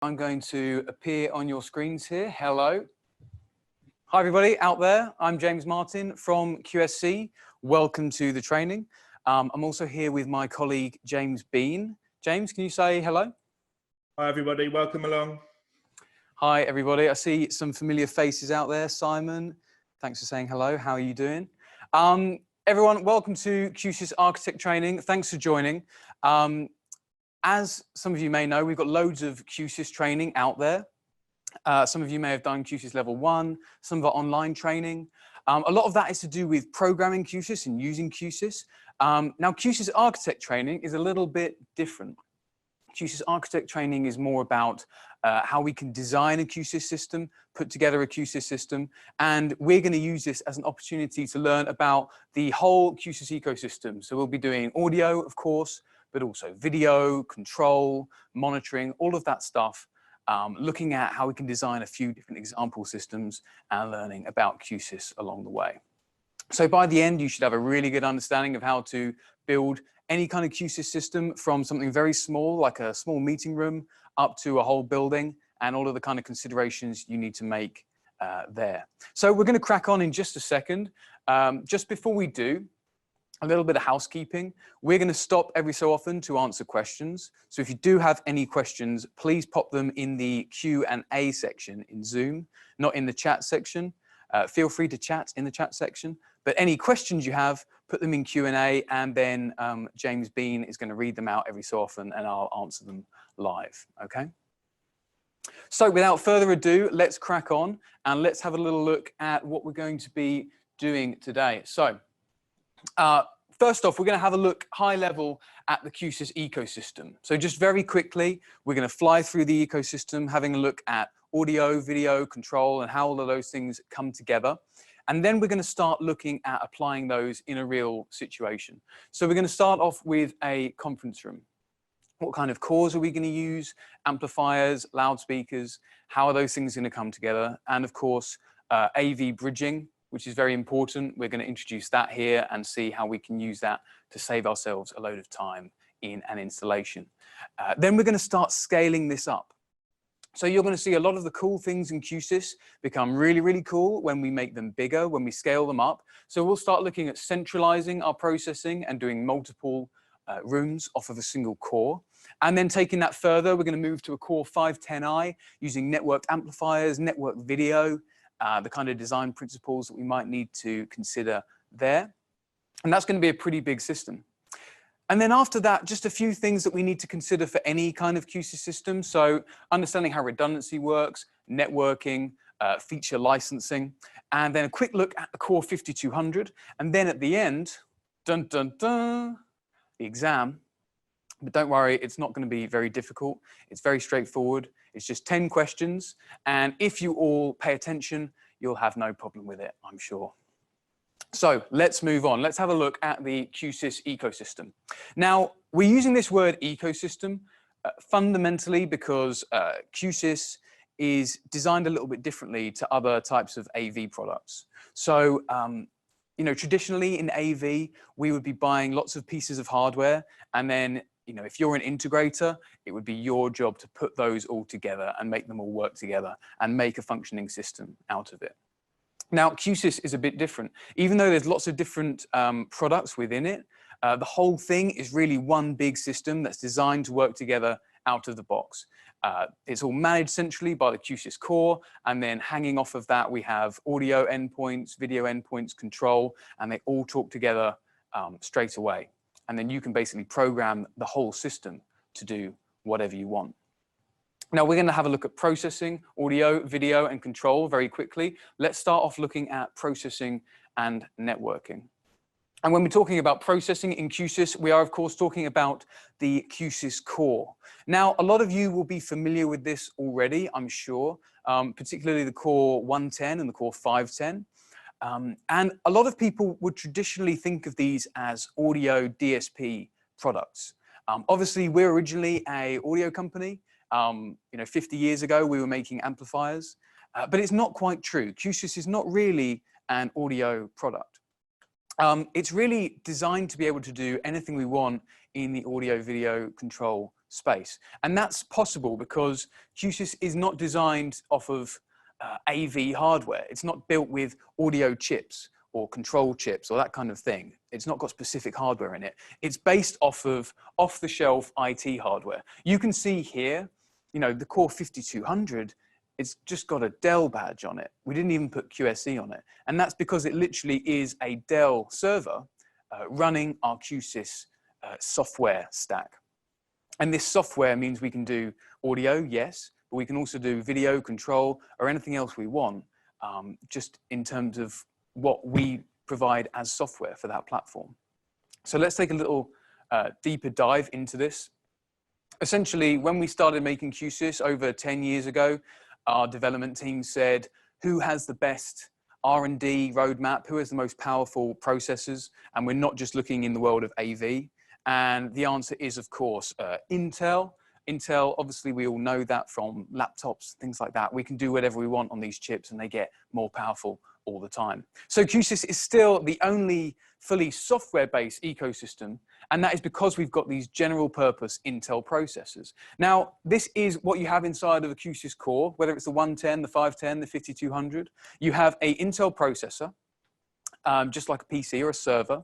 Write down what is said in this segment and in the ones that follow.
I'm going to appear on your screens here. Hello. Hi, everybody out there. I'm James Martin from QSC. Welcome to the training. I'm also here with my colleague, James Bean. James, can you say hello? Hi, everybody. Welcome along. Hi, everybody. I see some familiar faces out there. Simon, thanks for saying hello. How are you doing? Everyone, welcome to Q-SYS Architect Training. Thanks for joining. As some of you may know, we've got loads of Q-SYS training out there. Some of you may have done Q-SYS Level 1, some of our online training. A lot of that is to do with programming Q-SYS and using Q-SYS. Now, Q-SYS Architect training is a little bit different. Q-SYS Architect training is more about how we can design a Q-SYS system, put together a Q-SYS system, and we're going to use this as an opportunity to learn about the whole Q-SYS ecosystem. So we'll be doing audio, of course, but also video, control, monitoring, all of that stuff, looking at how we can design a few different example systems and learning about Q-SYS along the way. So by the end, you should have a really good understanding of how to build any kind of Q-SYS system from something very small, like a small meeting room, up to a whole building, and all of the kind of considerations you need to make there. So we're going to crack on in just a second. Just before we do, a little bit of housekeeping. We're going to stop every so often to answer questions. So if you do have any questions, please pop them in the Q&A section in Zoom, not in the chat section. Feel free to chat in the chat section, but any questions you have, put them in Q&A, and then James Bean is going to read them out every so often, and I'll answer them live, okay? So without further ado, let's crack on, and let's have a little look at what we're going to be doing today. So first off, we're going to have a look high level at the Q-SYS ecosystem. So just very quickly, we're going to fly through the ecosystem, having a look at audio, video, control, and how all of those things come together. And then we're going to start looking at applying those in a real situation. So we're going to start off with a conference room. What kind of cores are we going to use? Amplifiers, loudspeakers, how are those things going to come together? And of course, AV bridging, which is very important. We're going to introduce that here and see how we can use that to save ourselves a load of time in an installation. Then we're going to start scaling this up. So you're going to see a lot of the cool things in Q-SYS become really, really cool when we make them bigger, when we scale them up. So we'll start looking at centralizing our processing and doing multiple rooms off of a single core. And then taking that further, we're going to move to a core 510i using networked amplifiers, networked video, the kind of design principles that we might need to consider there. And that's going to be a pretty big system. And then after that, just a few things that we need to consider for any kind of Q-SYS system. So understanding how redundancy works, networking, feature licensing, and then a quick look at the core 5200. And then at the end, dun, dun, dun, the exam. But don't worry, it's not going to be very difficult. It's very straightforward. It's just 10 questions. And if you all pay attention, you'll have no problem with it, I'm sure. So let's move on. Let's have a look at the Q-SYS ecosystem. Now, we're using this word ecosystem fundamentally because Q-SYS is designed a little bit differently to other types of AV products. So, you know, traditionally in AV, we would be buying lots of pieces of hardware, and then, you know, if you're an integrator, it would be your job to put those all together and make them all work together and make a functioning system out of it. Now, Q-SYS is a bit different. Even though there's lots of different products within it, the whole thing is really one big system that's designed to work together out of the box. It's all managed centrally by the Q-SYS core, and then hanging off of that, we have audio endpoints, video endpoints, control, and they all talk together straight away. And then you can basically program the whole system to do whatever you want. Now we're going to have a look at processing, audio, video, and control very quickly. Let's start off looking at processing and networking. And when we're talking about processing in Q-SYS, we are of course talking about the Q-SYS core. Now, a lot of you will be familiar with this already, I'm sure, particularly the core 110 and the core 510. And a lot of people would traditionally think of these as audio DSP products. Obviously, we're originally an audio company. You know, 50 years ago, we were making amplifiers, but it's not quite true. Q-SYS is not really an audio product. It's really designed to be able to do anything we want in the audio video control space. And that's possible because Q-SYS is not designed off of AV hardware. It's not built with audio chips or control chips or that kind of thing. It's not got specific hardware in it. It's based off of off-the-shelf IT hardware. You can see here, you know, the Core 5200, it's just got a Dell badge on it. We didn't even put QSC on it. And that's because it literally is a Dell server running our Q-SYS software stack. And this software means we can do audio, yes, but we can also do video control or anything else we want, just in terms of what we provide as software for that platform. So let's take a little deeper dive into this. Essentially, when we started making Q-SYS over 10 years ago, our development team said, who has the best R&D roadmap? Who has the most powerful processors? And we're not just looking in the world of AV. And the answer is, of course, Intel. Intel, obviously, we all know that from laptops, things like that. We can do whatever we want on these chips and they get more powerful all the time. So Q-SYS is still the only fully software-based ecosystem, and that is because we've got these general purpose Intel processors. Now, this is what you have inside of a Q-SYS core, whether it's the 110, the 510, the 5200. You have a Intel processor, just like a PC or a server.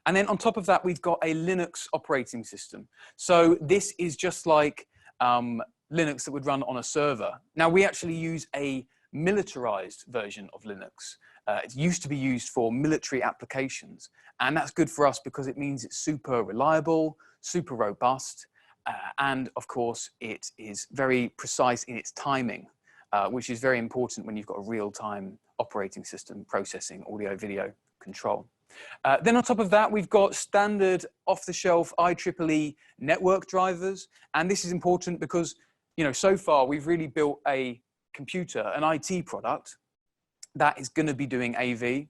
And then on top of that, we've got a Linux operating system. So this is just like Linux that would run on a server. Now, we actually use a militarized version of Linux. It used to be used for military applications. And that's good for us because it means it's super reliable, super robust. And of course, it is very precise in its timing, which is very important when you've got a real-time operating system processing audio, video control. Then on top of that, we've got standard off-the-shelf IEEE network drivers. And this is important because, you know, so far we've really built a computer, an IT product that is going to be doing AV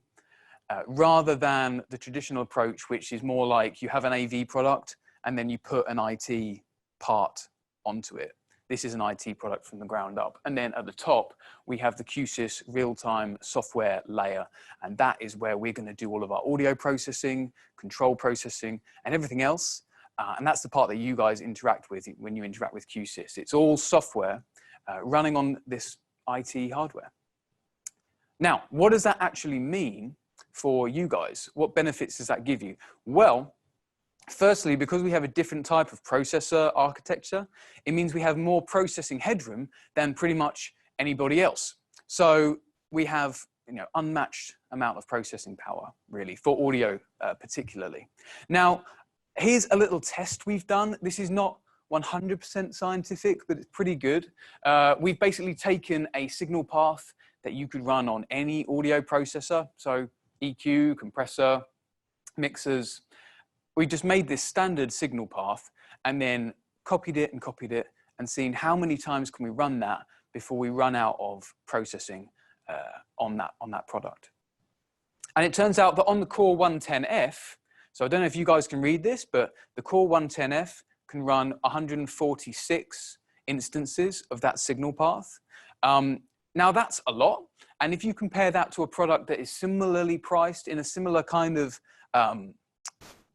rather than the traditional approach, which is more like you have an AV product and then you put an IT part onto it. This is an IT product from the ground up. And then at the top, we have the Q-SYS real-time software layer. And that is where we're going to do all of our audio processing, control processing, and everything else. And that's the part that you guys interact with when you interact with Q-SYS. It's all software running on this IT hardware. Now, what does that actually mean for you guys? What benefits does that give you? Well, firstly, because we have a different type of processor architecture, it means we have more processing headroom than pretty much anybody else. So we have, you know, unmatched amount of processing power, really, for audio particularly. Now, here's a little test we've done. This is not 100% scientific, but it's pretty good. We've basically taken a signal path that you could run on any audio processor. So EQ, compressor, mixers. We just made this standard signal path and then copied it and seen how many times can we run that before we run out of processing on that product. And it turns out that on the Core 110F, so I don't know if you guys can read this, but the Core 110F can run 146 instances of that signal path. Now that's a lot. And if you compare that to a product that is similarly priced in a similar kind of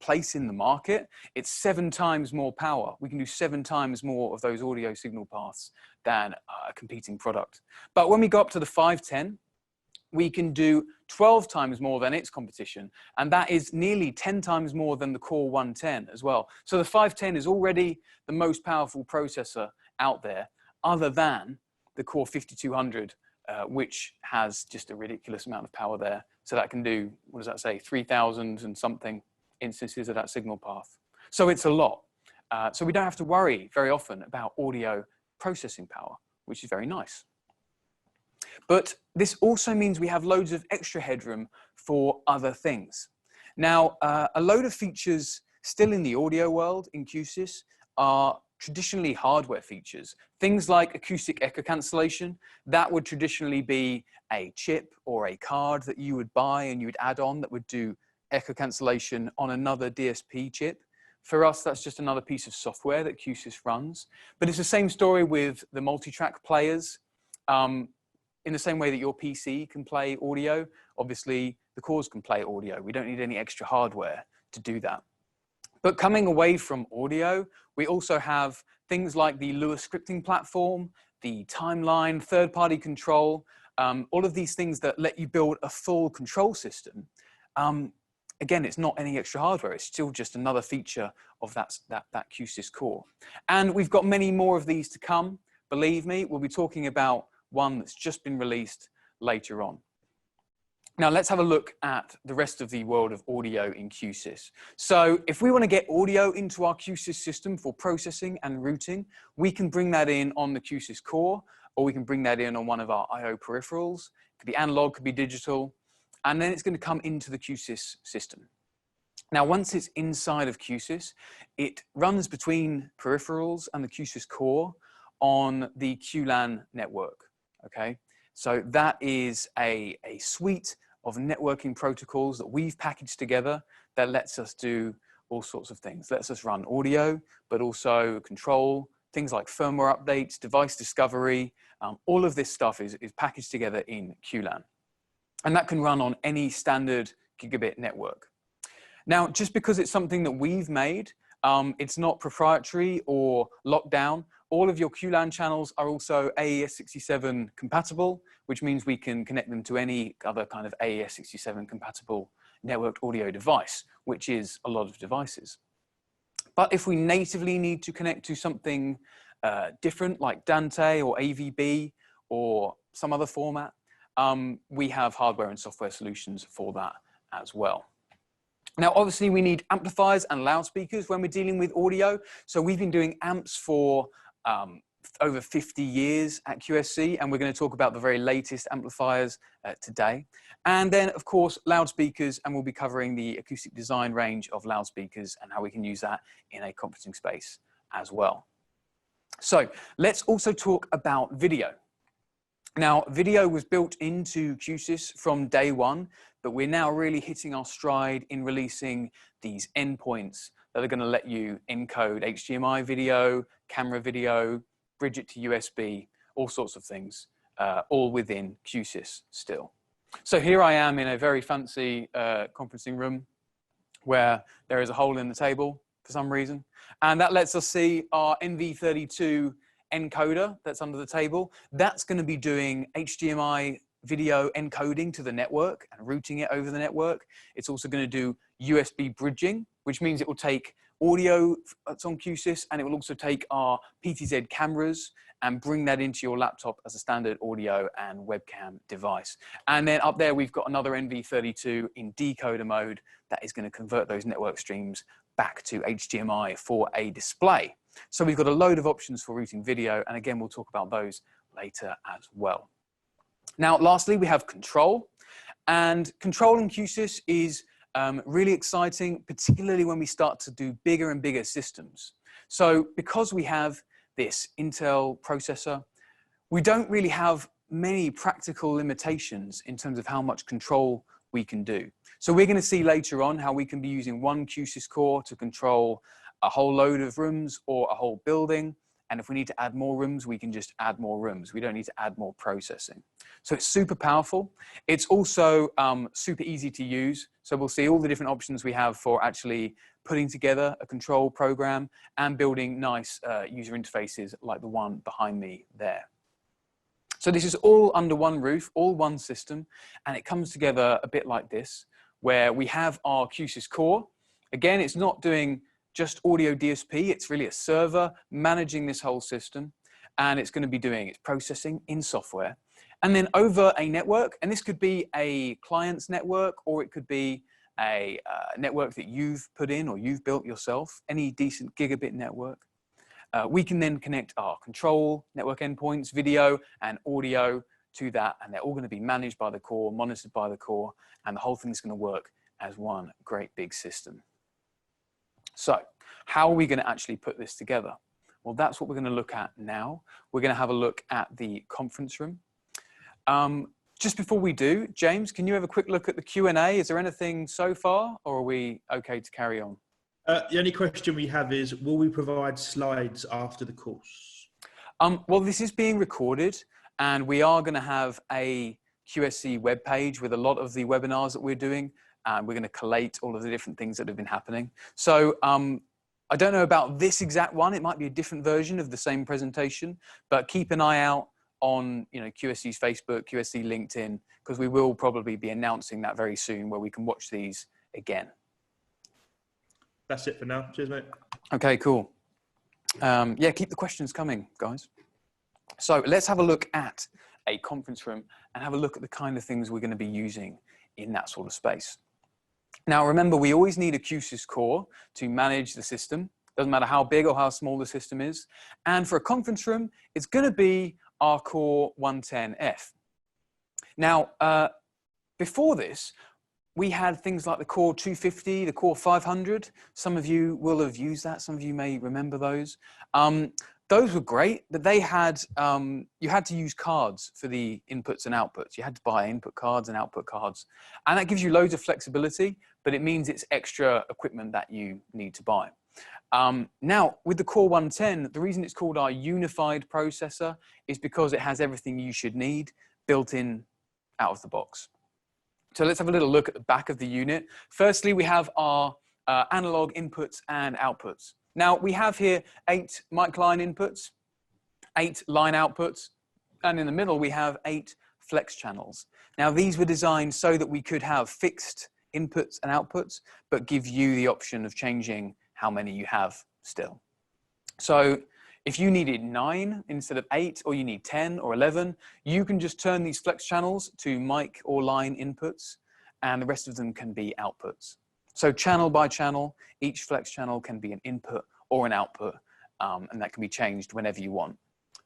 place in the market, it's 7 times more power. We can do 7 times more of those audio signal paths than a competing product. But when we go up to the 510, we can do 12 times more than its competition. And that is nearly 10 times more than the Core 110 as well. So the 510 is already the most powerful processor out there, other than the Core 5200, which has just a ridiculous amount of power there. So that can do, what does that say, 3,000 and something instances of that signal path. So it's a lot. So we don't have to worry very often about audio processing power, which is very nice. But this also means we have loads of extra headroom for other things. Now, a load of features still in the audio world in Q-SYS are traditionally hardware features. Things like acoustic echo cancellation, that would traditionally be a chip or a card that you would buy and you would add on that would do echo cancellation on another DSP chip. For us, that's just another piece of software that Q-SYS runs. But it's the same story with the multi-track players. In the same way that your PC can play audio, obviously the cores can play audio. We don't need any extra hardware to do that. But coming away from audio, we also have things like the Lua scripting platform, the timeline, third-party control, all of these things that let you build a full control system. Again, it's not any extra hardware. It's still just another feature of that Q-SYS core. And we've got many more of these to come. Believe me, we'll be talking about one that's just been released later on. Now let's have a look at the rest of the world of audio in Q-SYS. So if we want to get audio into our Q-SYS system for processing and routing, we can bring that in on the Q-SYS core, or we can bring that in on one of our I/O peripherals. It could be analog, could be digital, and then it's going to come into the Q-SYS system. Now, once it's inside of Q-SYS, it runs between peripherals and the Q-SYS core on the QLAN network, okay? So that is a suite of networking protocols that we've packaged together that lets us do all sorts of things. Lets us run audio, but also control, things like firmware updates, device discovery, all of this stuff is packaged together in QLAN. And that can run on any standard gigabit network. Now, just because it's something that we've made, it's not proprietary or locked down. All of your QLAN channels are also AES67 compatible, which means we can connect them to any other kind of AES67 compatible networked audio device, which is a lot of devices. But if we natively need to connect to something different, like Dante or AVB or some other format, we have hardware and software solutions for that as well. Now, obviously, we need amplifiers and loudspeakers when we're dealing with audio. So we've been doing amps for over 50 years at QSC, and we're going to talk about the very latest amplifiers today. And then, of course, loudspeakers, and we'll be covering the acoustic design range of loudspeakers and how we can use that in a conferencing space as well. So let's also talk about video. Now, video was built into Q-SYS from day one, but we're now really hitting our stride in releasing these endpoints that are going to let you encode HDMI video, camera video, bridge it to USB, all sorts of things, all within Q-SYS still. So here I am in a very fancy conferencing room where there is a hole in the table for some reason, and that lets us see our NV32 encoder that's under the table. That's going to be doing HDMI video encoding to the network and routing it over the network. It's also going to do USB bridging, which means it will take audio that's on Q-SYS, and it will also take our PTZ cameras and bring that into your laptop as a standard audio and webcam device. And then up there, we've got another NV32 in decoder mode that is going to convert those network streams back to HDMI for a display. So we've got a load of options for routing video, and again, we'll talk about those later as well. Now, lastly, we have control, and control in Q-SYS is really exciting, particularly when we start to do bigger and bigger systems. So because we have this Intel processor, we don't really have many practical limitations in terms of how much control we can do. So we're going to see later on how we can be using one Q-SYS core to control a whole load of rooms or a whole building. And if we need to add more rooms, we can just add more rooms. We don't need to add more processing. So it's super powerful. It's also super easy to use. So we'll see all the different options we have for actually putting together a control program and building nice user interfaces like the one behind me there. So this is all under one roof, all one system, and it comes together a bit like this, where we have our Q-SYS core. Again, it's not doing just audio DSP, it's really a server managing this whole system, and it's going to be doing its processing in software. And then over a network, and this could be a client's network, or it could be a network that you've put in or you've built yourself, any decent gigabit network. We can then connect our control, network endpoints, video and audio to that, and they're all going to be managed by the core, monitored by the core, and the whole thing is going to work as one great big system. So how are we going to actually put this together? Well, that's what we're going to look at now. We're going to have a look at the conference room. Just before we do, James, can you have a quick look at the Q&A? Is there anything so far, or are we okay to carry on? The only question we have is, will we provide slides after the course? Well, this is being recorded, and we are going to have a QSC webpage with a lot of the webinars that we're doing and we're going to collate all of the different things that have been happening. So I don't know about this exact one. It might be a different version of the same presentation, but keep an eye out on QSC's Facebook, QSC LinkedIn, because we will probably be announcing that very soon where we can watch these again. That's it for now. Cheers, mate. Okay, cool. Yeah, keep the questions coming, guys. So let's have a look at a conference room and have a look at the kind of things we're going to be using in that sort of space. Now, remember, we always need a Q-SYS core to manage the system. Doesn't matter how big or how small the system is. And for a conference room, it's going to be our core 110F. Now, before this, we had things like the core 250, the core 500. Some of you will have used that. Some of you may remember those. Those were great, but they had, you had to use cards for the inputs and outputs. You had to buy input cards and output cards. And that gives you loads of flexibility, but it means it's extra equipment that you need to buy. Now, with the Core 110, the reason it's called our unified processor is because it has everything you should need built in out of the box. So let's have a little look at the back of the unit. Firstly, we have our analog inputs and outputs. Now, we have here 8 mic line inputs, 8 line outputs, and in the middle, we have 8 flex channels. Now, these were designed so that we could have fixed inputs and outputs, but give you the option of changing how many you have still. So if you needed 9 instead of 8, or you need 10 or 11, you can just turn these flex channels to mic or line inputs, and the rest of them can be outputs. So channel by channel, each flex channel can be an input or an output, and that can be changed whenever you want.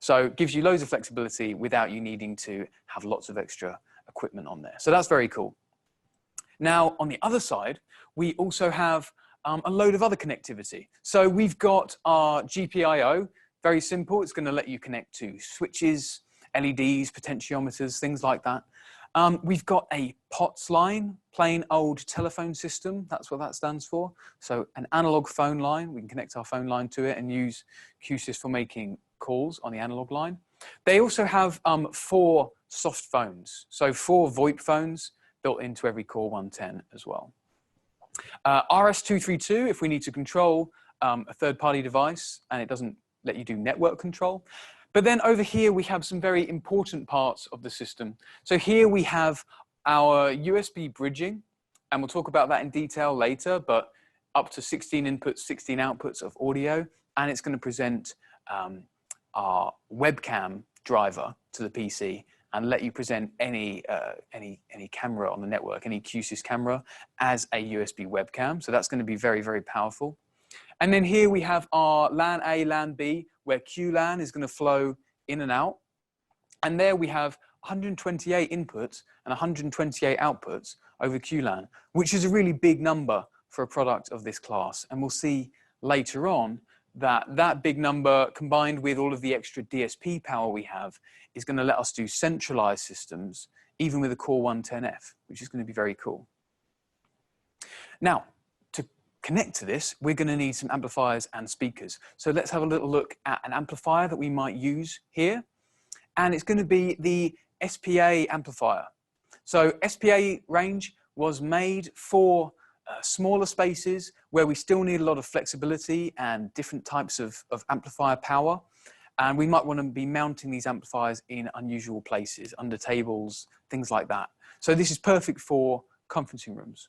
So it gives you loads of flexibility without you needing to have lots of extra equipment on there. So that's very cool. Now, on the other side, we also have a load of other connectivity. So we've got our GPIO, very simple. It's going to let you connect to switches, LEDs, potentiometers, things like that. We've got a POTS line, plain old telephone system. That's what that stands for. So an analog phone line. We can connect our phone line to it and use Q-SYS for making calls on the analog line. They also have 4 soft phones. So 4 VoIP phones built into every Core 110 as well. RS-232, if we need to control a third-party device and it doesn't let you do network control. But then over here, we have some very important parts of the system. So here we have our USB bridging, and we'll talk about that in detail later, but up to 16 inputs, 16 outputs of audio, and it's going to present our webcam driver to the PC and let you present any camera on the network, any Q-SYS camera, as a USB webcam. So that's going to be very, very powerful. And then here we have our LAN A, LAN B, where QLAN is going to flow in and out. And there we have 128 inputs and 128 outputs over QLAN, which is a really big number for a product of this class. And we'll see later on that that big number, combined with all of the extra DSP power we have, is going to let us do centralized systems, even with a Core 110F, which is going to be very cool. Now, to connect to this, we're going to need some amplifiers and speakers. So let's have a little look at an amplifier that we might use here. And it's going to be the SPA amplifier. So SPA range was made for smaller spaces where we still need a lot of flexibility and different types of amplifier power. And we might want to be mounting these amplifiers in unusual places, under tables, things like that. So this is perfect for conferencing rooms.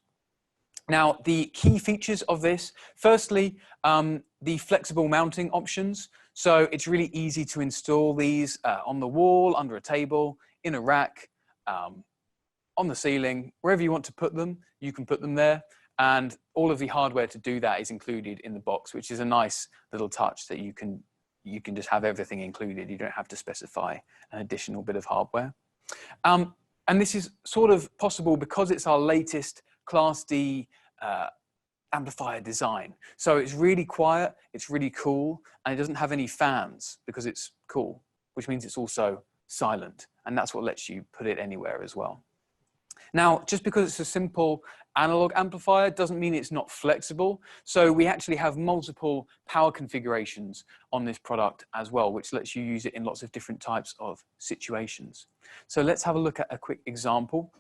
Now, the key features of this, firstly, the flexible mounting options. So it's really easy to install these on the wall, under a table, in a rack, on the ceiling, wherever you want to put them, you can put them there. And all of the hardware to do that is included in the box, which is a nice little touch that you can just have everything included. You don't have to specify an additional bit of hardware. And this is sort of possible because it's our latest Class D amplifier design. So it's really quiet, it's really cool, and it doesn't have any fans because it's cool, which means it's also silent. And that's what lets you put it anywhere as well. Now, just because it's a simple analog amplifier doesn't mean it's not flexible. So we actually have multiple power configurations on this product as well, which lets you use it in lots of different types of situations. So let's have a look at a quick example.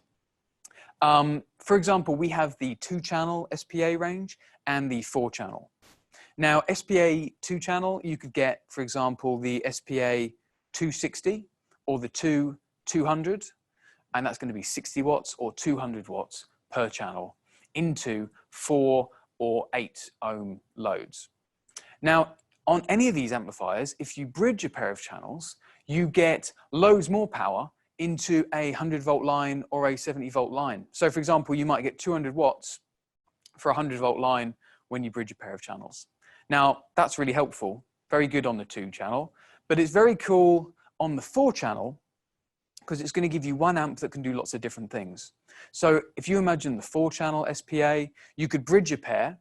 For example, we have the 2-channel SPA range and the 4-channel. Now, SPA 2-channel, you could get, for example, the SPA 260 or the 200, and that's going to be 60 watts or 200 watts per channel into 4 or 8 ohm loads. Now, on any of these amplifiers, if you bridge a pair of channels, you get loads more power into a 100-volt line or a 70-volt line. So, for example, you might get 200 watts for a 100-volt line when you bridge a pair of channels. Now, that's really helpful, very good on the 2-channel, but it's very cool on the 4-channel because it's going to give you one amp that can do lots of different things. So if you imagine the 4-channel SPA, you could bridge a pair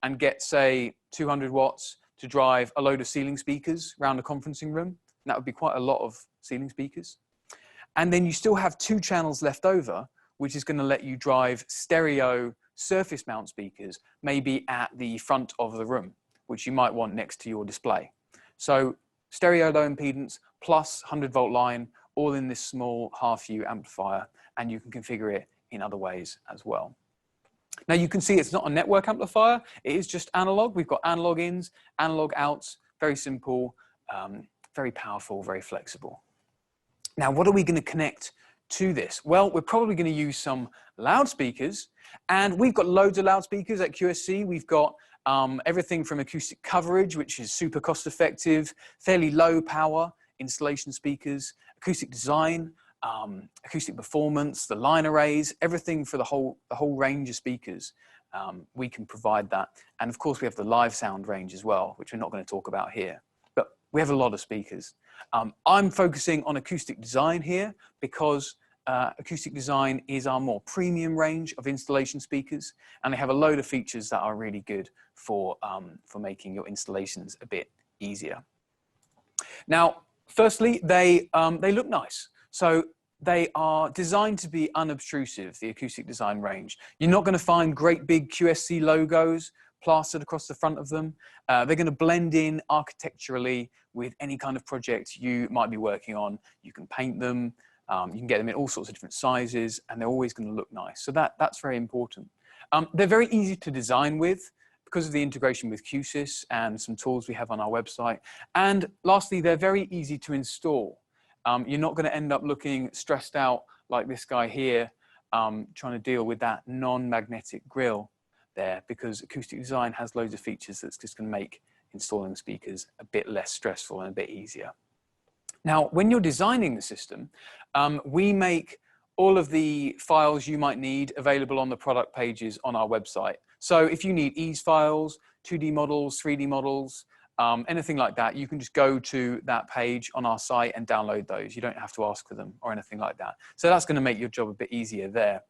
and get, say, 200 watts to drive a load of ceiling speakers around a conferencing room. And that would be quite a lot of ceiling speakers. And then you still have 2 channels left over, which is going to let you drive stereo surface mount speakers, maybe at the front of the room, which you might want next to your display. So stereo low impedance plus 100-volt line, all in this small half-U amplifier, and you can configure it in other ways as well. Now you can see it's not a network amplifier, it is just analog. We've got analog ins, analog outs, very simple, very powerful, very flexible. Now, what are we going to connect to this? Well, we're probably going to use some loudspeakers, and we've got loads of loudspeakers at QSC. We've got everything from acoustic coverage, which is super cost effective, fairly low power installation speakers, acoustic design, acoustic performance, the line arrays, everything for the whole range of speakers. We can provide that. And of course we have the live sound range as well, which we're not going to talk about here, but we have a lot of speakers. I'm focusing on acoustic design here because acoustic design is our more premium range of installation speakers, and they have a load of features that are really good for making your installations a bit easier. Now, firstly, they look nice. So they are designed to be unobtrusive, the acoustic design range. You're not going to find great big QSC logos plastered across the front of them. They're going to blend in architecturally with any kind of project you might be working on. You can paint them, you can get them in all sorts of different sizes, and they're always going to look nice. So that's very important. They're very easy to design with because of the integration with Q-SYS and some tools we have on our website. And lastly, they're very easy to install. You're not going to end up looking stressed out like this guy here, trying to deal with that non-magnetic grille there, because acoustic design has loads of features that's just going to make installing speakers a bit less stressful and a bit easier. Now, when you're designing the system, we make all of the files you might need available on the product pages on our website. So if you need ease files, 2D models, 3D models, anything like that, you can just go to that page on our site and download those. You don't have to ask for them or anything like that. So that's going to make your job a bit easier there.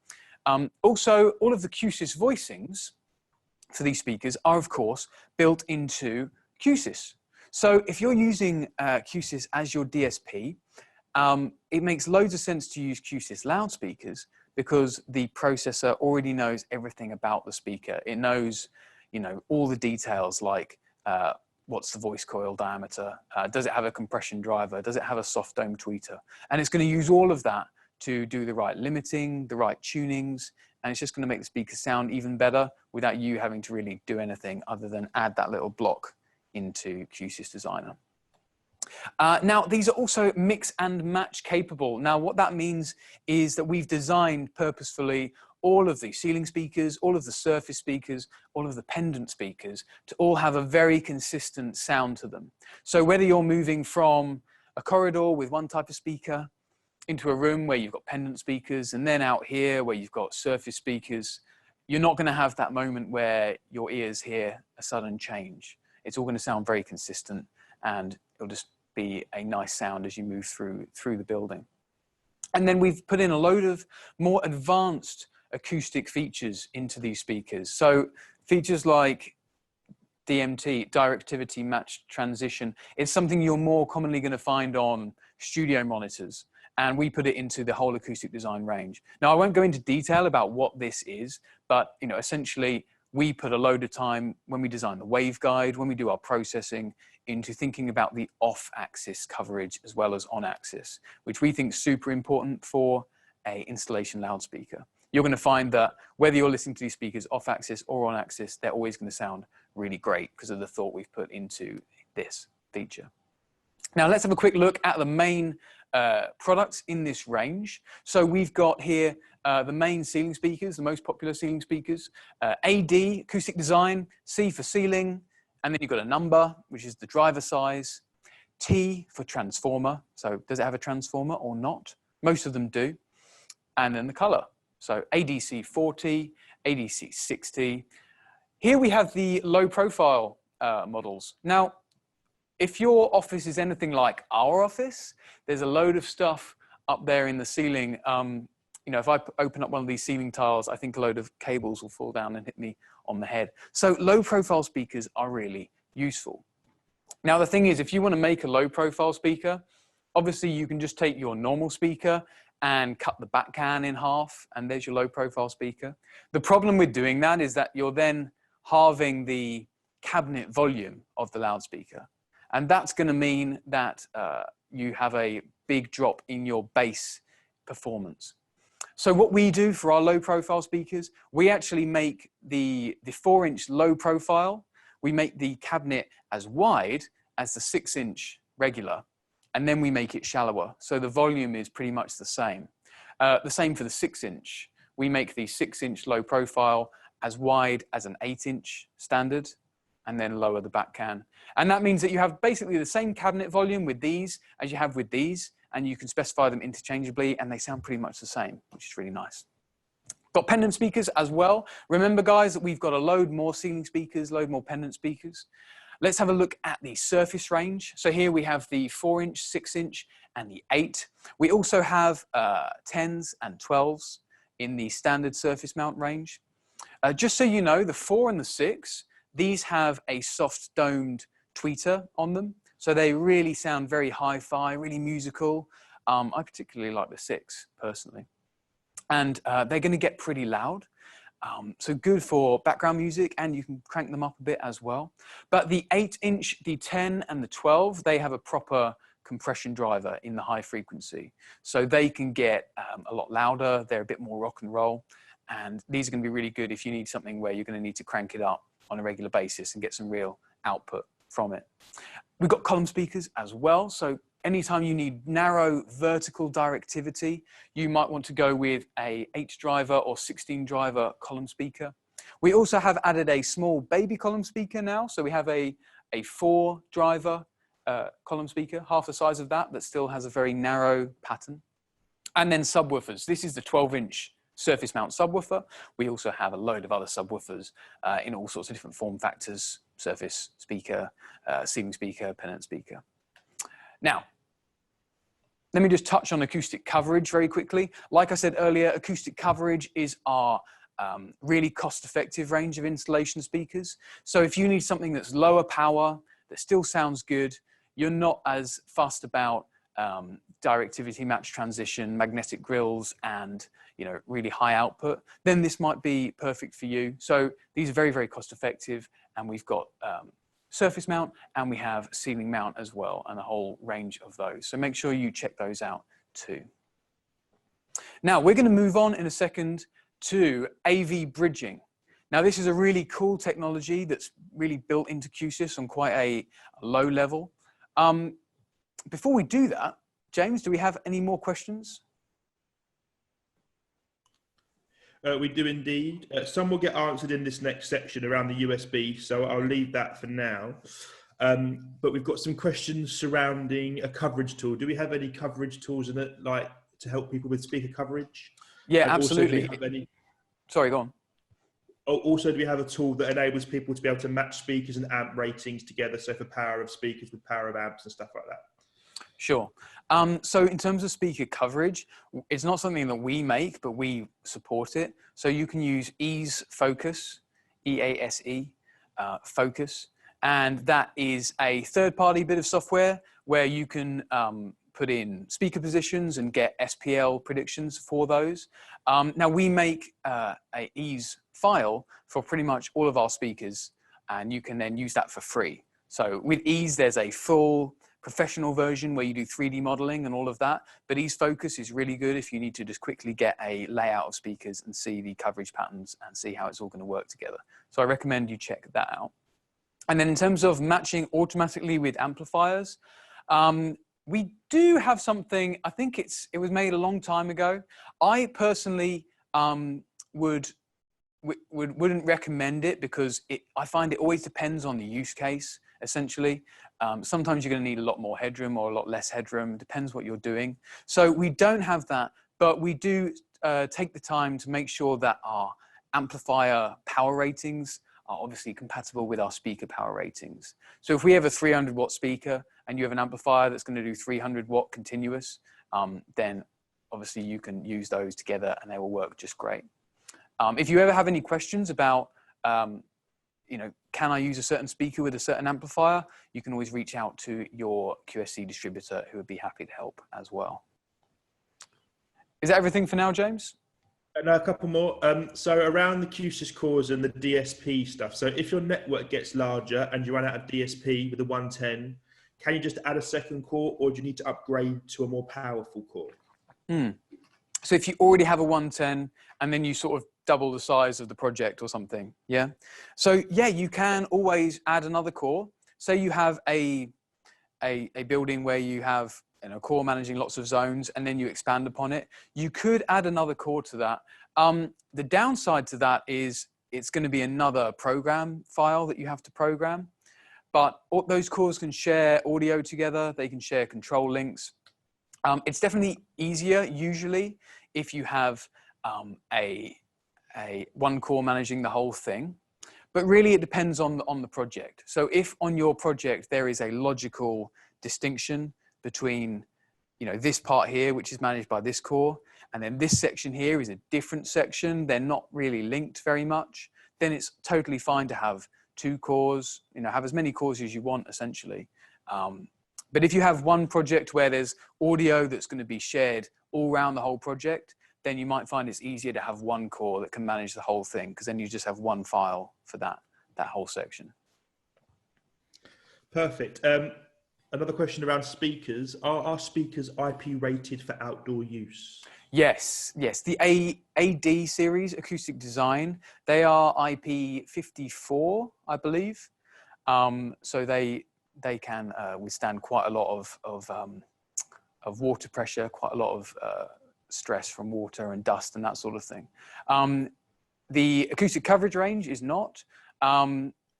Also, all of the Q-SYS voicings for these speakers are, of course, built into Q-SYS. So if you're using Q-SYS as your DSP, it makes loads of sense to use Q-SYS loudspeakers because the processor already knows everything about the speaker. It knows, all the details like what's the voice coil diameter, does it have a compression driver, does it have a soft dome tweeter, and it's going to use all of that to do the right limiting, the right tunings, and it's just going to make the speaker sound even better without you having to really do anything other than add that little block into Q-SYS Designer. Now, these are also mix and match capable. Now, what that means is that we've designed purposefully all of the ceiling speakers, all of the surface speakers, all of the pendant speakers to all have a very consistent sound to them. So whether you're moving from a corridor with one type of speaker into a room where you've got pendant speakers, and then out here where you've got surface speakers, you're not going to have that moment where your ears hear a sudden change. It's all going to sound very consistent, and it'll just be a nice sound as you move through the building. And then we've put in a load of more advanced acoustic features into these speakers. So features like DMT, directivity matched transition, it's something you're more commonly going to find on studio monitors, and we put it into the whole acoustic design range. Now, I won't go into detail about what this is, but essentially we put a load of time when we design the waveguide, when we do our processing, into thinking about the off-axis coverage as well as on-axis, which we think is super important for an installation loudspeaker. you're going to find that whether you're listening to these speakers off axis or on axis, they're always going to sound really great because of the thought we've put into this feature. Now let's have a quick look at the main products in this range. So we've got here the main ceiling speakers, the most popular ceiling speakers, AD, acoustic design, C for ceiling, and then you've got a number, which is the driver size, T for transformer. So does it have a transformer or not? Most of them do. And then the color. So ADC 40, ADC 60. Here we have the low profile models. Now, if your office is anything like our office, there's a load of stuff up there in the ceiling. You know, if I open up one of these ceiling tiles, I think a load of cables will fall down and hit me on the head. So low profile speakers are really useful. Now, the thing is, if you want to make a low profile speaker, obviously you can just take your normal speaker and cut the back can in half, and there's your low profile speaker. The problem with doing that is that you're then halving the cabinet volume of the loudspeaker. And that's going to mean that you have a big drop in your bass performance. So what we do for our low profile speakers, we actually make the 4-inch low profile, we make the cabinet as wide as the 6-inch regular, and then we make it shallower. So the volume is pretty much the same. The same for the 6-inch. We make the 6-inch low profile as wide as an 8-inch standard, and then lower the back can. And that means that you have basically the same cabinet volume with these as you have with these, and you can specify them interchangeably, and they sound pretty much the same, which is really nice. Got pendant speakers as well. Remember, guys, that we've got a load more ceiling speakers, load more pendant speakers. Let's have a look at the surface range. So here we have the 4-inch, 6-inch, and the 8. We also have 10s and 12s in the standard surface mount range. Just so you know, the 4 and the 6, these have a soft domed tweeter on them. So they really sound very hi-fi, really musical. I particularly like the 6 personally. And they're going to get pretty loud. So good for background music, and you can crank them up a bit as well. But the 8-inch, the 10 and the 12, they have a proper compression driver in the high frequency. So they can get a lot louder. They're a bit more rock and roll. And these are going to be really good if you need something where you're going to need to crank it up on a regular basis and get some real output from it. We've got column speakers as well. So anytime you need narrow vertical directivity, you might want to go with a 8 driver or 16 driver column speaker. We also have added a small baby column speaker now. So we have a 4 driver column speaker, half the size of that still has a very narrow pattern. And then subwoofers. This is the 12-inch surface mount subwoofer. We also have a load of other subwoofers in all sorts of different form factors: surface speaker, ceiling speaker, pendant speaker. Now, let me just touch on acoustic coverage very quickly. Like I said earlier, acoustic coverage is our really cost-effective range of installation speakers. So if you need something that's lower power, that still sounds good, you're not as fussed about directivity, match transition, magnetic grills, and really high output, then this might be perfect for you. So these are very, very cost effective, and we've got surface mount and we have ceiling mount as well, and a whole range of those. So make sure you check those out too. Now we're going to move on in a second to AV bridging. Now this is a really cool technology that's really built into Q-SYS on quite a low level. Before we do that, James, do we have any more questions? We do indeed. Some will get answered in this next section around the USB, so I'll leave that for now. But we've got some questions surrounding a coverage tool. Do we have any coverage tools in it, like to help people with speaker coverage? Yeah, and absolutely. Also, do we have any... Sorry, go on. Also, do we have a tool that enables people to be able to match speakers and amp ratings together? So for power of speakers with power of amps and stuff like that. Sure. So in terms of speaker coverage, it's not something that we make, but we support it. So you can use Ease Focus, EASE, Focus, and that is a third-party bit of software where you can put in speaker positions and get SPL predictions for those. Now we make a Ease file for pretty much all of our speakers, and you can then use that for free. So with Ease, there's a full professional version where you do 3D modeling and all of that. But eFocus is really good if you need to just quickly get a layout of speakers and see the coverage patterns and see how it's all going to work together. So I recommend you check that out. And then in terms of matching automatically with amplifiers, we do have something, I think it was made a long time ago. I personally wouldn't recommend it because I find it always depends on the use case, essentially. Sometimes you're going to need a lot more headroom or a lot less headroom. It depends what you're doing. So we don't have that, but we do take the time to make sure that our amplifier power ratings are obviously compatible with our speaker power ratings. So if we have a 300 watt speaker and you have an amplifier that's going to do 300 watt continuous, then obviously you can use those together and they will work just great. If you ever have any questions about, you know, can I use a certain speaker with a certain amplifier, you can always reach out to your QSC distributor who would be happy to help as well. Is that everything for now, James? And a couple more. So around the Q-SYS cores and the DSP stuff. So if your network gets larger and you run out of DSP with a 110, can you just add a second core, or do you need to upgrade to a more powerful core? So if you already have a 110 and then you sort of double the size of the project or something, yeah? So yeah, you can always add another core. Say you have a building where you have a core managing lots of zones and then you expand upon it. You could add another core to that. The downside to that is it's going to be another program file that you have to program, but all those cores can share audio together. They can share control links. It's definitely easier usually if you have a one core managing the whole thing, but really it depends on the project. So if on your project there is a logical distinction between, you know, this part here, which is managed by this core, and then this section here is a different section, they're not really linked very much, then it's totally fine to have two cores, you know, have as many cores as you want essentially. But if you have one project where there's audio that's going to be shared all around the whole project, then you might find it's easier to have one core that can manage the whole thing, because then you just have one file for that whole section. Perfect. Another question around speakers. Are our speakers IP rated for outdoor use? Yes. The AD series, Acoustic Design, they are IP 54, I believe. So they can withstand quite a lot of water pressure, quite a lot of stress from water and dust and that sort of thing. The acoustic coverage range is not.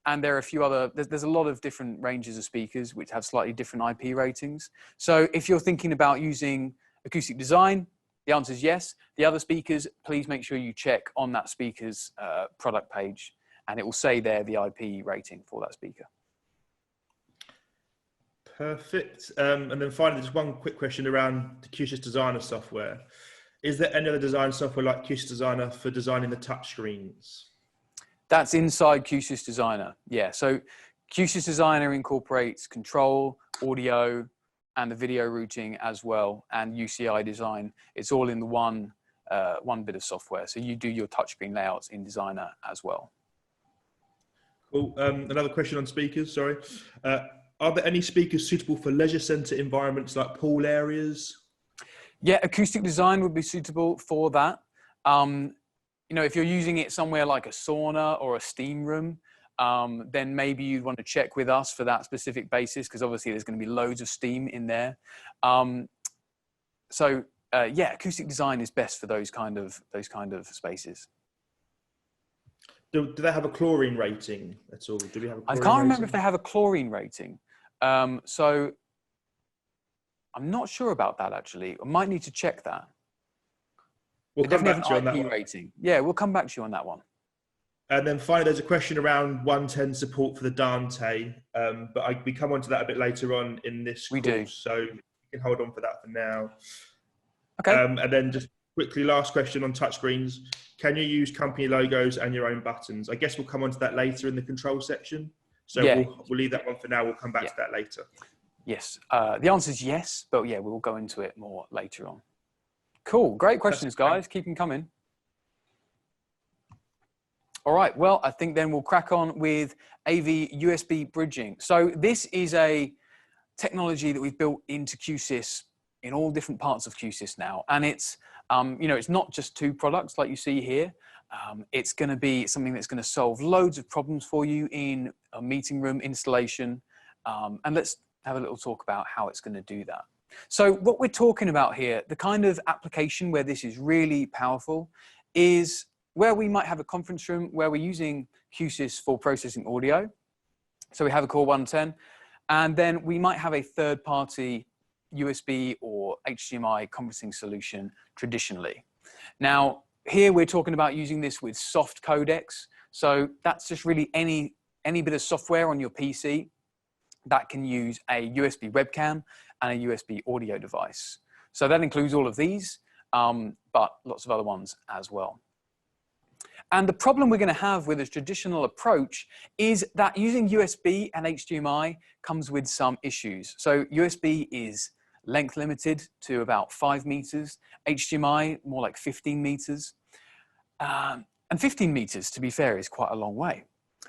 And there are a few other, there's a lot of different ranges of speakers which have slightly different IP ratings. So if you're thinking about using Acoustic Design, the answer is yes. The other speakers, please make sure you check on that speaker's product page, and it will say there the IP rating for that speaker. Perfect. And then finally, just one quick question around the Q-SYS Designer software. Is there any other design software like Q-SYS Designer for designing the touchscreens? That's inside Q-SYS Designer, yeah. So Q-SYS Designer incorporates control, audio, and the video routing as well, and UCI design. It's all in the one bit of software. So you do your touchscreen layouts in Designer as well. Cool. Another question on speakers, sorry. Are there any speakers suitable for leisure centre environments like pool areas? Yeah, Acoustic Design would be suitable for that. You know, if you're using it somewhere like a sauna or a steam room, then maybe you'd want to check with us for that specific basis, because obviously there's going to be loads of steam in there. Yeah, Acoustic Design is best for those kind of spaces. Do they have a chlorine rating at all? Do we have a chlorine I can't remember rating? if they have a chlorine rating. So I'm not sure about that actually. I might need to check that. We'll come back to you on that IP one. rating. Yeah, we'll come back to you on that one. And then finally, there's a question around 110 support for the Dante, but we come on to that a bit later on in this course, so you can hold on for that for now. Okay. And then just quickly, last question on touchscreens. Can you use company logos and your own buttons? I guess we'll come on to that later in the control section. So yeah, we'll leave that one for now. We'll come back to that later. Yes. The answer is yes, but yeah, we'll go into it more later on. Cool. Great questions, guys. Keep them coming. All right. Well, I think then we'll crack on with AV USB bridging. So this is a technology that we've built into Q-SYS in all different parts of Q-SYS now. And it's, you know, it's not just 2 products like you see here. It's going to be something that's going to solve loads of problems for you in a meeting room installation. And let's have a little talk about how it's going to do that. So what we're talking about here, the kind of application where this is really powerful is where we might have a conference room where we're using Q-SYS for processing audio. So we have a Core 110, and then we might have a third-party USB or HDMI conferencing solution traditionally. Now, here we're talking about using this with soft codecs. So that's just really any bit of software on your PC that can use a USB webcam and a USB audio device. So that includes all of these, but lots of other ones as well. And the problem we're going to have with a traditional approach is that using USB and HDMI comes with some issues. So USB is length limited to about 5 meters, HDMI more like 15 meters. And 15 meters, to be fair, is quite a long way.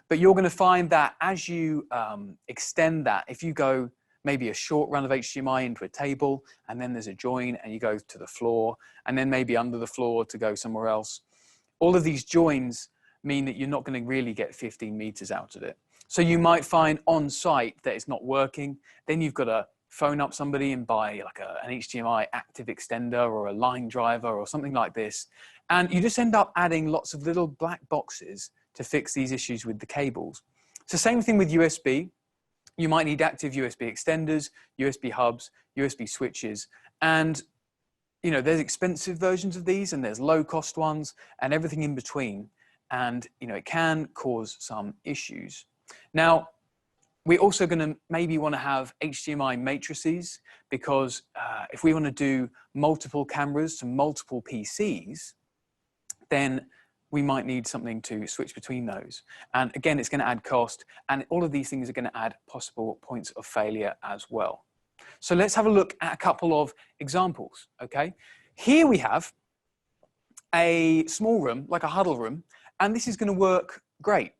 But you're going to find that as you extend that, if you go maybe a short run of HDMI into a table, and then there's a join, and you go to the floor, and then maybe under the floor to go somewhere else, all of these joins mean that you're not going to really get 15 meters out of it. So you might find on site that it's not working. Then you've got to phone up somebody and buy like an HDMI active extender or a line driver or something like this. And you just end up adding lots of little black boxes to fix these issues with the cables. It's the same thing with USB. You might need active USB extenders, USB hubs, USB switches, and you know, there's expensive versions of these and there's low cost ones and everything in between. And you know, it can cause some issues. Now, we're also going to maybe want to have HDMI matrices because if we want to do multiple cameras to multiple PCs, then we might need something to switch between those. And again, it's going to add cost, and all of these things are going to add possible points of failure as well. So let's have a look at a couple of examples, okay? Here we have a small room, like a huddle room, and this is going to work great.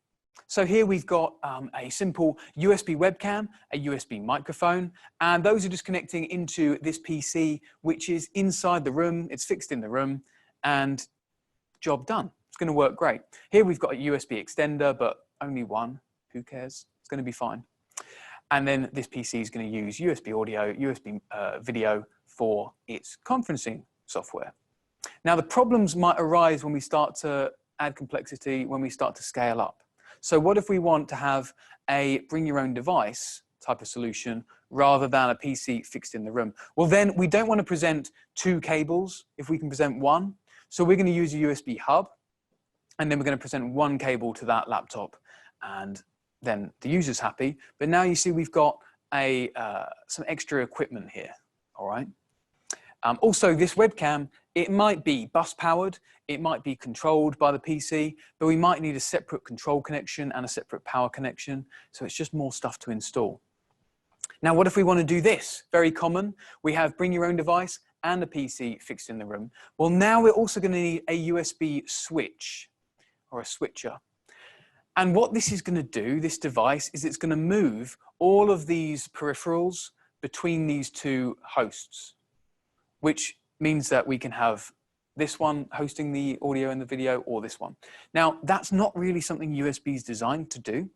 So here we've got a simple USB webcam, a USB microphone, and those are just connecting into this PC, which is inside the room, it's fixed in the room, and job done. It's going to work great. Here we've got a USB extender, but only one. Who cares? It's going to be fine. And then this PC is going to use USB audio, USB video for its conferencing software. Now, the problems might arise when we start to add complexity, when we start to scale up. So what if we want to have a bring your own device type of solution rather than a PC fixed in the room? Well, then we don't want to present 2 cables if we can present 1. So we're going to use a USB hub, and then we're going to present 1 cable to that laptop, and then the user's happy. But now you see we've got some extra equipment here, all right? Also, this webcam, it might be bus powered, it might be controlled by the PC, but we might need a separate control connection and a separate power connection. So it's just more stuff to install. Now, what if we want to do this? Very common. We have bring your own device and a PC fixed in the room. Well, now we're also going to need a USB switch or a switcher. And what this is going to do, this device, is it's going to move all of these peripherals between these 2 hosts, which means that we can have this one hosting the audio and the video, or this one. Now, that's not really something USB is designed to do.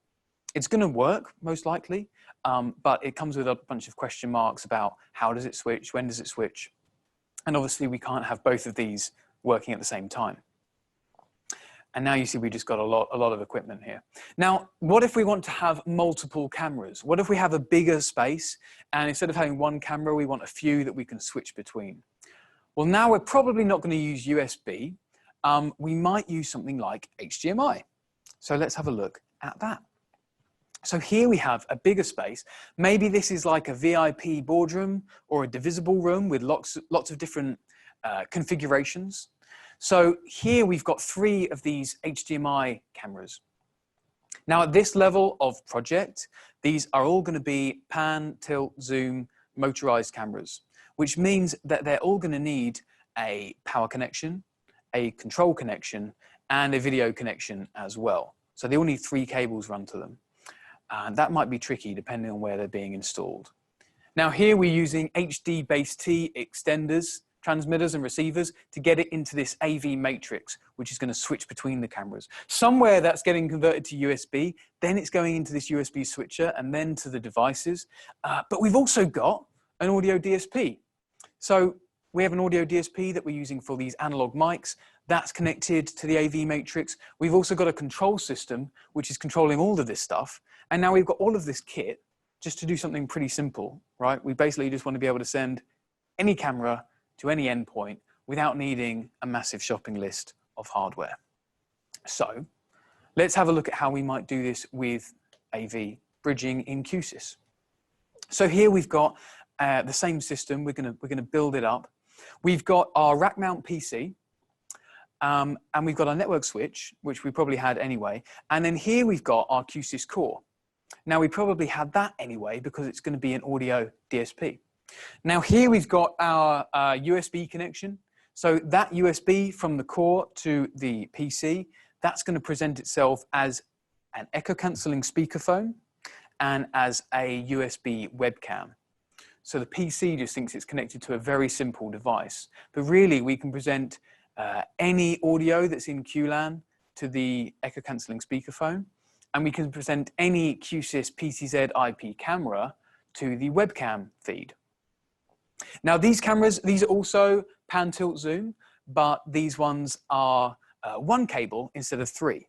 It's going to work, most likely, but it comes with a bunch of question marks about how does it switch, when does it switch? And obviously, we can't have both of these working at the same time. And now you see we just got a lot of equipment here. Now, what if we want to have multiple cameras? What if we have a bigger space, and instead of having 1 camera, we want a few that we can switch between? Well, now we're probably not going to use USB. We might use something like HDMI. So let's have a look at that. So here we have a bigger space. Maybe this is like a VIP boardroom or a divisible room with lots of different configurations. So here we've got 3 of these HDMI cameras. Now at this level of project, these are all going to be pan, tilt, zoom, motorized cameras, which means that they're all going to need a power connection, a control connection, and a video connection as well. So they all need 3 cables run to them. And that might be tricky depending on where they're being installed. Now here we're using HD-base-T extenders, transmitters and receivers to get it into this AV matrix, which is going to switch between the cameras. Somewhere that's getting converted to USB, then it's going into this USB switcher and then to the devices. But we've also got an audio DSP. So we have an audio DSP that we're using for these analog mics. That's connected to the AV matrix. We've also got a control system, which is controlling all of this stuff. And now we've got all of this kit just to do something pretty simple, right? We basically just want to be able to send any camera to any endpoint without needing a massive shopping list of hardware. So let's have a look at how we might do this with AV bridging in Q-SYS. So here we've got the same system. We're gonna build it up. We've got our rack mount PC, and we've got our network switch, which we probably had anyway. And then here we've got our Q-SYS core. Now we probably had that anyway because it's going to be an audio DSP. Now here we've got our USB connection. So that USB from the core to the PC, that's going to present itself as an echo cancelling speakerphone and as a USB webcam. So the PC just thinks it's connected to a very simple device, but really we can present any audio that's in QLAN to the echo cancelling speakerphone, and we can present any Q-SYS PCZ IP camera to the webcam feed. Now these cameras, these are also pan tilt zoom, but these ones are one cable instead of three.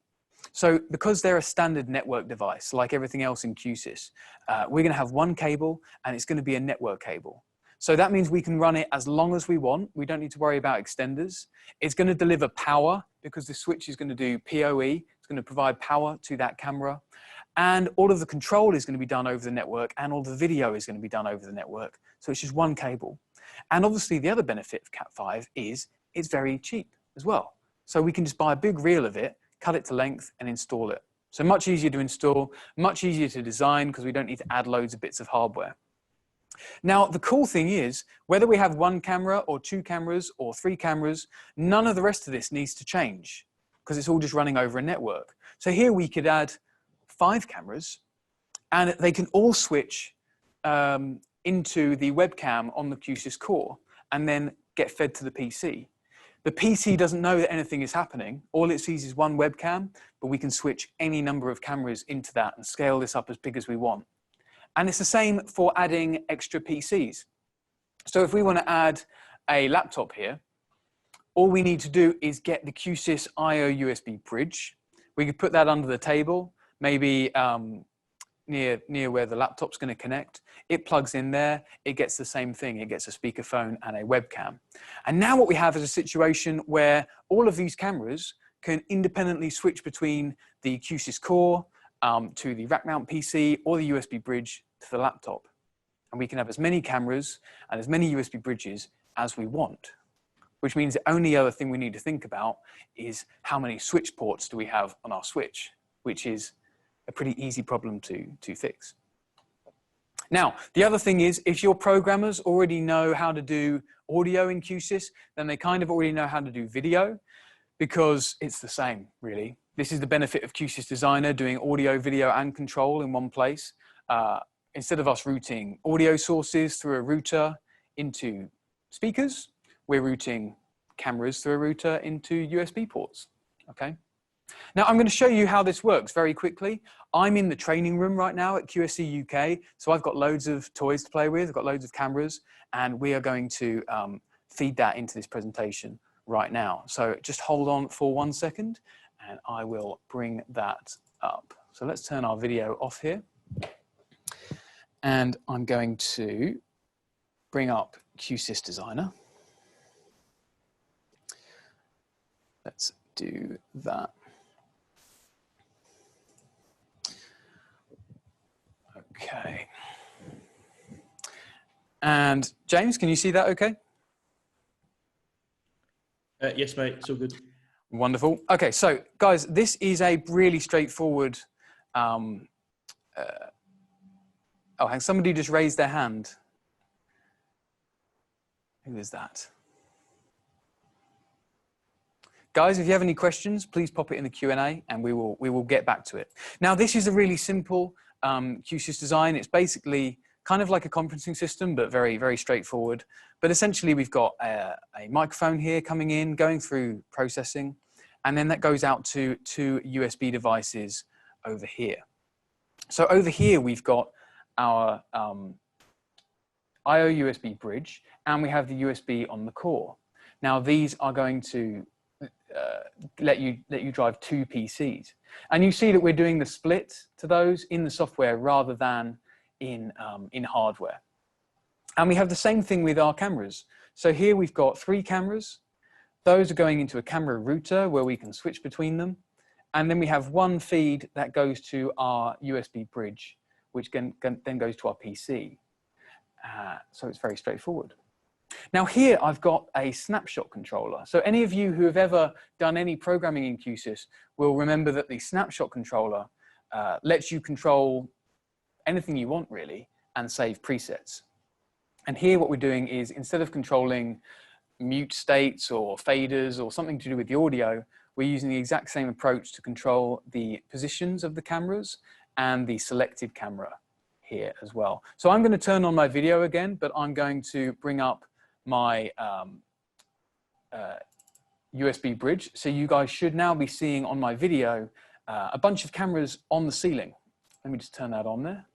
So because they're a standard network device, like everything else in Q-SYS, we're going to have one cable and it's going to be a network cable. So that means we can run it as long as we want. We don't need to worry about extenders. It's going to deliver power because the switch is going to do PoE. It's going to provide power to that camera. And all of the control is going to be done over the network and all the video is going to be done over the network. So it's just one cable. And obviously the other benefit of Cat5 is it's very cheap as well. So we can just buy a big reel of it, cut it to length and install it. So much easier to install, much easier to design because we don't need to add loads of bits of hardware. Now, the cool thing is, whether we have one camera or two cameras or three cameras, none of the rest of this needs to change because it's all just running over a network. So here we could add 5 cameras and they can all switch into the webcam on the Q-SYS core and then get fed to the PC. The PC doesn't know that anything is happening. All it sees is one webcam, but we can switch any number of cameras into that and scale this up as big as we want. And it's the same for adding extra PCs. So if we want to add a laptop here, all we need to do is get the Q-SYS I/O USB bridge. We could put that under the table, maybe near where the laptop's going to connect. It plugs in there, it gets the same thing. It gets a speakerphone and a webcam. And now what we have is a situation where all of these cameras can independently switch between the Q-SYS core to the rack mount PC or the USB bridge to the laptop. And we can have as many cameras and as many USB bridges as we want, which means the only other thing we need to think about is how many switch ports do we have on our switch, which is a pretty easy problem to fix. Now, the other thing is, if your programmers already know how to do audio in Q-SYS, then they kind of already know how to do video, because it's the same, really. This is the benefit of Q-SYS Designer, doing audio, video, and control in one place. Instead of us routing audio sources through a router into speakers, we're routing cameras through a router into USB ports, okay? Now, I'm going to show you how this works very quickly. I'm in the training room right now at QSC UK, so I've got loads of toys to play with, I've got loads of cameras, and we are going to feed that into this presentation right now. So just hold on for 1 second, and I will bring that up. So let's turn our video off here. And I'm going to bring up Q-SYS Designer. Let's do that. Okay. And James, can you see that okay? Yes, mate, it's all good. Wonderful. Okay, so guys, this is a really straightforward, oh, somebody just raised their hand. Who is that? Guys, if you have any questions, please pop it in the Q&A and we will get back to it. Now, this is a really simple Q-SYS design. It's basically kind of like a conferencing system, but very, very straightforward. But essentially we've got a microphone here coming in, going through processing, and then that goes out to two USB devices over here. So over here, we've got our I/O USB bridge, and we have the USB on the core. Now these are going to let you drive two PCs. And you see that we're doing the split to those in the software rather than in hardware. And we have the same thing with our cameras. So here we've got 3 cameras. Those are going into a camera router where we can switch between them. And then we have one feed that goes to our USB bridge, which then goes to our PC. So it's very straightforward. Now here I've got a snapshot controller. So any of you who have ever done any programming in Q-SYS will remember that the snapshot controller lets you control anything you want really and save presets. And here what we're doing is, instead of controlling mute states or faders or something to do with the audio, we're using the exact same approach to control the positions of the cameras and the selected camera here as well. So I'm going to turn on my video again, but I'm going to bring up my USB bridge. So you guys should now be seeing on my video a bunch of cameras on the ceiling. Let me just turn that on there.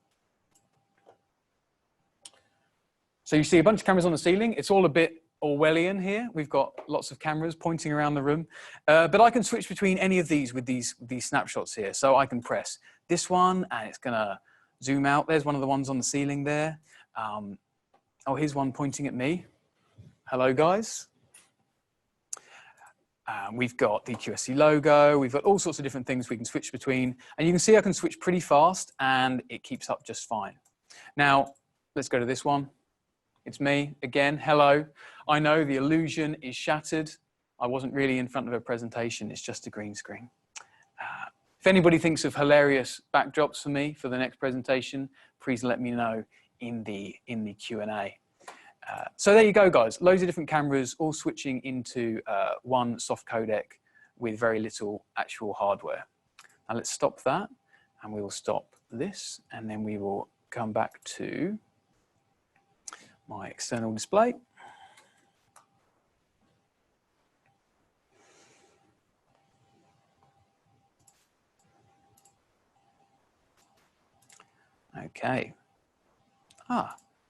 So you see a bunch of cameras on the ceiling. It's all a bit Orwellian here. We've got lots of cameras pointing around the room, but I can switch between any of these with these snapshots here. So I can press this one and it's gonna zoom out. There's one of the ones on the ceiling there. Oh, here's one pointing at me. Hello, guys. We've got the QSC logo. We've got all sorts of different things we can switch between. And you can see I can switch pretty fast and it keeps up just fine. Now, let's go to this one. It's me again. Hello. I know the illusion is shattered. I wasn't really in front of a presentation. It's just a green screen. If anybody thinks of hilarious backdrops for me for the next presentation, please let me know in the Q&A. So there you go, guys. Loads of different cameras, all switching into one soft codec with very little actual hardware. Now let's stop that, and we will stop this, and then we will come back to my external display. Okay.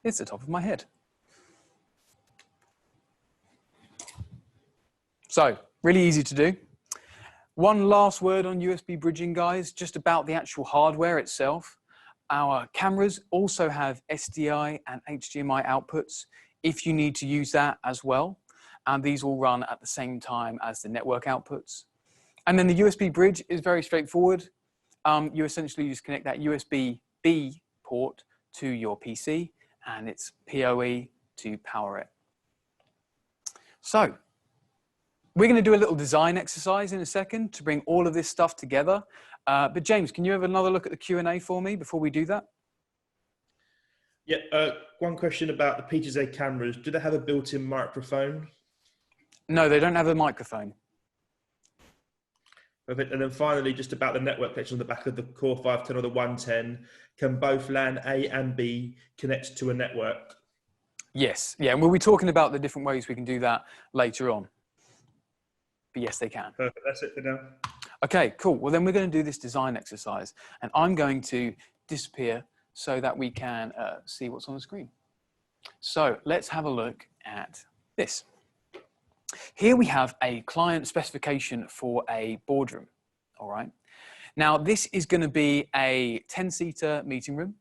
It's the top of my head. So, really easy to do. One last word on USB bridging, guys, just about the actual hardware itself. Our cameras also have SDI and HDMI outputs if you need to use that as well. And these will run at the same time as the network outputs. And then the USB bridge is very straightforward. You essentially just connect that USB-B port to your PC and it's PoE to power it. So, we're going to do a little design exercise in a second to bring all of this stuff together. But James, can you have another look at the Q&A for me before we do that? Yeah, one question about the P2Z cameras. Do they have a built-in microphone? No, they don't have a microphone. Perfect. And then finally, just about the network connection on the back of the Core 510 or the 110, can both LAN A and B connect to a network? Yes, yeah, and we'll be talking about the different ways we can do that later on. But yes, they can. Perfect, that's it for now. Okay, cool. Well, then we're going to do this design exercise, and I'm going to disappear so that we can see what's on the screen. So let's have a look at this. Here we have a client specification for a boardroom, all right? Now, this is going to be a 10-seater meeting room,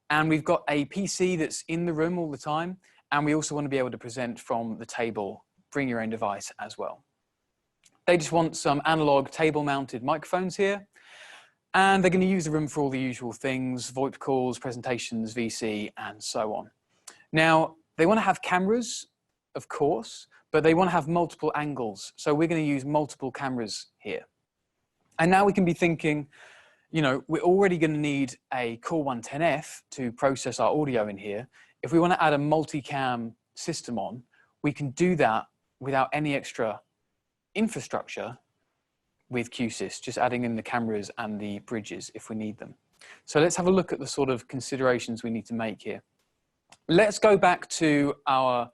and we've got a PC that's in the room all the time, and we also want to be able to present from the table, bring your own device as well. They just want some analog table-mounted microphones here, and they're going to use the room for all the usual things, VoIP calls, presentations, VC, and so on. Now, they want to have cameras, of course, but they want to have multiple angles. So we're going to use multiple cameras here. And now we can be thinking, you know, we're already going to need a Core 110F to process our audio in here. If we want to add a multicam system on, we can do that without any extra infrastructure with Q-SYS, just adding in the cameras and the bridges if we need them. So let's have a look at the sort of considerations we need to make here. Let's go back to our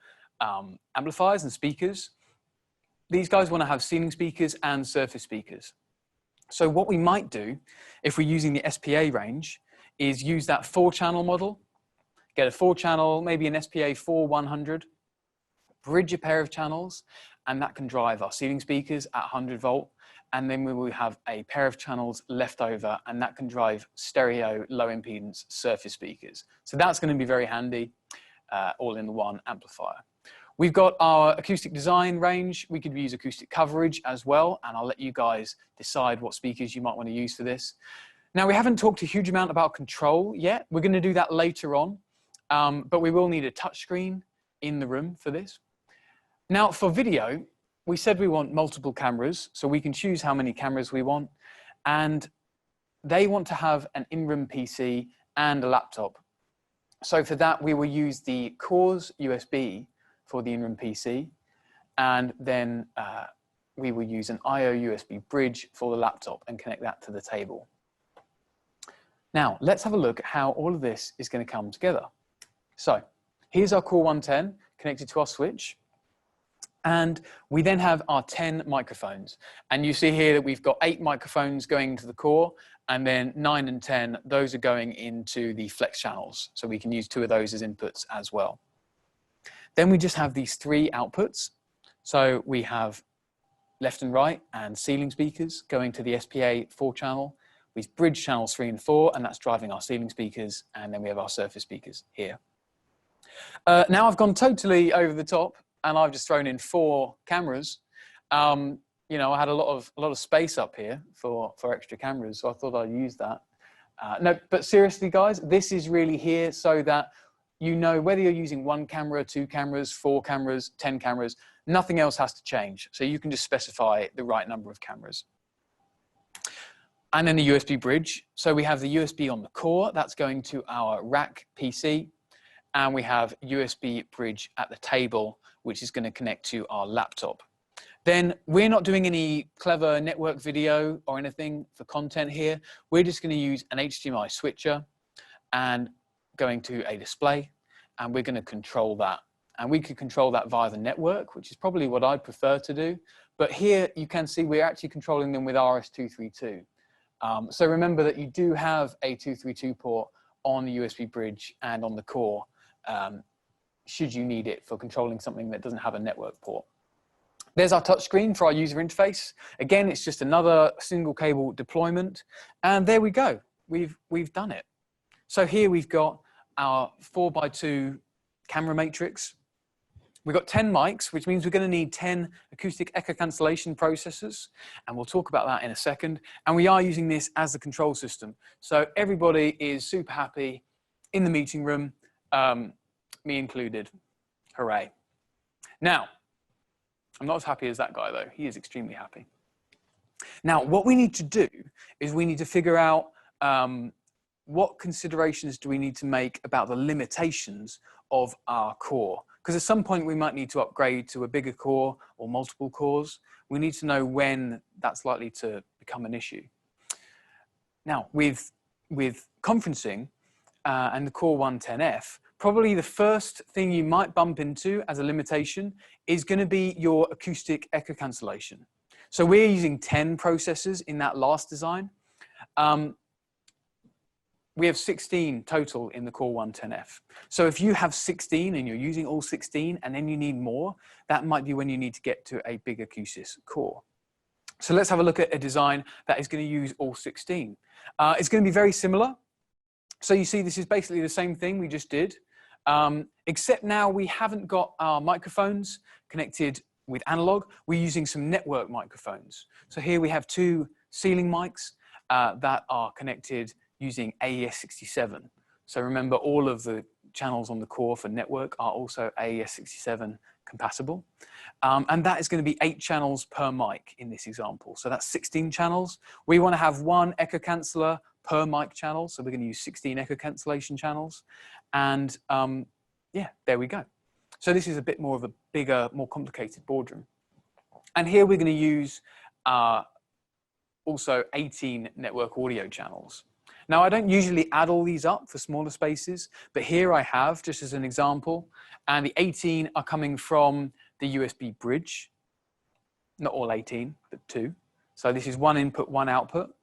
amplifiers and speakers. These guys want to have ceiling speakers and surface speakers. So what we might do, if we're using the SPA range, is use that 4-channel model, get a 4-channel, maybe an SPA 4100, bridge a pair of channels, and that can drive our ceiling speakers at 100 volt. And then we will have a pair of channels left over, and that can drive stereo low impedance surface speakers. So that's going to be very handy, all in the one amplifier. We've got our acoustic design range. We could use acoustic coverage as well, and I'll let you guys decide what speakers you might want to use for this. Now, we haven't talked a huge amount about control yet. We're going to do that later on, but we will need a touchscreen in the room for this. Now, for video, we said we want multiple cameras, so we can choose how many cameras we want, and they want to have an in-room PC and a laptop. So for that, we will use the CORS USB for the in-room PC, and then we will use an IO USB bridge for the laptop and connect that to the table. Now, let's have a look at how all of this is going to come together. So here's our Core 110 connected to our switch, and we then have our 10 microphones. And you see here that we've got 8 microphones going into the core, and then 9 and 10, those are going into the flex channels. So we can use 2 of those as inputs as well. Then we just have these 3 outputs. So we have left and right and ceiling speakers going to the SPA 4-channel with bridge channels 3 and 4, and that's driving our ceiling speakers. And then we have our surface speakers here. Now I've gone totally over the top, and I've just thrown in 4 cameras. You know, I had a lot of space up here for extra cameras, so I thought I'd use that. No, but seriously, guys, this is really here so that you know whether you're using 1 camera, 2 cameras, 4 cameras, 10 cameras, nothing else has to change. So you can just specify the right number of cameras. And then the USB bridge. So we have the USB on the core, that's going to our rack PC. And we have USB bridge at the table, which is going to connect to our laptop. Then we're not doing any clever network video or anything for content here. We're just going to use an HDMI switcher and going to a display, and we're going to control that. And we could control that via the network, which is probably what I'd prefer to do. But here you can see we're actually controlling them with RS-232. So remember that you do have a 232 port on the USB bridge and on the core, should you need it for controlling something that doesn't have a network port. There's our touchscreen for our user interface. Again, it's just another single cable deployment. And there we go. We've done it. So here we've got our 4x2 camera matrix. We've got 10 mics, which means we're going to need 10 acoustic echo cancellation processors. And we'll talk about that in a second. And we are using this as the control system. So everybody is super happy in the meeting room, me included. Hooray. Now, I'm not as happy as that guy, though. He is extremely happy. Now, what we need to do is we need to figure out what considerations do we need to make about the limitations of our core. Because at some point we might need to upgrade to a bigger core or multiple cores. We need to know when that's likely to become an issue. Now, with conferencing and the Core 110F, probably the first thing you might bump into as a limitation is going to be your acoustic echo cancellation. So we're using 10 processors in that last design. We have 16 total in the Core 110F. So if you have 16 and you're using all 16 and then you need more, that might be when you need to get to a bigger Q-SYS core. So let's have a look at a design that is going to use all 16. It's going to be very similar. So you see this is basically the same thing we just did, except now we haven't got our microphones connected with analog. We're using some network microphones. So here we have 2 ceiling mics that are connected using AES67. So remember, all of the channels on the core for network are also AES67 compatible. And that is going to be 8 channels per mic in this example. So that's 16 channels. We want to have 1 echo canceller per mic channel. So we're going to use 16 echo cancellation channels. And yeah, there we go. So this is a bit more of a bigger, more complicated boardroom. And here we're going to use also 18 network audio channels. Now, I don't usually add all these up for smaller spaces, but here I have, just as an example, and the 18 are coming from the USB bridge. Not all 18, but 2. So this is 1 input, 1 output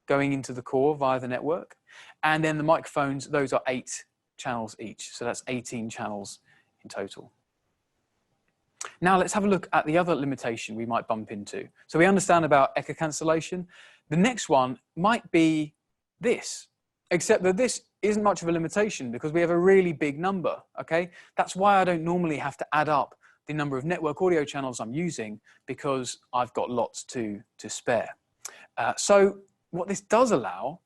going into the core via the network. And then the microphones, those are 8 channels each. So that's 18 channels in total. Now let's have a look at the other limitation we might bump into. So we understand about echo cancellation. The next one might be this, except that this isn't much of a limitation because we have a really big number, okay? That's why I don't normally have to add up the number of network audio channels I'm using, because I've got lots to spare. So what this does allow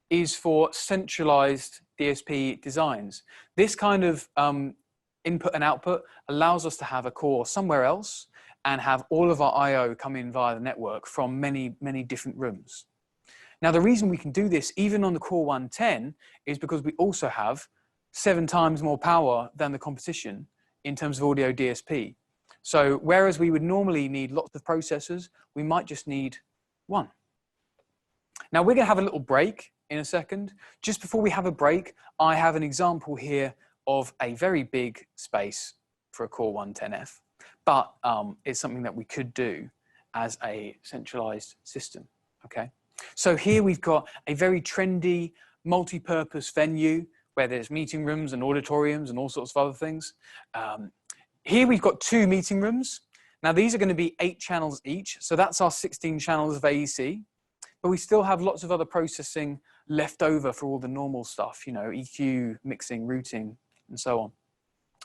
is for centralized DSP designs. This kind of input and output allows us to have a core somewhere else and have all of our I/O come in via the network from many, many different rooms. Now, the reason we can do this even on the Core 110 is because we also have 7 times more power than the competition in terms of audio DSP. So whereas we would normally need lots of processors, we might just need 1. Now, we're going to have a little break in a second. Just before we have a break, I have an example here of a very big space for a Core 110F, but it's something that we could do as a centralized system, okay? So here we've got a very trendy multi-purpose venue where there's meeting rooms and auditoriums and all sorts of other things. Here we've got 2 meeting rooms. Now these are going to be 8 channels each, so that's our 16 channels of AEC, but we still have lots of other processing left over for all the normal stuff, you know, EQ, mixing, routing, and so on.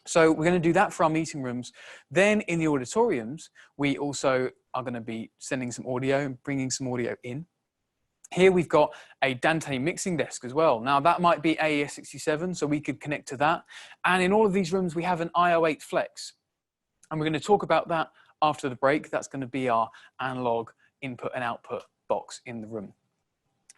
So we're going to do that for our meeting rooms. Then in the auditoriums, we also are going to be sending some audio and bringing some audio in. Here we've got a Dante mixing desk as well. Now that might be AES67, so we could connect to that. And in all of these rooms, we have an IO8 Flex. And we're going to talk about that after the break. That's going to be our analog input and output box in the room.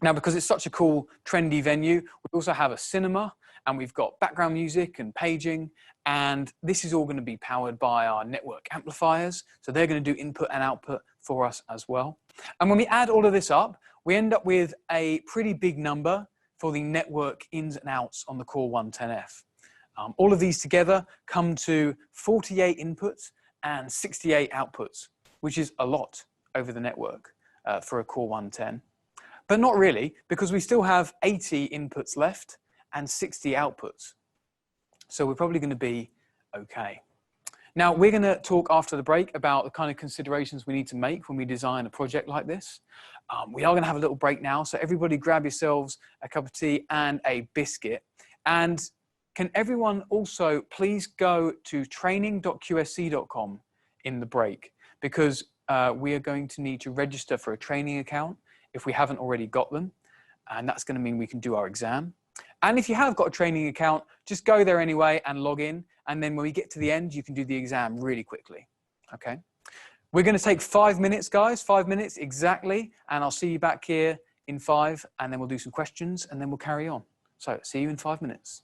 Now, because it's such a cool, trendy venue, we also have a cinema, and we've got background music and paging, and this is all going to be powered by our network amplifiers. So they're going to do input and output for us as well. And when we add all of this up, we end up with a pretty big number for the network ins and outs on the Core 110F. All of these together come to 48 inputs and 68 outputs, which is a lot over the network for a Core 110. But not really, because we still have 80 inputs left and 60 outputs. So we're probably going to be okay. Now, we're going to talk after the break about the kind of considerations we need to make when we design a project like this. We are going to have a little break now, so everybody grab yourselves a cup of tea and a biscuit. And can everyone also please go to training.qsc.com in the break, because we are going to need to register for a training account if we haven't already got them, and that's going to mean we can do our exam. And if you have got a training account, just go there anyway and log in, and then when we get to the end, you can do the exam really quickly, okay? We're going to take 5 minutes, guys, 5 minutes exactly, and I'll see you back here in 5, and then we'll do some questions, and then we'll carry on. So, see you in 5 minutes.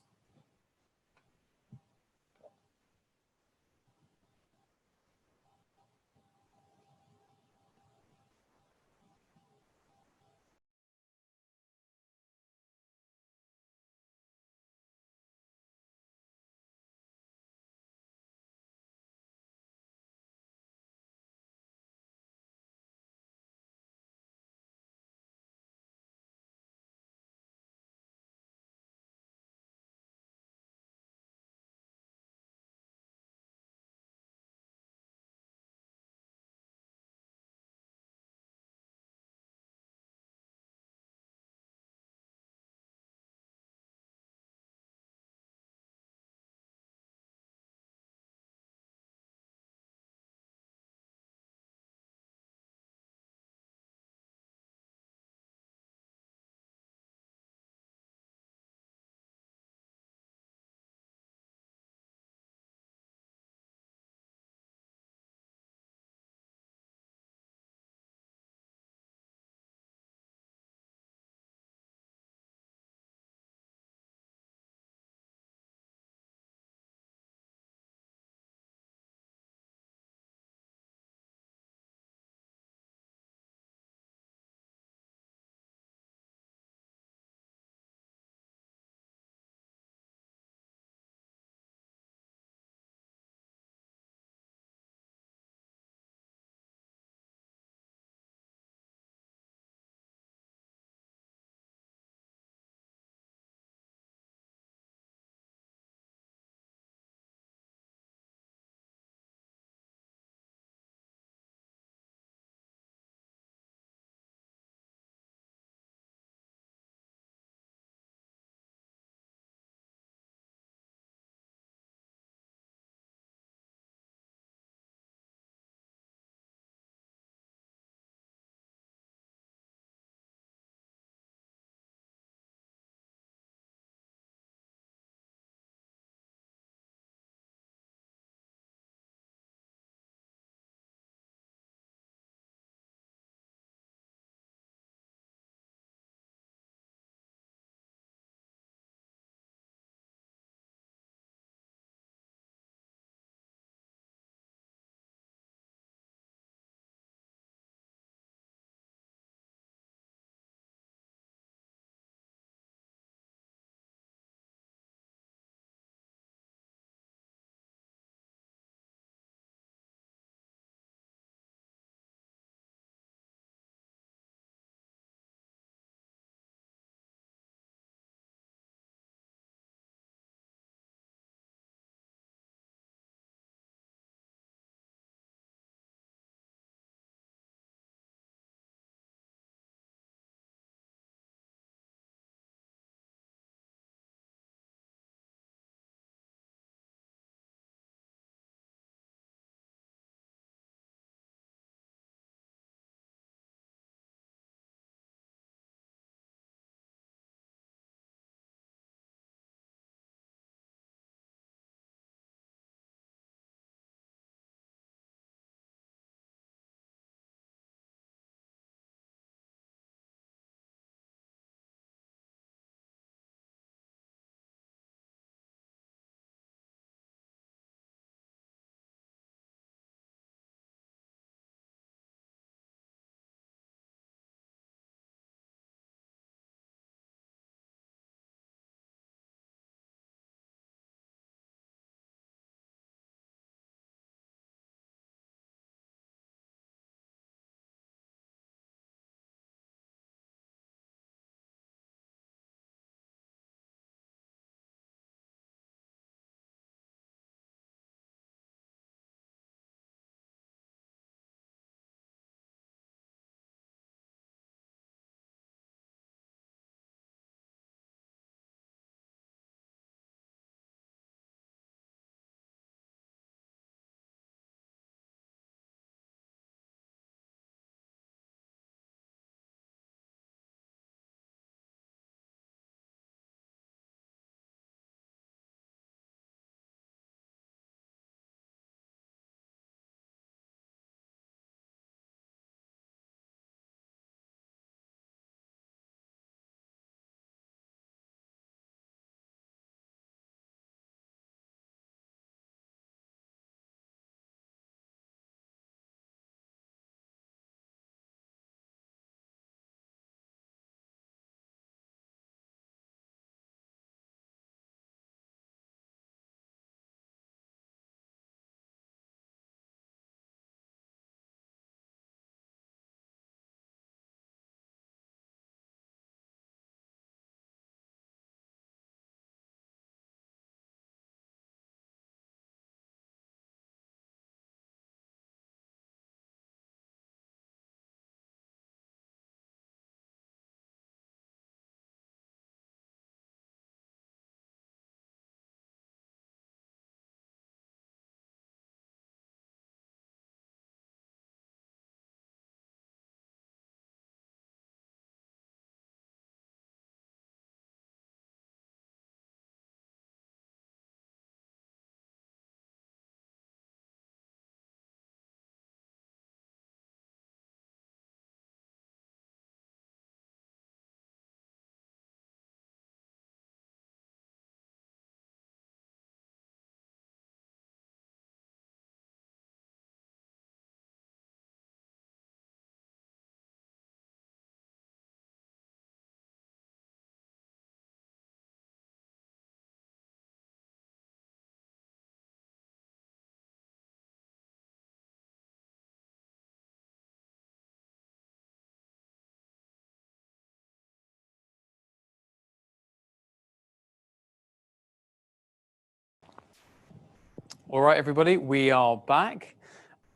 All right, everybody, we are back.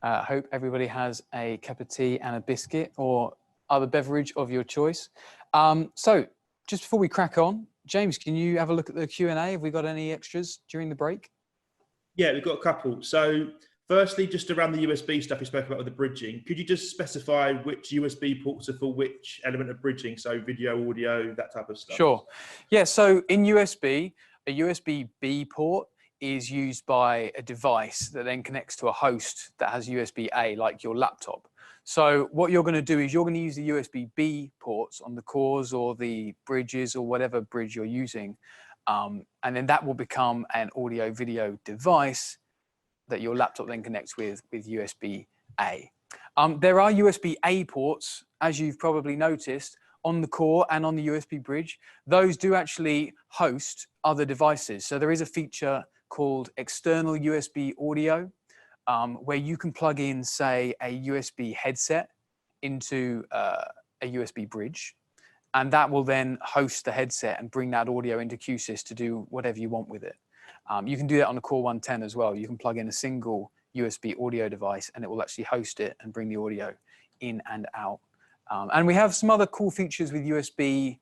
Hope everybody has a cup of tea and a biscuit or other beverage of your choice. So just before we crack on, James, can you have a look at the Q&A? Have we got any extras during the break? Yeah, we've got a couple. So firstly, just around the USB stuff you spoke about with the bridging, could you just specify which USB ports are for which element of bridging? So video, audio, that type of stuff. Sure. Yeah, so in USB, a USB-B port is used by a device that then connects to a host that has USB-A, like your laptop. So what you're going to do is you're going to use the USB-B ports on the cores or the bridges or whatever bridge you're using. And then that will become an audio video device that your laptop then connects with USB-A. There are USB-A ports, as you've probably noticed, on the core and on the USB bridge. Those do actually host other devices. So there is a feature called external USB audio, where you can plug in, say, a USB headset into a USB bridge, and that will then host the headset and bring that audio into Q-SYS to do whatever you want with it. You can do that on the Core 110 as well. You can plug in a single USB audio device and it will actually host it and bring the audio in and out. And we have some other cool features with USB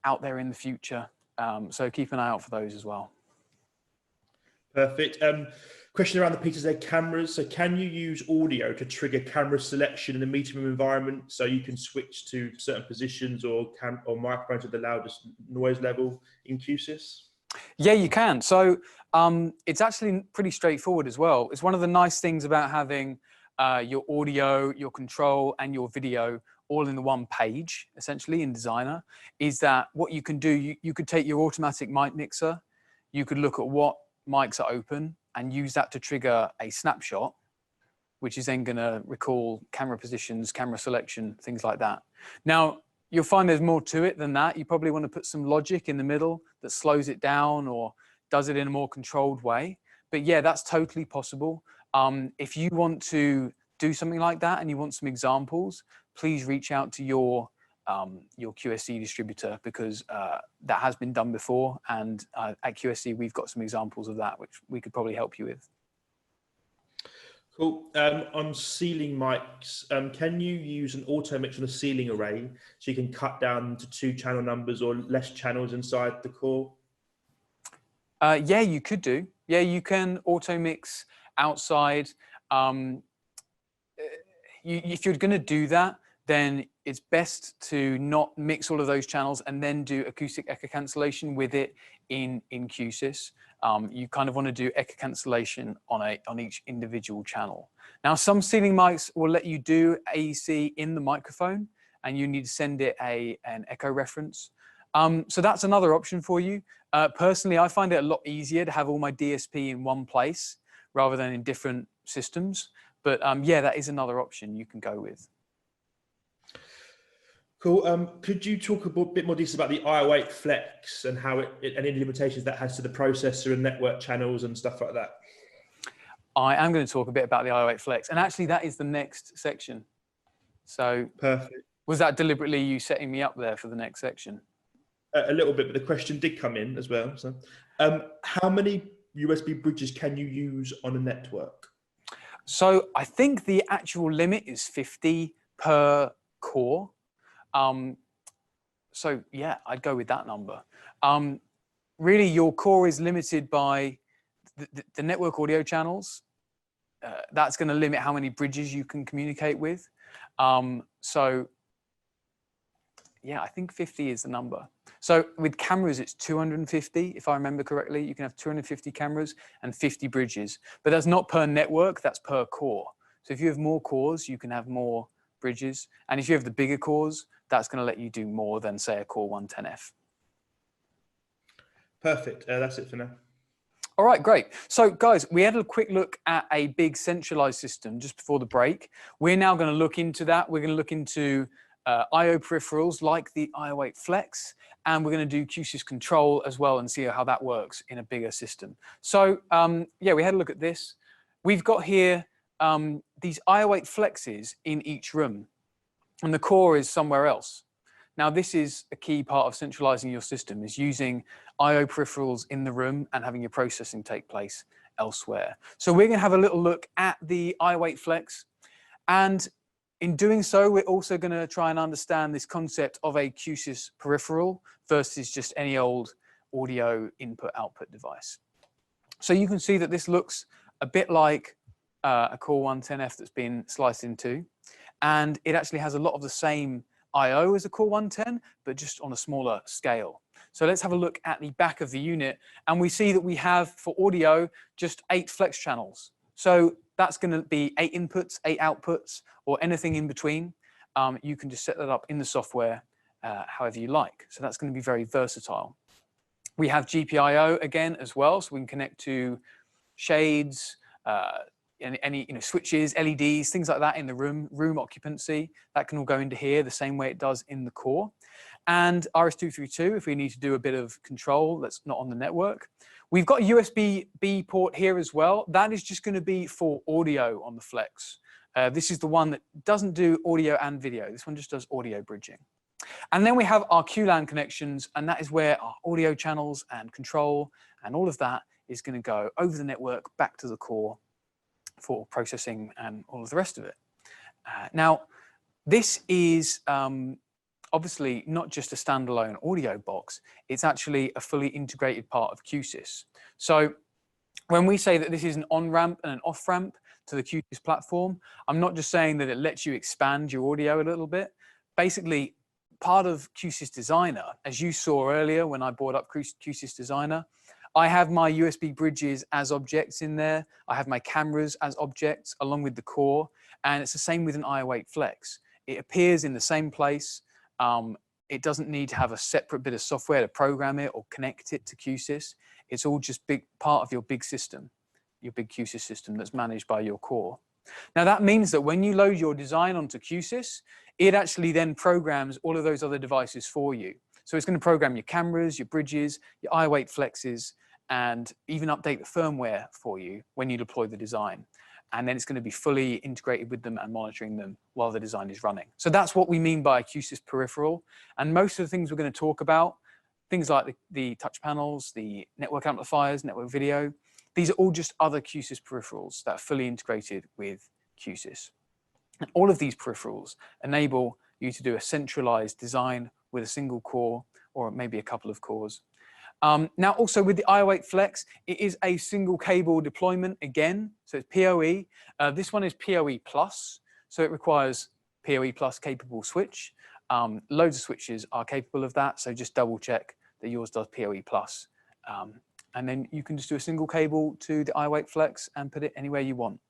out there in the future. So keep an eye out for those as well. Perfect. Question around the PTZ cameras. So can you use audio to trigger camera selection in a meeting room environment? So you can switch to certain positions or microphones at the loudest noise level in Q-SYS? Yeah, you can. So it's actually pretty straightforward as well. It's one of the nice things about having your audio, your control, and your video all in the one page, essentially in Designer, is that what you can do, you could take your automatic mic mixer, you could look at what mics are open and use that to trigger a snapshot, which is then going to recall camera positions, camera selection, things like that. Now, you'll find there's more to it than that. You probably want to put some logic in the middle that slows it down or does it in a more controlled way. But yeah, that's totally possible. If you want to do something like that and you want some examples, please reach out to your QSC distributor, because that has been done before. And at QSC, we've got some examples of that, which we could probably help you with. Cool. On ceiling mics, can you use an auto mix on a ceiling array so you can cut down to 2 channel numbers or less channels inside the core? Yeah, you could do. Yeah, you can auto mix outside. If you're going to do that, then it's best to not mix all of those channels and then do acoustic echo cancellation with it in Q-SYS. You kind of want to do echo cancellation on each individual channel. Now, some ceiling mics will let you do AEC in the microphone, and you need to send it an echo reference. So that's another option for you. Personally, I find it a lot easier to have all my DSP in one place rather than in different systems. But yeah, that is another option you can go with. Cool. Could you talk a bit more detail about the IO8 Flex and how and any limitations that has to the processor and network channels and stuff like that? I am going to talk a bit about the IO8 Flex, and actually that is the next section. So perfect. Was that deliberately you setting me up there for the next section? A little bit, but the question did come in as well. So, how many USB bridges can you use on a network? So I think the actual limit is 50 per core. So yeah, I'd go with that number. Really, your core is limited by the network audio channels. That's going to limit how many bridges you can communicate with. So yeah, I think 50 is the number. So with cameras, it's 250, if I remember correctly. You can have 250 cameras and 50 bridges, but that's not per network, that's per core. So if you have more cores, you can have more bridges. And if you have the bigger cores, that's going to let you do more than, say, a Core 110F. Perfect. That's it for now. All right, great. So guys, we had a quick look at a big centralized system just before the break. We're now going to look into that. We're going to look into IO peripherals like the IO8 Flex, and we're going to do Q-SYS control as well and see how that works in a bigger system. So yeah, we had a look at this. We've got here these IO8 Flexes in each room, and the core is somewhere else. Now, this is a key part of centralizing your system, is using IO peripherals in the room and having your processing take place elsewhere. So we're going to have a little look at the iWeight Flex, and in doing so, we're also going to try and understand this concept of a Q-SYS peripheral versus just any old audio input-output device. So you can see that this looks a bit like a Core 110F that's been sliced in two, and it actually has a lot of the same I/O as a Core 110, but just on a smaller scale. So let's have a look at the back of the unit, and we see that we have, for audio, just 8 flex channels. So that's going to be 8 inputs, 8 outputs, or anything in between. You can just set that up in the software however you like. So that's going to be very versatile. We have GPIO again as well, so we can connect to shades, any switches, LEDs, things like that in the room occupancy. That can all go into here the same way it does in the core. And RS-232 if we need to do a bit of control that's not on the network. We've got a USB-B port here as well. That is just going to be for audio on the Flex. This is the one that doesn't do audio and video. This one just does audio bridging. And then we have our QLAN connections, and that is where our audio channels and control and all of that is going to go over the network back to the core for processing and all of the rest of it. Now, this is obviously not just a standalone audio box, it's actually a fully integrated part of Q-SYS. So when we say that this is an on-ramp and an off-ramp to the Q-SYS platform, I'm not just saying that it lets you expand your audio a little bit. Basically, part of Q-SYS Designer, as you saw earlier when I brought up Q-SYS Designer, I have my USB bridges as objects in there. I have my cameras as objects along with the core, and it's the same with an iWeight Flex. It appears in the same place. It doesn't need to have a separate bit of software to program it or connect it to Q-SYS. It's all just part of your big system, your big Q-SYS system that's managed by your core. Now that means that when you load your design onto Q-SYS, it actually then programs all of those other devices for you. So it's going to program your cameras, your bridges, your iWeight Flexes, and even update the firmware for you when you deploy the design. And then it's going to be fully integrated with them and monitoring them while the design is running. So that's what we mean by a Q-SYS peripheral. And most of the things we're going to talk about, things like the touch panels, the network amplifiers, network video, these are all just other Q-SYS peripherals that are fully integrated with Q-SYS. And all of these peripherals enable you to do a centralized design with a single core or maybe a couple of cores. Now also with the iWeight Flex, it is a single cable deployment again, so it's PoE. This one is PoE Plus, so it requires PoE Plus capable switch. Loads of switches are capable of that, so just double check that yours does PoE Plus. And then you can just do a single cable to the iWeight Flex and put it anywhere you want.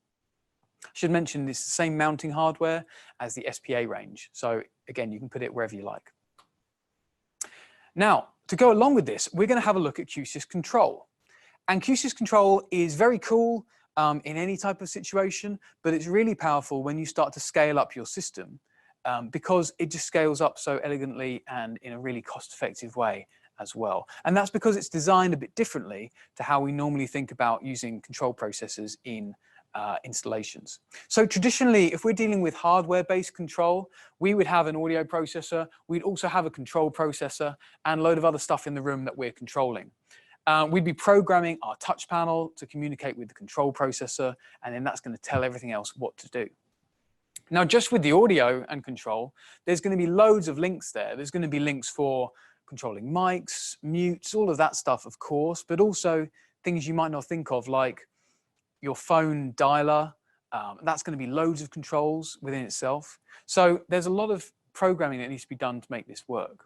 I should mention it's the same mounting hardware as the SPA range, so again, you can put it wherever you like. Now, to go along with this, we're going to have a look at Q-SYS Control. And Q-SYS Control is very cool in any type of situation, but it's really powerful when you start to scale up your system because it just scales up so elegantly and in a really cost-effective way as well. And that's because it's designed a bit differently to how we normally think about using control processors in installations. So traditionally, if we're dealing with hardware-based control, we would have an audio processor, we'd also have a control processor and a load of other stuff in the room that we're controlling. We'd be programming our touch panel to communicate with the control processor, and then that's going to tell everything else what to do. Now, just with the audio and control, there's going to be loads of links there. There's going to be links for controlling mics, mutes, all of that stuff, of course, but also things you might not think of, like your phone dialer. That's going to be loads of controls within itself. So there's a lot of programming that needs to be done to make this work.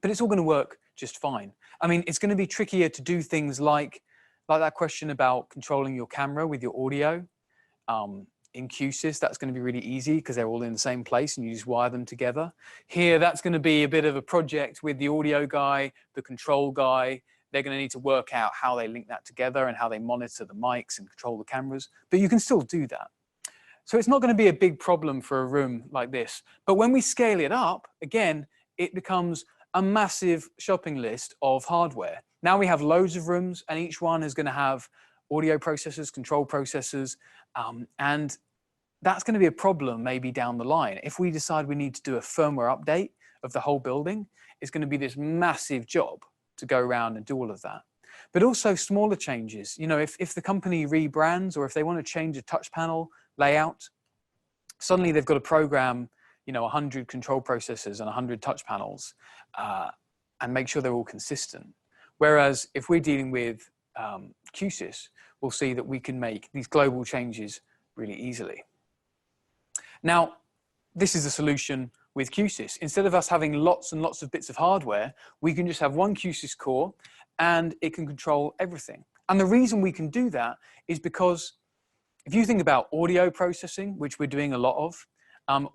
But it's all going to work just fine. I mean, it's going to be trickier to do things like that question about controlling your camera with your audio. In Q-SYS, that's going to be really easy because they're all in the same place and you just wire them together. Here, that's going to be a bit of a project with the audio guy, the control guy. They're going to need to work out how they link that together and how they monitor the mics and control the cameras, but you can still do that. So it's not going to be a big problem for a room like this. But when we scale it up, again, it becomes a massive shopping list of hardware. Now we have loads of rooms and each one is going to have audio processors, control processors, and that's going to be a problem maybe down the line. If we decide we need to do a firmware update of the whole building, it's going to be this massive job to go around and do all of that. but also smaller changes. You know, if the company rebrands or if they want to change a touch panel layout, suddenly they've got to program, you know, 100 control processors and 100 touch panels and make sure they're all consistent. Whereas if we're dealing with Q-SYS, we'll see that we can make these global changes really easily. Now, this is the solution with Q-SYS. Instead of us having lots and lots of bits of hardware, we can just have one Q-SYS core and it can control everything. And the reason we can do that is because if you think about audio processing, which we're doing a lot of,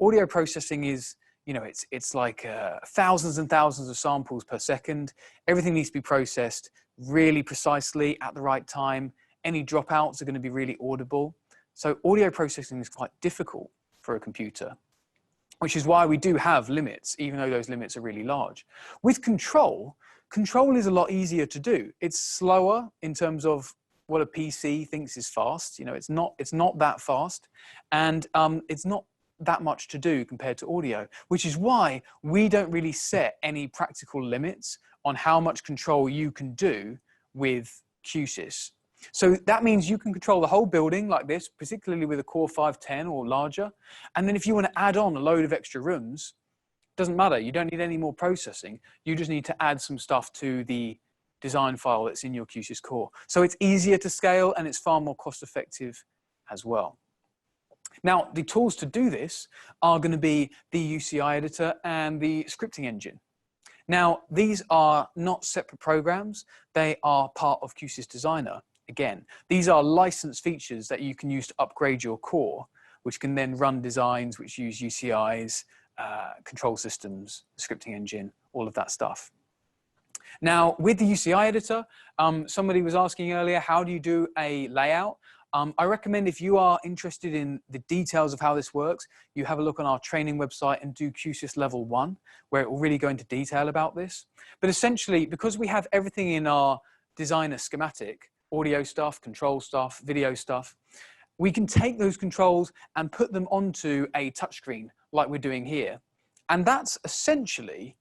audio processing is, you know, it's like thousands and thousands of samples per second. Everything needs to be processed really precisely at the right time. Any dropouts are going to be really audible. So audio processing is quite difficult for a computer, which is why we do have limits, even though those limits are really large. With control is a lot easier to do. It's slower in terms of what a PC thinks is fast. You know, it's not that fast, and it's not that much to do compared to audio, which is why we don't really set any practical limits on how much control you can do with Q-SYS. So that means you can control the whole building like this, particularly with a Core 510 or larger. And then if you want to add on a load of extra rooms, doesn't matter. You don't need any more processing. You just need to add some stuff to the design file that's in your Q-SYS core. So it's easier to scale and it's far more cost effective as well. Now, the tools to do this are going to be the UCI editor and the scripting engine. Now, these are not separate programs. They are part of Q-SYS Designer. Again, these are licensed features that you can use to upgrade your core, which can then run designs which use UCIs, control systems, scripting engine, all of that stuff. Now, with the UCI editor, somebody was asking earlier, how do you do a layout? I recommend if you are interested in the details of how this works, you have a look on our training website and do Q-SYS Level 1, where it will really go into detail about this. But essentially, because we have everything in our designer schematic, audio stuff, control stuff, video stuff, we can take those controls and put them onto a touchscreen like we're doing here. And that's essentially,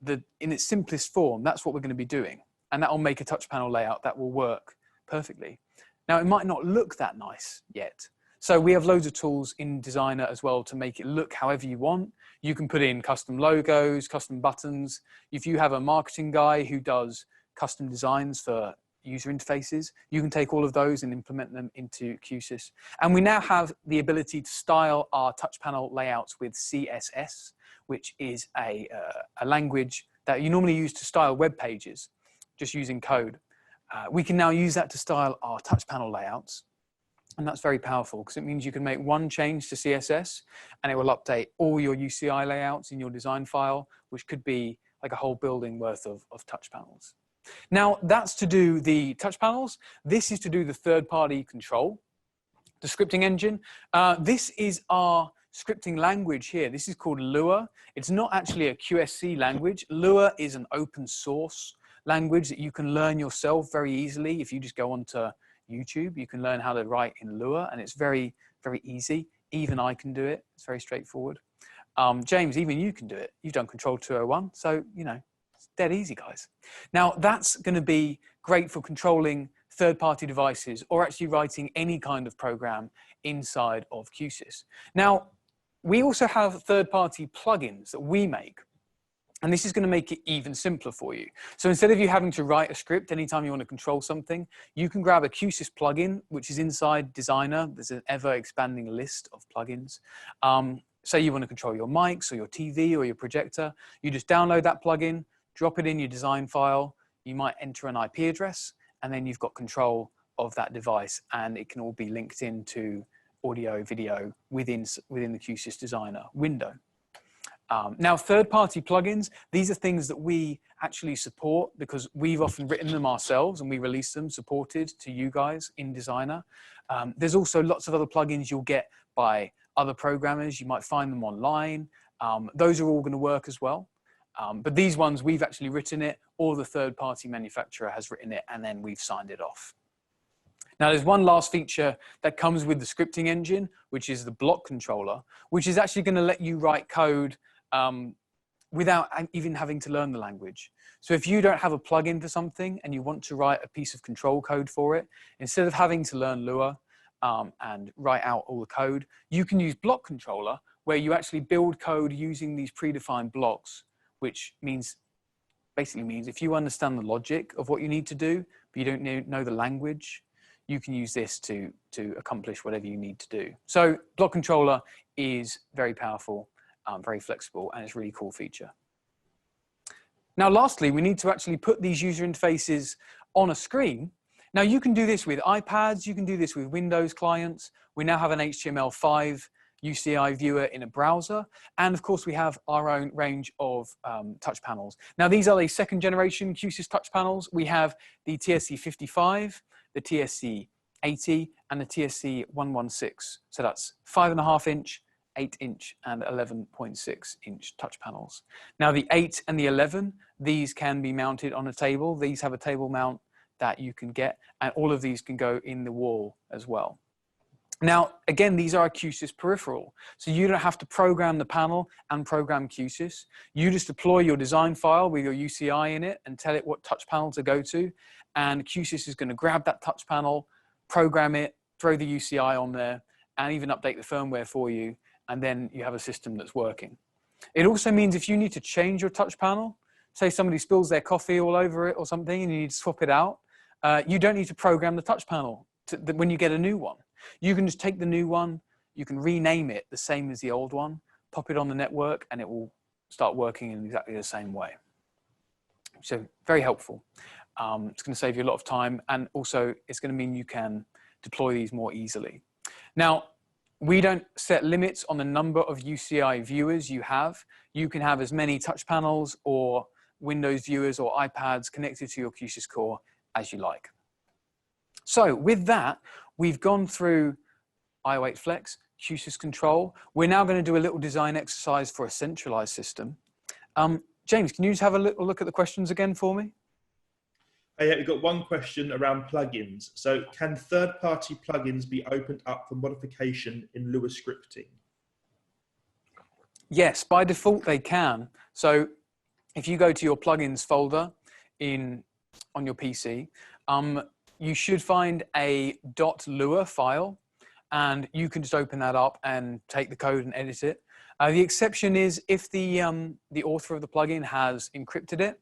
in its simplest form, that's what we're going to be doing. And that will make a touch panel layout that will work perfectly. Now, it might not look that nice yet. So we have loads of tools in Designer as well to make it look however you want. You can put in custom logos, custom buttons. If you have a marketing guy who does custom designs for user interfaces, you can take all of those and implement them into Q-SYS. And we now have the ability to style our touch panel layouts with CSS, which is a language that you normally use to style web pages, just using code. We can now use that to style our touch panel layouts. And that's very powerful because it means you can make one change to CSS and it will update all your UCI layouts in your design file, which could be like a whole building worth of touch panels. Now, that's to do the touch panels. This is to do the third-party control, the scripting engine. This is our scripting language here. This is called Lua. It's not actually a QSC language. Lua is an open source language that you can learn yourself very easily. If you just go onto YouTube, you can learn how to write in Lua, and it's very, very easy. Even I can do it. It's very straightforward. James, even you can do it. You've done Control 201, so, you know, it's dead easy, guys. Now, that's going to be great for controlling third-party devices or actually writing any kind of program inside of Q-SYS. Now, we also have third-party plugins that we make. And this is going to make it even simpler for you. So instead of you having to write a script anytime you want to control something, you can grab a Q-SYS plugin, which is inside Designer. There's an ever-expanding list of plugins. Say you want to control your mics or your TV or your projector. You just download that plugin, drop it in your design file. You might enter an IP address, and then you've got control of that device, and it can all be linked into audio, video within the Q-SYS Designer window. Now, third-party plugins, these are things that we actually support because we've often written them ourselves and we release them supported to you guys in Designer. There's also lots of other plugins you'll get by other programmers. You might find them online. Those are all going to work as well. But these ones, we've actually written it, or the third-party manufacturer has written it, and then we've signed it off. Now, there's one last feature that comes with the scripting engine, which is the block controller, which is actually going to let you write code without even having to learn the language. So if you don't have a plugin for something and you want to write a piece of control code for it, instead of having to learn Lua and write out all the code, you can use Block Controller, where you actually build code using these predefined blocks, which basically means if you understand the logic of what you need to do, but you don't know the language, you can use this to accomplish whatever you need to do. So Block Controller is very powerful, very flexible, and it's a really cool feature. Now, lastly, we need to actually put these user interfaces on a screen. Now, you can do this with iPads, you can do this with Windows clients. We now have an HTML5 UCI viewer in a browser. And of course, we have our own range of touch panels. Now, these are the second generation Q-SYS touch panels. We have the TSC 55, the TSC 80, and the TSC 116. So that's 5.5 inch, 8 inch, and 11.6 inch touch panels. Now, the 8 and the 11, these can be mounted on a table. These have a table mount that you can get, and all of these can go in the wall as well. Now, again, these are a Q-SYS peripheral, so you don't have to program the panel and program Q-SYS. You just deploy your design file with your UCI in it and tell it what touch panel to go to, and Q-SYS is going to grab that touch panel, program it, throw the UCI on there, and even update the firmware for you, and then you have a system that's working. It also means if you need to change your touch panel, say somebody spills their coffee all over it or something and you need to swap it out, you don't need to program the touch panel when you get a new one. You can just take the new one, you can rename it the same as the old one, pop it on the network, and it will start working in exactly the same way. So very helpful. It's going to save you a lot of time, and also it's going to mean you can deploy these more easily. Now, we don't set limits on the number of UCI viewers you have. You can have as many touch panels or Windows viewers or iPads connected to your Q-SYS core as you like. So with that, we've gone through IO8 Flex, Q-SYS control. We're now going to do a little design exercise for a centralized system. James, can you just have a little look at the questions again for me? Yeah, we've got one question around plugins. So can third-party plugins be opened up for modification in Lua scripting? Yes, by default they can. So if you go to your plugins folder on your PC, you should find a .lua file, and you can just open that up and take the code and edit it. The exception is if the author of the plugin has encrypted it,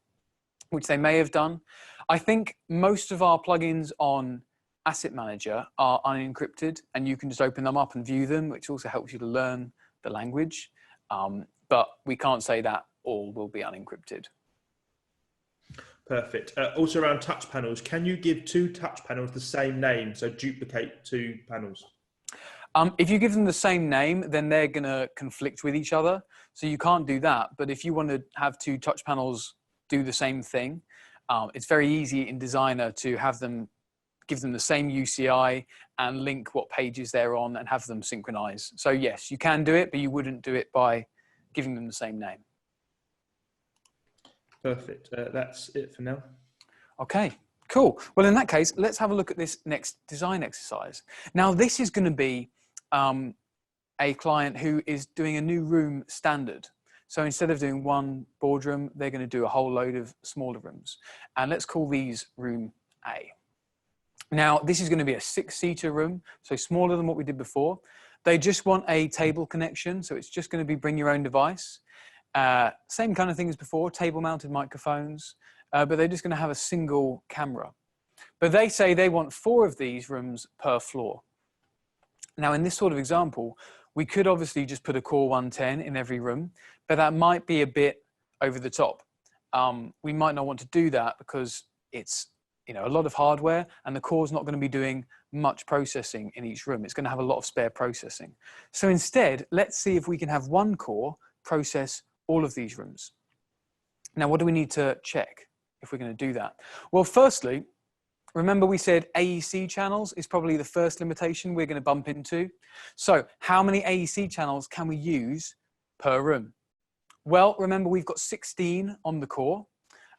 which they may have done. I think most of our plugins on Asset Manager are unencrypted, and you can just open them up and view them, which also helps you to learn the language. But we can't say that all will be unencrypted. Perfect. Also around touch panels, can you give two touch panels the same name, so duplicate two panels? If you give them the same name, then they're going to conflict with each other, so you can't do that. But if you want to have two touch panels do the same thing, it's very easy in Designer to give them the same UCI and link what pages they're on and have them synchronize. So yes, you can do it, but you wouldn't do it by giving them the same name. Perfect. That's it for now. Okay, cool. Well, in that case, let's have a look at this next design exercise. Now, this is going to be a client who is doing a new room standard. So instead of doing one boardroom, they're going to do a whole load of smaller rooms. And let's call these room A. Now, this is going to be a 6-seater room, so smaller than what we did before. They just want a table connection, so it's just going to be bring your own device. Same kind of thing as before, table-mounted microphones, but they're just going to have a single camera. But they say they want 4 of these rooms per floor. Now, in this sort of example, we could obviously just put a Core 110 in every room, but that might be a bit over the top. We might not want to do that because it's a lot of hardware, and the core's not going to be doing much processing in each room. It's going to have a lot of spare processing. So instead, let's see if we can have one core process all of these rooms. Now, what do we need to check if we're going to do that? Well, firstly, remember we said AEC channels is probably the first limitation we're going to bump into. So how many AEC channels can we use per room? Well, remember we've got 16 on the core.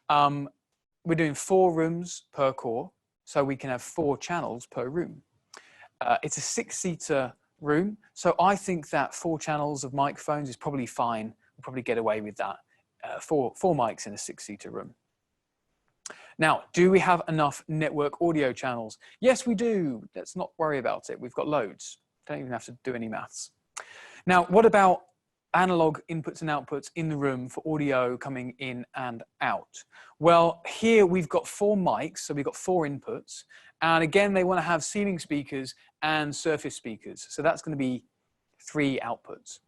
We're doing 4 rooms per core, so we can have 4 channels per room. It's a 6-seater room, so I think that 4 channels of microphones is probably fine. We'll probably get away with that four mics in a 6-seater room. Now, do we have enough network audio channels? Yes, we do. Let's not worry about it. We've got loads. Don't even have to do any maths. Now, what about analog inputs and outputs in the room for audio coming in and out? Well, here we've got 4 mics, so we've got 4 inputs. And again, they want to have ceiling speakers and surface speakers. So that's going to be 3 outputs.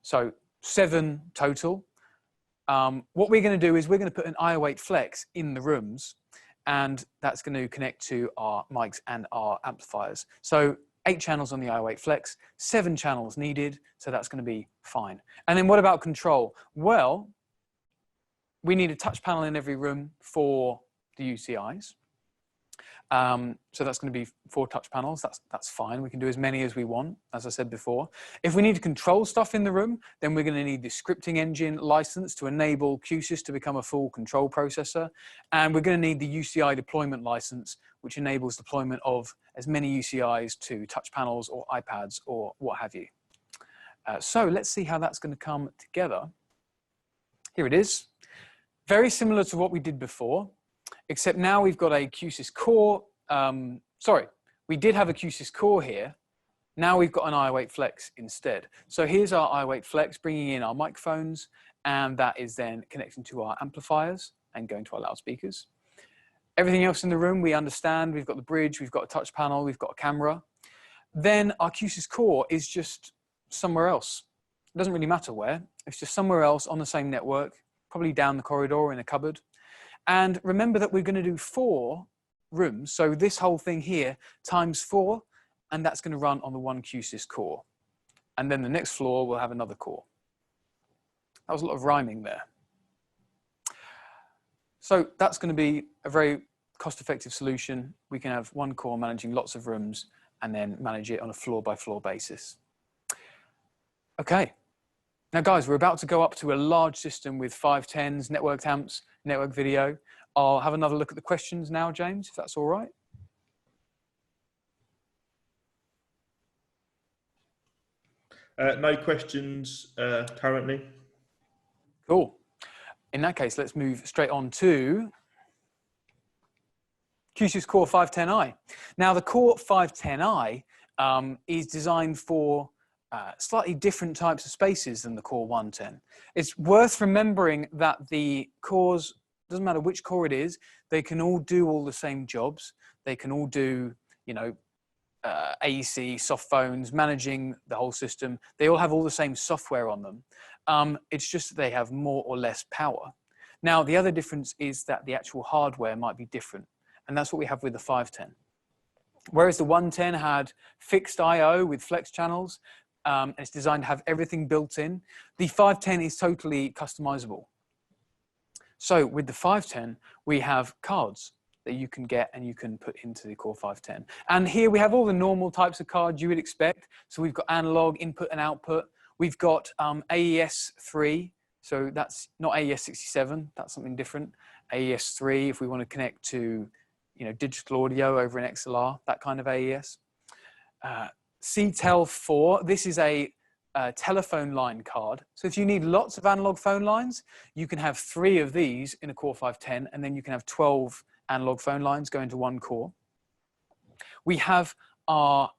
So 7 total. What we're going to do is we're going to put an IO8 flex in the rooms, and that's going to connect to our mics and our amplifiers. So 8 channels on the IO8 flex, 7 channels needed, so that's going to be fine. And then what about control? Well, we need a touch panel in every room for the UCIs. So that's going to be 4 touch panels. That's fine. We can do as many as we want, as I said before. If we need to control stuff in the room, then we're going to need the scripting engine license to enable Q-SYS to become a full control processor. And we're going to need the UCI deployment license, which enables deployment of as many UCIs to touch panels or iPads or what have you. So let's see how that's going to come together. Here it is. Very similar to what we did before, except now we've got a Q-SYS core. Sorry, we did have a Q-SYS core here. Now we've got an IO8 flex instead. So here's our IO8 flex bringing in our microphones, and that is then connecting to our amplifiers and going to our loudspeakers. Everything else in the room, we understand. We've got the bridge, we've got a touch panel, we've got a camera. Then our Q-SYS core is just somewhere else. It doesn't really matter where. It's just somewhere else on the same network, probably down the corridor in a cupboard. And remember that we're going to do 4 rooms. So this whole thing here times 4, and that's going to run on the 1 Q-SYS core. And then the next floor will have another core. That was a lot of rhyming there. So that's going to be a very cost-effective solution. We can have 1 core managing lots of rooms and then manage it on a floor-by-floor basis. Okay. Now, guys, we're about to go up to a large system with 510s, networked amps, network video. I'll have another look at the questions now, James, if that's all right. No questions currently. Cool. In that case, let's move straight on to Q-SYS Core 510i. Now, the Core 510i is designed for slightly different types of spaces than the Core 110. It's worth remembering that the cores, doesn't matter which core it is, they can all do all the same jobs. They can all do, you know, AEC, soft phones, managing the whole system. They all have all the same software on them. It's just that they have more or less power. Now, the other difference is that the actual hardware might be different. And that's what we have with the 510. Whereas the 110 had fixed I/O with flex channels, it's designed to have everything built in. The 510 is totally customizable. So with the 510, we have cards that you can get and you can put into the Core 510. And here we have all the normal types of cards you would expect. So we've got analog, input and output. We've got AES3. So that's not AES67, that's something different. AES3, if we want to connect to, you know, digital audio over an XLR, that kind of AES. CTEL4, this is a telephone line card. So if you need lots of analog phone lines, you can have 3 of these in a Core 510, and then you can have 12 analog phone lines go into 1 core. We have our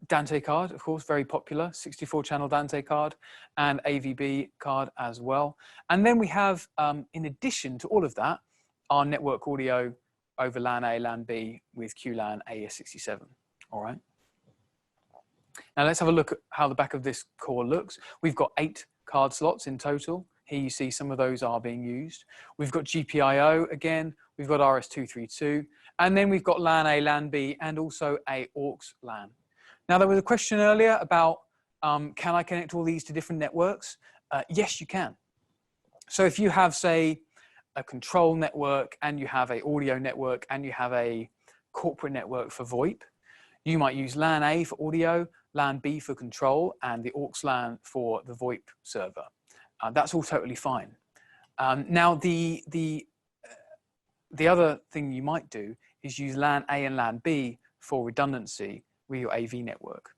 Dante card, of course, very popular, 64-channel Dante card, and AVB card as well. And then we have, in addition to all of that, our network audio over LAN A, LAN B with QLAN AES67, all right? Now let's have a look at how the back of this core looks. We've got 8 card slots in total. Here you see some of those are being used. We've got GPIO again, we've got RS232, and then we've got LAN A, LAN B, and also a aux LAN. Now there was a question earlier about, can I connect all these to different networks? Yes, you can. So if you have, say, a control network, and you have an audio network, and you have a corporate network for VoIP, you might use LAN A for audio, LAN B for control, and the aux LAN for the VoIP server. That's all totally fine. Now, the other thing you might do is use LAN A and LAN B for redundancy with your AV network.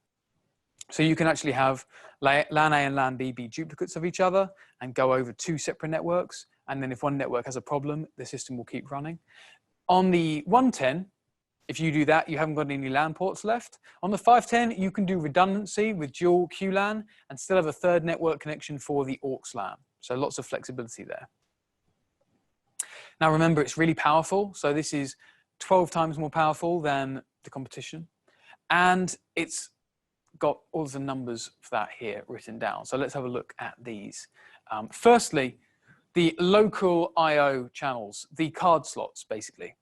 So you can actually have LAN A and LAN B be duplicates of each other and go over two separate networks. And then if one network has a problem, the system will keep running. On the 110, if you do that, you haven't got any LAN ports left. On the 510, you can do redundancy with dual QLAN and still have a third network connection for the AUX LAN. So lots of flexibility there. Now remember, it's really powerful. So this is 12 times more powerful than the competition. And it's got all the numbers for that here written down. So let's have a look at these. Firstly, the local I/O channels, the card slots, basically.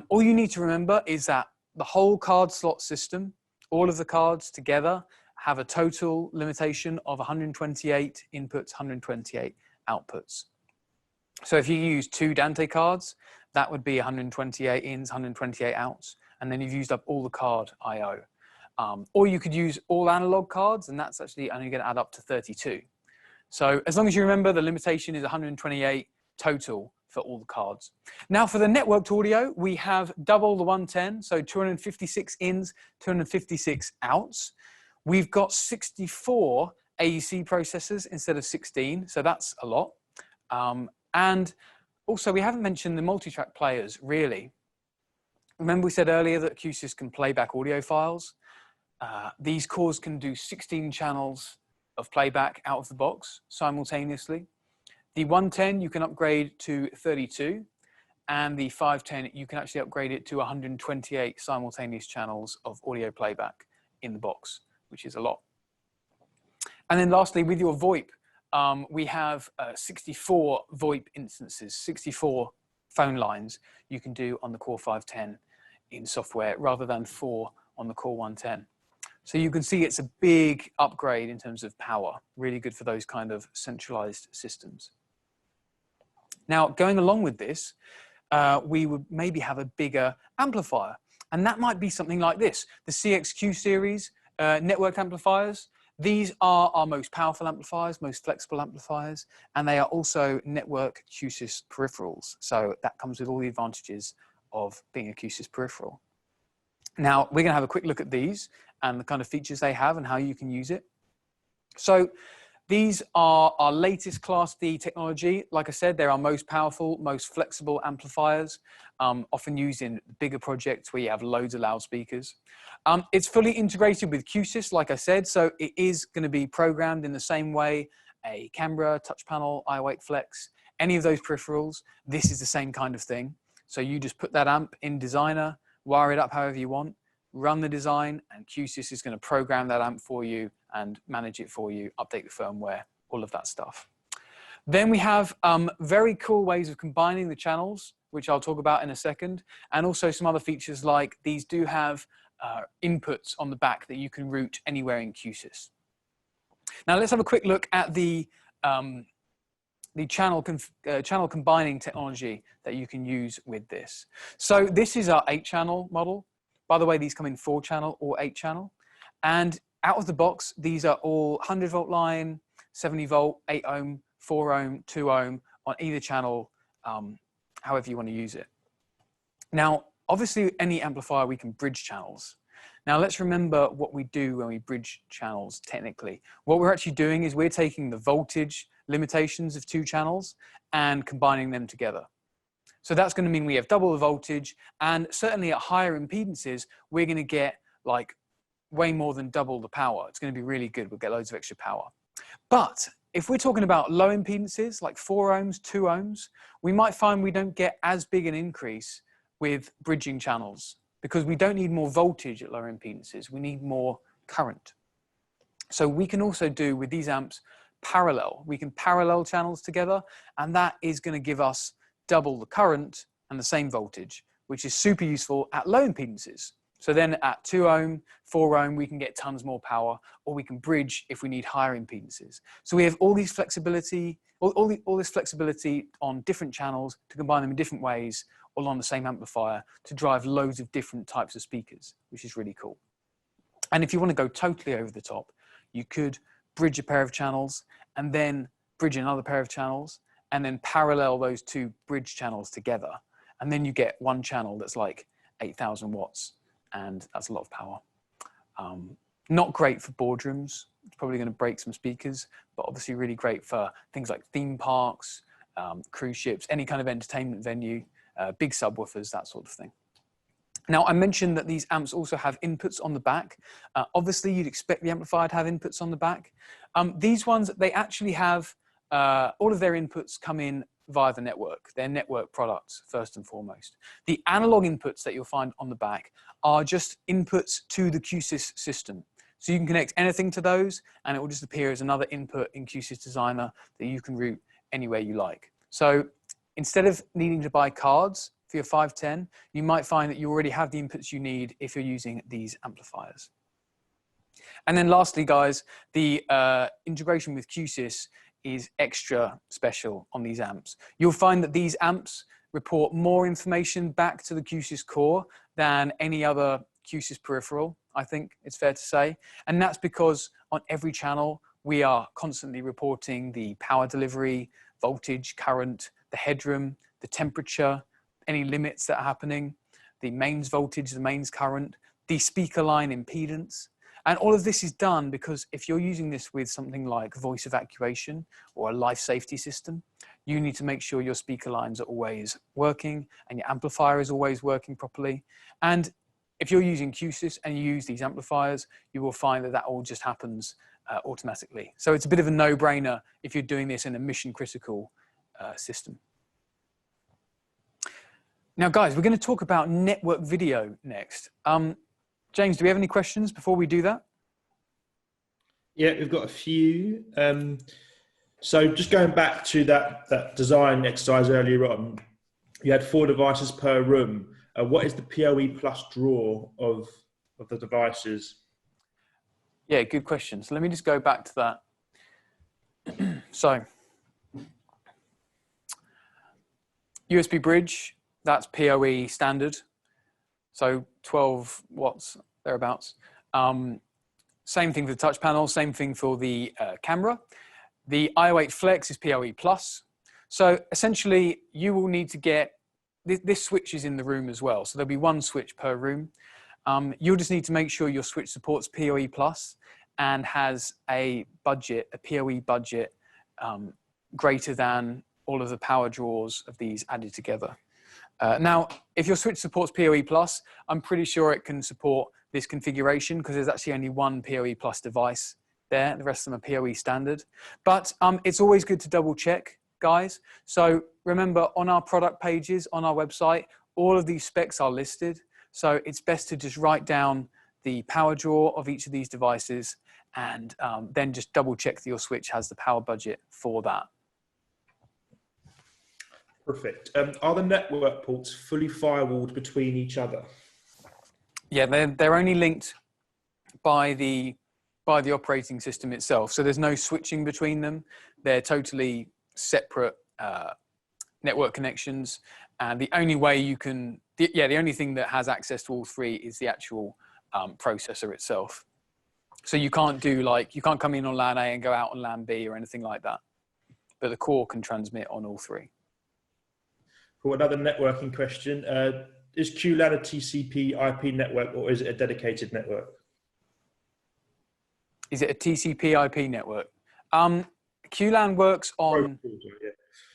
All you need to remember is that the whole card slot system, all of the cards together, have a total limitation of 128 inputs, 128 outputs. So if you use 2 Dante cards, that would be 128 ins, 128 outs, and then you've used up all the card I/O. Or you could use all analog cards, and that's actually only going to add up to 32. So as long as you remember, the limitation is 128 total for all the cards. Now for the networked audio, we have double the 110, so 256 ins, 256 outs. We've got 64 AEC processors instead of 16, so that's a lot. And also, we haven't mentioned the multi-track players, really. Remember we said earlier that Q-SYS can play back audio files. These cores can do 16 channels of playback out of the box simultaneously. The 110 you can upgrade to 32, and the 510 you can actually upgrade it to 128 simultaneous channels of audio playback in the box, which is a lot. And then lastly, with your VoIP, we have 64 VoIP instances, 64 phone lines you can do on the Core 510 in software rather than 4 on the Core 110. So you can see it's a big upgrade in terms of power, really good for those kind of centralized systems. Now, going along with this, we would maybe have a bigger amplifier, and that might be something like this, the CXQ series network amplifiers. These are our most powerful amplifiers, most flexible amplifiers, and they are also network Q-SYS peripherals. So that comes with all the advantages of being a Q-SYS peripheral. Now, we're going to have a quick look at these and the kind of features they have and how you can use it. So these are our latest Class D technology. Like I said, they're our most powerful, most flexible amplifiers, often used in bigger projects where you have loads of loudspeakers. It's fully integrated with Q-SYS, like I said, so it is going to be programmed in the same way a camera, touch panel, I/O8 Flex, any of those peripherals. This is the same kind of thing. So you just put that amp in Designer, wire it up however you want, run the design, and Q-SYS is going to program that amp for you and manage it for you, update the firmware, all of that stuff. Then we have very cool ways of combining the channels, which I'll talk about in a second, and also some other features like these do have inputs on the back that you can route anywhere in Q-SYS. Now let's have a quick look at the channel combining technology that you can use with this. So this is our 8-channel model. By the way, these come in 4-channel or 8-channel. And out of the box, these are all 100-volt line, 70-volt, 8 ohm, 4 ohm, 2 ohm on either channel, however you want to use it. Now, obviously, any amplifier, we can bridge channels. Now, let's remember what we do when we bridge channels technically. What we're actually doing is we're taking the voltage limitations of 2 channels and combining them together. So that's going to mean we have double the voltage, and certainly at higher impedances, we're going to get like way more than double the power. It's going to be really good. We'll get loads of extra power. But if we're talking about low impedances, like 4 ohms, 2 ohms, we might find we don't get as big an increase with bridging channels because we don't need more voltage at lower impedances. We need more current. So we can also do with these amps parallel. We can parallel channels together, and that is going to give us double the current and the same voltage, which is super useful at low impedances. So then at 2 ohm, 4 ohm, we can get tons more power, or we can bridge if we need higher impedances. So we have all these flexibility, all this flexibility on different channels to combine them in different ways, all on the same amplifier to drive loads of different types of speakers, which is really cool. And if you want to go totally over the top, you could bridge a pair of channels and then bridge another pair of channels and then parallel those 2 bridge channels together. And then you get one channel that's like 8,000 watts. And that's a lot of power. Not great for boardrooms. It's probably going to break some speakers, but obviously really great for things like theme parks, cruise ships, any kind of entertainment venue, big subwoofers, that sort of thing. Now, I mentioned that these amps also have inputs on the back. Obviously, you'd expect the amplifier to have inputs on the back. These ones, they actually have all of their inputs come in via the network. They're network products, first and foremost. The analog inputs that you'll find on the back are just inputs to the Q-SYS system. So you can connect anything to those, and it will just appear as another input in Q-SYS Designer that you can route anywhere you like. So instead of needing to buy cards for your 510, you might find that you already have the inputs you need if you're using these amplifiers. And then lastly, guys, the integration with Q-SYS is extra special on these amps. You'll find that these amps report more information back to the Q-SYS core than any other Q-SYS peripheral, I think it's fair to say. And that's because on every channel, we are constantly reporting the power delivery, voltage, current, the headroom, the temperature, any limits that are happening, the mains voltage, the mains current, the speaker line impedance. And all of this is done because if you're using this with something like voice evacuation or a life safety system, you need to make sure your speaker lines are always working and your amplifier is always working properly. And if you're using Q-SYS and you use these amplifiers, you will find that that all just happens automatically. So it's a bit of a no-brainer if you're doing this in a mission-critical system. Now, guys, we're going to talk about network video next. James, do we have any questions before we do that? Yeah, we've got a few. So just going back to that design exercise earlier on, you had 4 devices per room. What is the PoE plus draw of the devices? Yeah, good question. So let me just go back to that. So USB bridge, that's PoE standard. So 12 watts, thereabouts. Same thing for the touch panel, same thing for the camera. The IO8 Flex is PoE plus. So essentially, you will need to get, this switch is in the room as well. So there'll be 1 switch per room. You'll just need to make sure your switch supports PoE plus and has a budget, a PoE budget greater than all of the power draws of these added together. Now, if your switch supports PoE plus, I'm pretty sure it can support this configuration because there's actually only 1 PoE plus device there. The rest of them are PoE standard. But it's always good to double check, guys. So remember, on our product pages, on our website, all of these specs are listed. So it's best to just write down the power draw of each of these devices and then just double check that your switch has the power budget for that. Perfect. Are the network ports fully firewalled between each other? Yeah, they're only linked by the operating system itself. So there's no switching between them. They're totally separate network connections. And the only way you can, the only thing that has access to all 3 is the actual processor itself. So you can't do you can't come in on LAN A and go out on LAN B or anything like that. But the core can transmit on all 3. For another networking question, is QLAN a TCP IP network or is it a dedicated network? Is it a TCP IP network? QLAN works on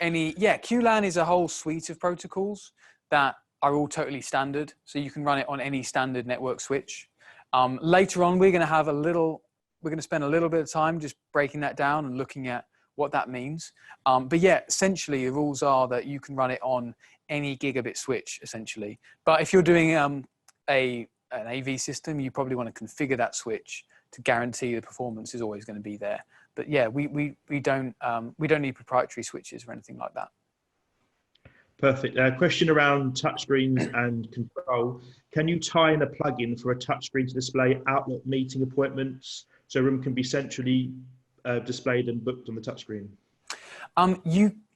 QLAN is a whole suite of protocols that are all totally standard. So you can run it on any standard network switch. Later on, we're going to spend a little bit of time just breaking that down and looking at what that means. But yeah, essentially the rules are that you can run it on any gigabit switch, essentially. But if you're doing an AV system, you probably want to configure that switch to guarantee the performance is always going to be there. But yeah, we don't need proprietary switches or anything like that. Perfect. Question around touchscreens and control. Can you tie in a plugin for a touchscreen to display outlet meeting appointments so a room can be centrally displayed and booked on the touchscreen?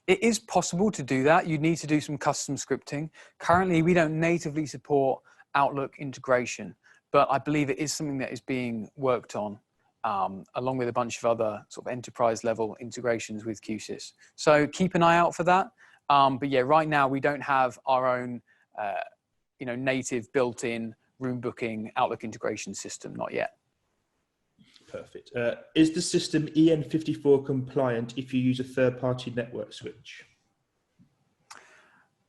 It is possible to do that. You need to do some custom scripting. Currently, we don't natively support Outlook integration, but I believe it is something that is being worked on along with a bunch of other sort of enterprise level integrations with Q-SYS. So keep an eye out for that. But yeah, right now we don't have our own native built-in room booking Outlook integration system, not yet. Perfect. Is the system EN54 compliant if you use a third-party network switch?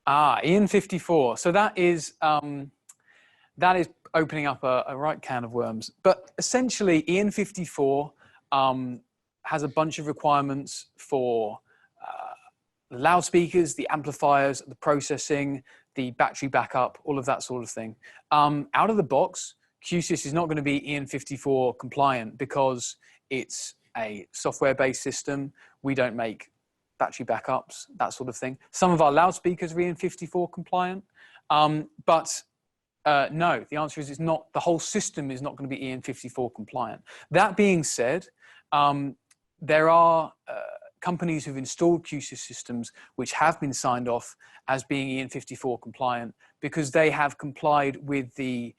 EN54. So that is opening up a right can of worms. But essentially, EN54 has a bunch of requirements for the loudspeakers, the amplifiers, the processing, the battery backup, all of that sort of thing. Out of the box, Q-SYS is not going to be EN54 compliant because it's a software-based system. We don't make battery backups, that sort of thing. Some of our loudspeakers are EN54 compliant, but no, the answer is it's not. The whole system is not going to be EN54 compliant. That being said, there are companies who've installed Q-SYS systems which have been signed off as being EN54 compliant because they have complied with the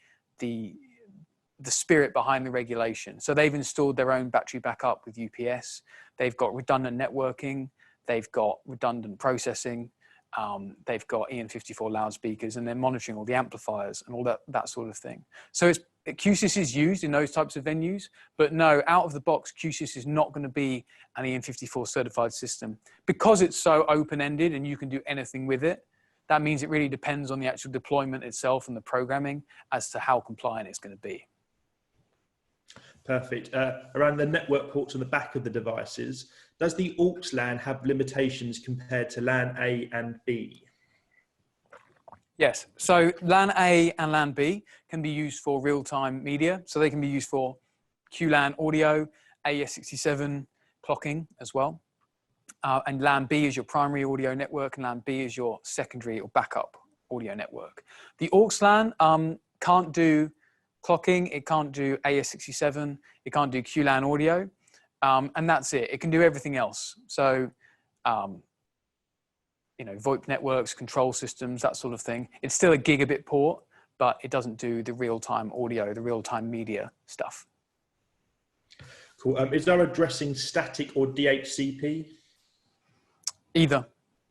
spirit behind the regulation. So they've installed their own battery backup with UPS. They've got redundant networking. They've got redundant processing. They've got EN54 loudspeakers, and they're monitoring all the amplifiers and all that sort of thing. So Q-SYS is used in those types of venues, but no, out of the box, Q-SYS is not going to be an EN54 certified system. Because it's so open-ended and you can do anything with it, that means it really depends on the actual deployment itself and the programming as to how compliant it's going to be. Perfect. Around the network ports on the back of the devices, does the aux LAN have limitations compared to LAN A and B? Yes, so LAN A and LAN B can be used for real-time media. So they can be used for QLAN audio, AES67 clocking as well. And LAN B is your primary audio network, and LAN B is your secondary or backup audio network. The aux LAN can't do clocking, it can't do AES67, it can't do QLAN audio, and that's it. It can do everything else. So, you know, VoIP networks, control systems, that sort of thing. It's still a gigabit port, but it doesn't do the real-time audio, the real-time media stuff. Cool. Is there addressing static or DHCP? Either.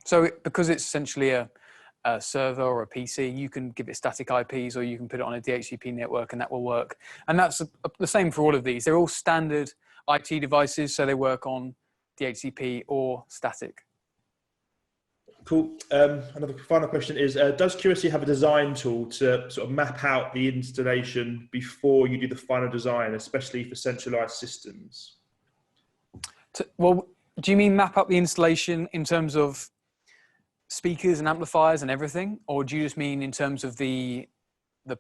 So because it's essentially a server or a PC, you can give it static IPs or you can put it on a DHCP network and that will work. And that's the same for all of these. They're all standard IT devices, so they work on DHCP or static. Cool. Another final question is, does QSC have a design tool to sort of map out the installation before you do the final design, especially for centralized systems? Well, do you mean map up the installation in terms of speakers and amplifiers and everything? Or do you just mean in terms of the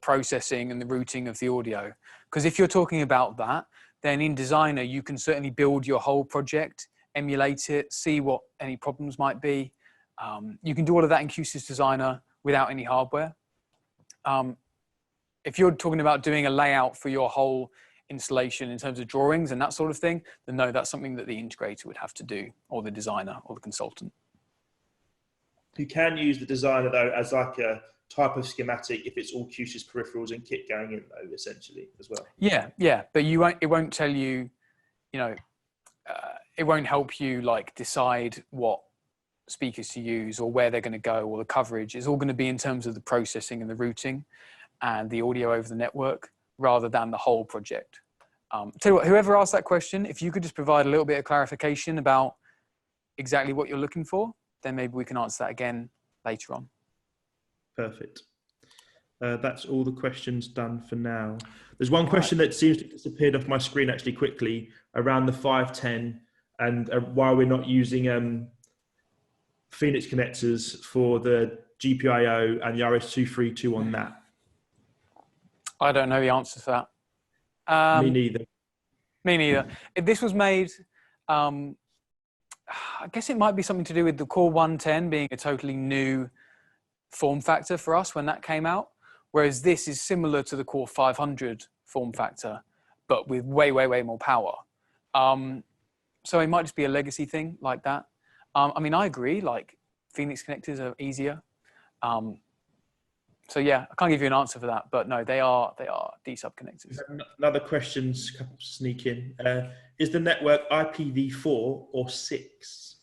processing and the routing of the audio? Because if you're talking about that, then in Designer, you can certainly build your whole project, emulate it, see what any problems might be. You can do all of that in Q-SYS Designer without any hardware. If you're talking about doing a layout for your whole installation in terms of drawings and that sort of thing, then no, that's something that the integrator would have to do, or the designer or the consultant. You can use the designer though as like a type of schematic if it's all Q-SYS peripherals and kit going in though, essentially as well. Yeah, but it won't tell you, you know, it won't help you like decide what speakers to use or where they're going to go or the coverage. It's all going to be in terms of the processing and the routing and the audio over the network rather than the whole project. Tell you what, whoever asked that question, if you could just provide a little bit of clarification about exactly what you're looking for, then maybe we can answer that again later on. Perfect. That's all the questions done for now. There's one question that seems to have disappeared off my screen actually quickly around the 510 and why we're not using Phoenix connectors for the GPIO and the RS232 on that. I don't know the answer to that. Me neither. Me neither. If this was made, I guess it might be something to do with the Core 110 being a totally new form factor for us when that came out, whereas this is similar to the Core 500 form factor, but with way, way, way more power. So it might just be a legacy thing like that. I mean, I agree, like Phoenix connectors are easier. So yeah, I can't give you an answer for that, but no, they are D-sub connectors. Another question, sneak in. Is the network IPv4 or 6?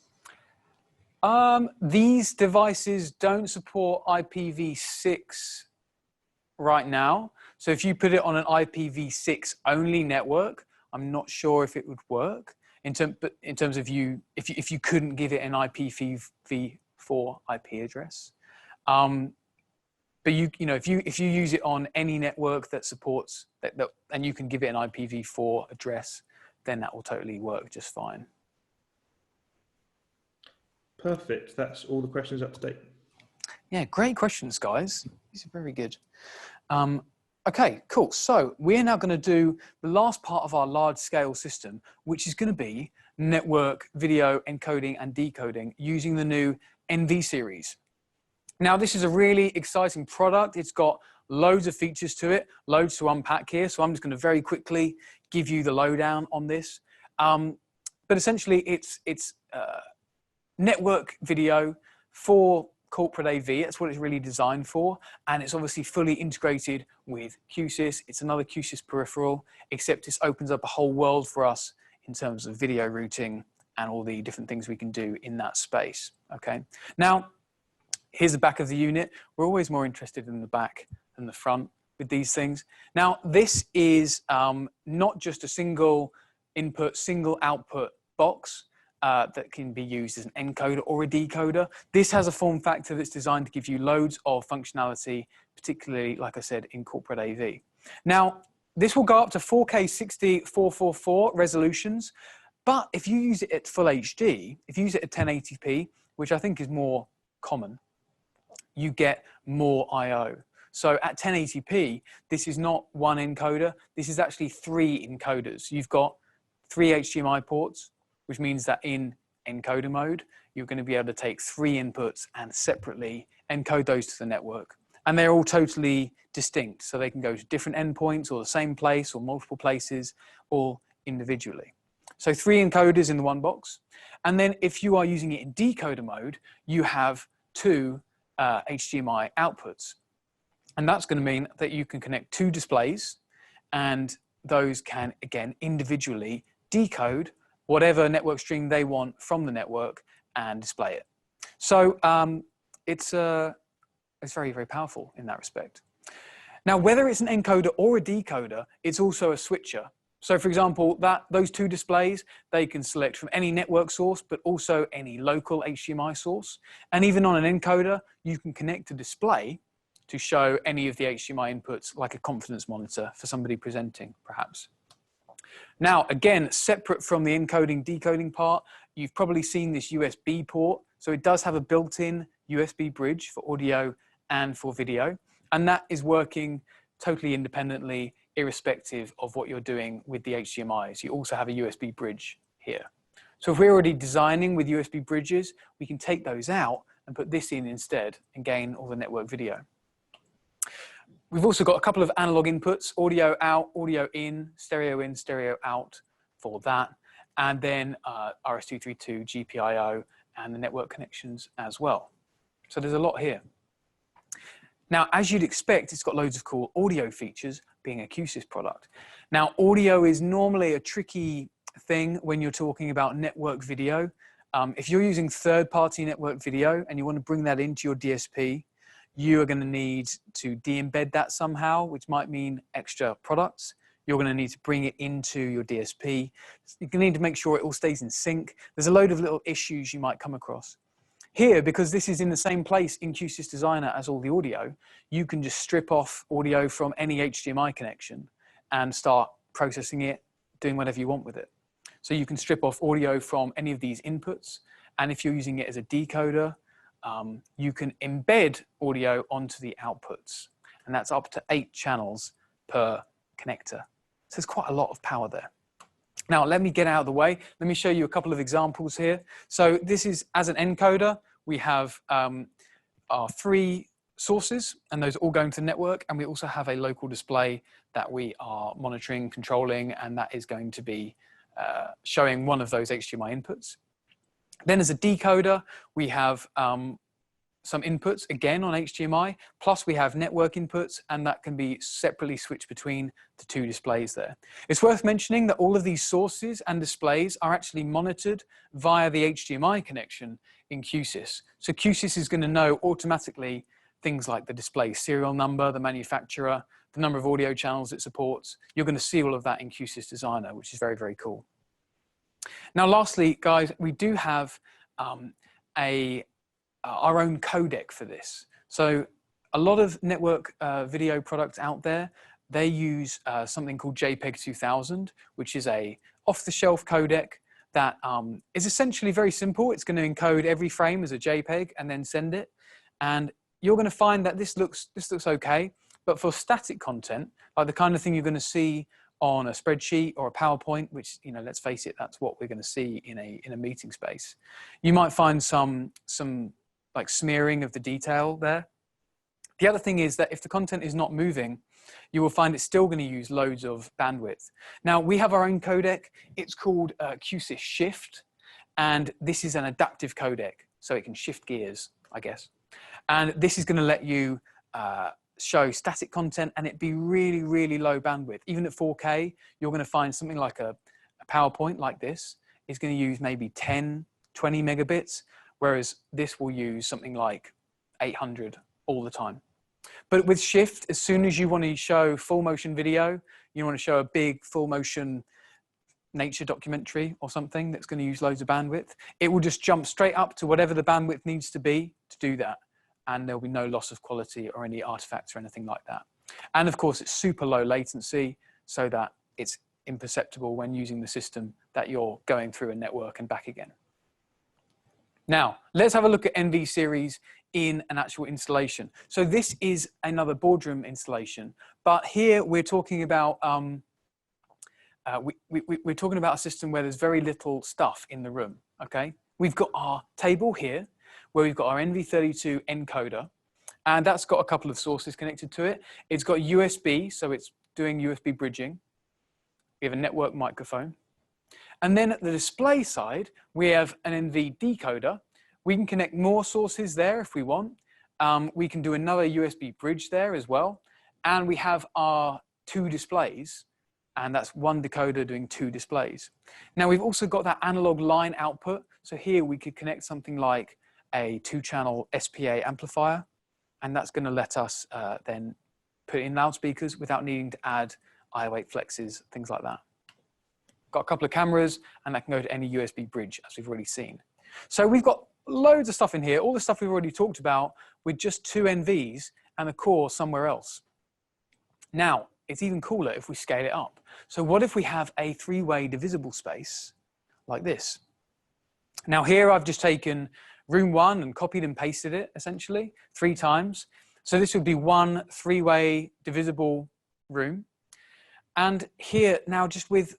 These devices don't support IPv6 right now. So if you put it on an IPv6 only network, I'm not sure if it would work in terms of if you couldn't give it an IPv4 IP address. But you know, if you use it on any network that supports that, and you can give it an IPv4 address, then that will totally work just fine. Perfect. That's all the questions up to date. Yeah, great questions, guys. These are very good. Okay, cool. So we're now going to do the last part of our large-scale system, which is going to be network video encoding and decoding using the new NV series. Now, this is a really exciting product. It's got loads of features to it, loads to unpack here. So I'm just going to very quickly give you the lowdown on this. But essentially, it's network video for corporate AV. That's what it's really designed for. And it's obviously fully integrated with Q-SYS. It's another Q-SYS peripheral, except this opens up a whole world for us in terms of video routing and all the different things we can do in that space. Okay. Now, here's the back of the unit. We're always more interested in the back than the front with these things. Now, this is not just a single input, single output box that can be used as an encoder or a decoder. This has a form factor that's designed to give you loads of functionality, particularly, like I said, in corporate AV. Now, this will go up to 4K 60/444 resolutions, but if you use it at full HD, if you use it at 1080p, which I think is more common, you get more I/O. So at 1080p, this is not one encoder. This is actually 3 encoders. You've got 3 HDMI ports, which means that in encoder mode, you're going to be able to take 3 inputs and separately encode those to the network. And they're all totally distinct. So they can go to different endpoints or the same place or multiple places, all individually. So 3 encoders in the one box. And then if you are using it in decoder mode, you have 2 HDMI outputs. And that's going to mean that you can connect 2 displays, and those can, again, individually decode whatever network stream they want from the network and display it. So it's very, very powerful in that respect. Now, whether it's an encoder or a decoder, it's also a switcher. So for example, those 2 displays, they can select from any network source, but also any local HDMI source. And even on an encoder, you can connect a display to show any of the HDMI inputs, like a confidence monitor for somebody presenting, perhaps. Now, again, separate from the encoding, decoding part, you've probably seen this USB port. So it does have a built-in USB bridge for audio and for video. And that is working totally independently, irrespective of what you're doing with the HDMIs. You also have a USB bridge here. So if we're already designing with USB bridges, we can take those out and put this in instead and gain all the network video. We've also got a couple of analog inputs, audio out, audio in, stereo out for that. And then RS-232, GPIO, and the network connections as well. So there's a lot here. Now, as you'd expect, it's got loads of cool audio features, being a Q-SYS product. Now, audio is normally a tricky thing when you're talking about network video. If you're using third-party network video and you want to bring that into your DSP, you are going to need to de-embed that somehow, which might mean extra products. You're going to need to bring it into your DSP. You're going to need to make sure it all stays in sync. There's a load of little issues you might come across. Here, because this is in the same place in Q-SYS Designer as all the audio, you can just strip off audio from any HDMI connection and start processing it, doing whatever you want with it. So you can strip off audio from any of these inputs. And if you're using it as a decoder, you can embed audio onto the outputs. And that's up to 8 channels per connector. So there's quite a lot of power there. Now, let me get out of the way. Let me show you a couple of examples here. So this is, as an encoder, we have our 3 sources, and those are all going to the network. And we also have a local display that we are monitoring, controlling, and that is going to be showing one of those HDMI inputs. Then as a decoder, we have some inputs, again, on HDMI, plus we have network inputs, and that can be separately switched between the 2 displays there. It's worth mentioning that all of these sources and displays are actually monitored via the HDMI connection in Q-SYS. So Q-SYS is going to know automatically things like the display serial number, the manufacturer, the number of audio channels it supports. You're going to see all of that in Q-SYS Designer, which is very, very cool. Now, lastly, guys, we do have our own codec for this. So a lot of network video products out there, they use something called JPEG 2000, which is a off-the-shelf codec that is essentially very simple. It's going to encode every frame as a JPEG and then send it. And you're going to find that this looks okay. But for static content, like the kind of thing you're going to see on a spreadsheet or a PowerPoint, which, you know, let's face it, that's what we're going to see in a meeting space. You might find some like smearing of the detail there. The other thing is that if the content is not moving, you will find it's still going to use loads of bandwidth. Now, we have our own codec. It's called Q-SYS Shift, and this is an adaptive codec, so it can shift gears, I guess. And this is going to let you show static content and it be really, really low bandwidth. Even at 4K, you're going to find something like a PowerPoint like this is going to use maybe 10, 20 megabits, whereas this will use something like 800 all the time. But with Shift, as soon as you want to show full motion video, you want to show a big full motion nature documentary or something that's going to use loads of bandwidth, it will just jump straight up to whatever the bandwidth needs to be to do that. And there'll be no loss of quality or any artifacts or anything like that. And of course, it's super low latency so that it's imperceptible when using the system that you're going through a network and back again. Now, let's have a look at NV series in an actual installation. So this is another boardroom installation, but here we're talking about we're talking about a system where there's very little stuff in the room. Okay, we've got our table here where we've got our NV32 encoder, and that's got a couple of sources connected to it. It's got USB, so it's doing USB bridging. We have a network microphone. And then at the display side, we have an NV decoder. We can connect more sources there if we want. We can do another USB bridge there as well. And we have our two displays, and that's one decoder doing two displays. Now we've also got that analog line output. So here we could connect something like a 2-channel SPA amplifier, and that's going to let us then put in loudspeakers without needing to add I/O8 flexes, things like that. Got a couple of cameras, and that can go to any USB bridge, as we've already seen. So we've got loads of stuff in here, all the stuff we've already talked about, with just 2 NVs and a core somewhere else. Now, it's even cooler if we scale it up. So what if we have a 3-way divisible space like this? Now here I've just taken room 1 and copied and pasted it essentially 3 times. So this would be one 3-way divisible room. And here now, just with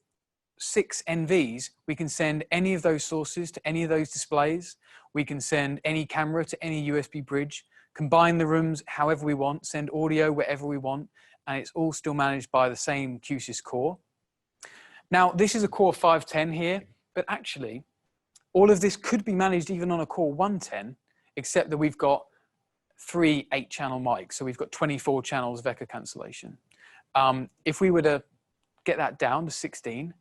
6 NVs, we can send any of those sources to any of those displays. We can send any camera to any USB bridge, combine the rooms however we want, send audio wherever we want, and it's all still managed by the same Q-SYS core. Now, this is a core 510 here, but actually, all of this could be managed even on a core 110, except that we've got 3 8-channel mics, so we've got 24 channels of echo cancellation. If we were to get that down to 16,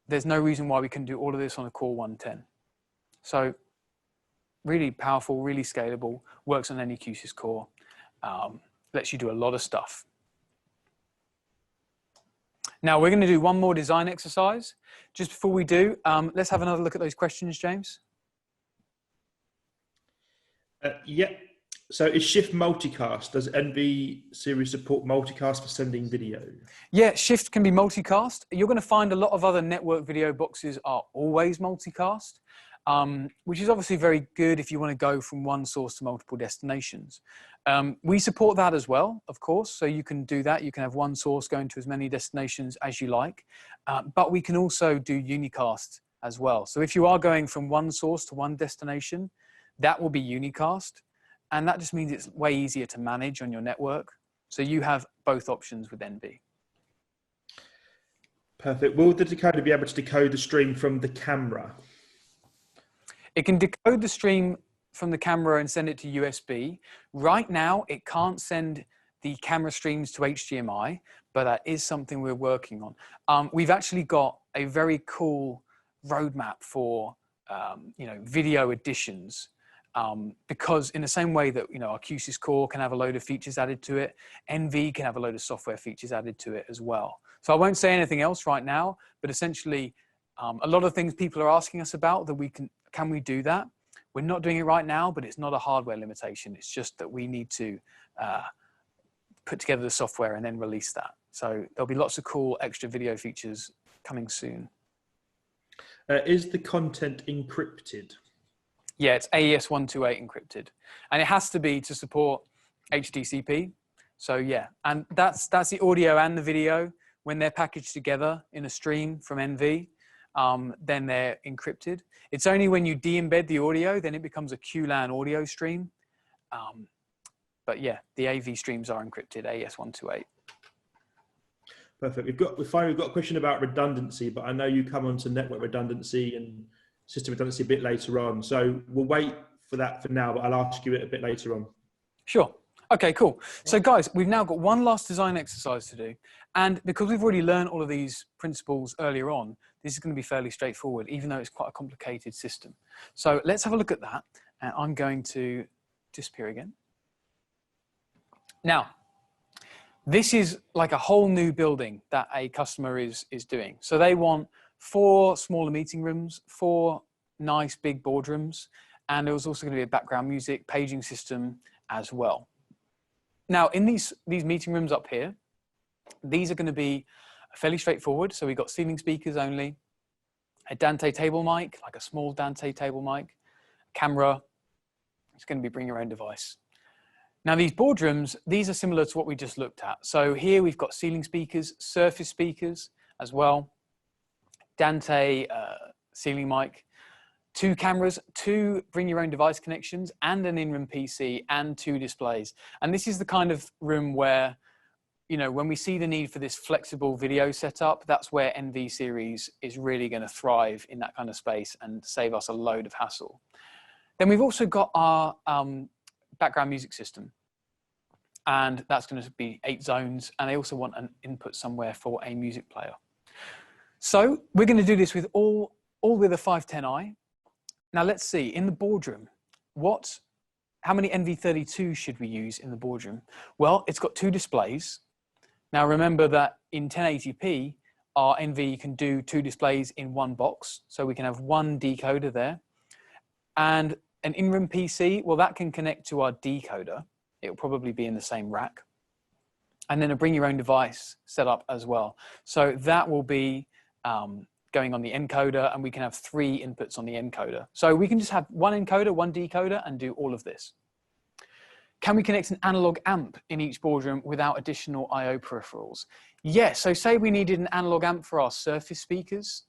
there's no reason why we can do all of this on a core 110. So really powerful, really scalable, works on any Q-SYS core, lets you do a lot of stuff. Now we're going to do one more design exercise. Just before we do, let's have another look at those questions, James. Yeah. So is Shift multicast? Does NV series support multicast for sending video? Yeah, Shift can be multicast. You're going to find a lot of other network video boxes are always multicast, which is obviously very good if you want to go from one source to multiple destinations. We support that as well, of course, so you can do that. You can have one source going to as many destinations as you like, but we can also do unicast as well. So if you are going from one source to one destination, that will be unicast. And that just means it's way easier to manage on your network. So you have both options with NV. Perfect. Will the decoder be able to decode the stream from the camera? It can decode the stream from the camera and send it to USB. Right now, it can't send the camera streams to HDMI, but that is something we're working on. We've actually got a very cool roadmap for video additions. because in the same way that, you know, our Q-SYS core can have a load of features added to it, NV can have a load of software features added to it as well. So I won't say anything else right now, but essentially a lot of things people are asking us about that can we do that? We're not doing it right now, but it's not a hardware limitation. It's just that we need to put together the software and then release that. So there'll be lots of cool extra video features coming soon. Is the content encrypted? Yeah, it's AES 128 encrypted, and it has to be to support HDCP. So yeah, and that's the audio and the video. When they're packaged together in a stream from NV, then they're encrypted. It's only when you de-embed the audio, then it becomes a QLAN audio stream. But yeah, the AV streams are encrypted, AES 128. Perfect. We've got a question about redundancy, but I know you come on to network redundancy and system redundancy a bit later on. So we'll wait for that for now, but I'll ask you it a bit later on. Sure. Okay, cool. So guys, we've now got one last design exercise to do. And because we've already learned all of these principles earlier on, this is going to be fairly straightforward, even though it's quite a complicated system. So let's have a look at that. And I'm going to disappear again. Now, this is like a whole new building that a customer is doing. So they want 4 smaller meeting rooms, 4 nice big boardrooms, and there was also going to be a background music paging system as well. Now, in these meeting rooms up here, these are going to be fairly straightforward. So we've got ceiling speakers only, a Dante table mic, like a small Dante table mic, camera. It's going to be bring your own device. Now, these boardrooms, these are similar to what we just looked at. So here we've got ceiling speakers, surface speakers as well, Dante ceiling mic, 2 cameras, 2 bring your own device connections, and an in-room PC, and 2 displays. And this is the kind of room where, you know, when we see the need for this flexible video setup, that's where NV series is really going to thrive in that kind of space and save us a load of hassle. Then we've also got our background music system, and that's going to be 8 zones, and they also want an input somewhere for a music player. So we're going to do this with all with a 510i. Now let's see, in the boardroom, how many NV32 should we use in the boardroom? Well, it's got 2 displays. Now remember that in 1080p, our NV can do 2 displays in one box. So we can have 1 decoder there. And an in-room PC, well, that can connect to our decoder. It'll probably be in the same rack. And then a bring your own device setup as well. So that will be going on the encoder, and we can have 3 inputs on the encoder. So we can just have 1 encoder, 1 decoder, and do all of this. Can we connect an analog amp in each boardroom without additional I/O peripherals? Yes, so say we needed an analog amp for our surface speakers.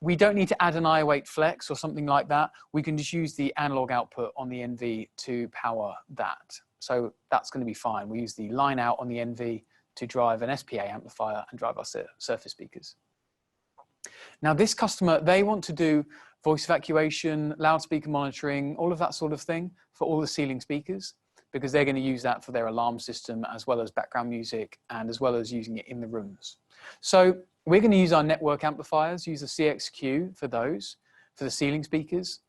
We don't need to add an I/O8 flex or something like that. We can just use the analog output on the NV to power that. So that's going to be fine. We use the line out on the NV to drive an SPA amplifier and drive our surface speakers. Now this customer, they want to do voice evacuation, loudspeaker monitoring, all of that sort of thing for all the ceiling speakers, because they're going to use that for their alarm system as well as background music and as well as using it in the rooms. So we're going to use our network amplifiers, use the CXQ for those, for the ceiling speakers.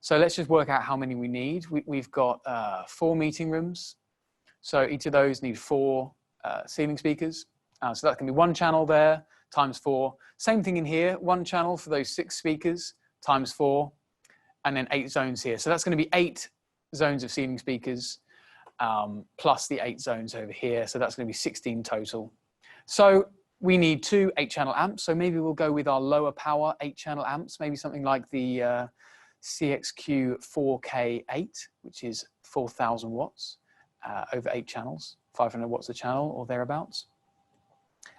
So let's just work out how many we need. We've got 4 meeting rooms. So each of those need 4 ceiling speakers. So that can be 1 channel there, times 4. Same thing in here, 1 channel for those 6 speakers, times 4, and then 8 zones here. So that's going to be 8 zones of ceiling speakers, plus the 8 zones over here. So that's going to be 16 total. So we need 2 8-channel amps. So maybe we'll go with our lower power 8-channel amps, maybe something like the CXQ 4K8, which is 4,000 watts over 8 channels, 500 watts a channel or thereabouts.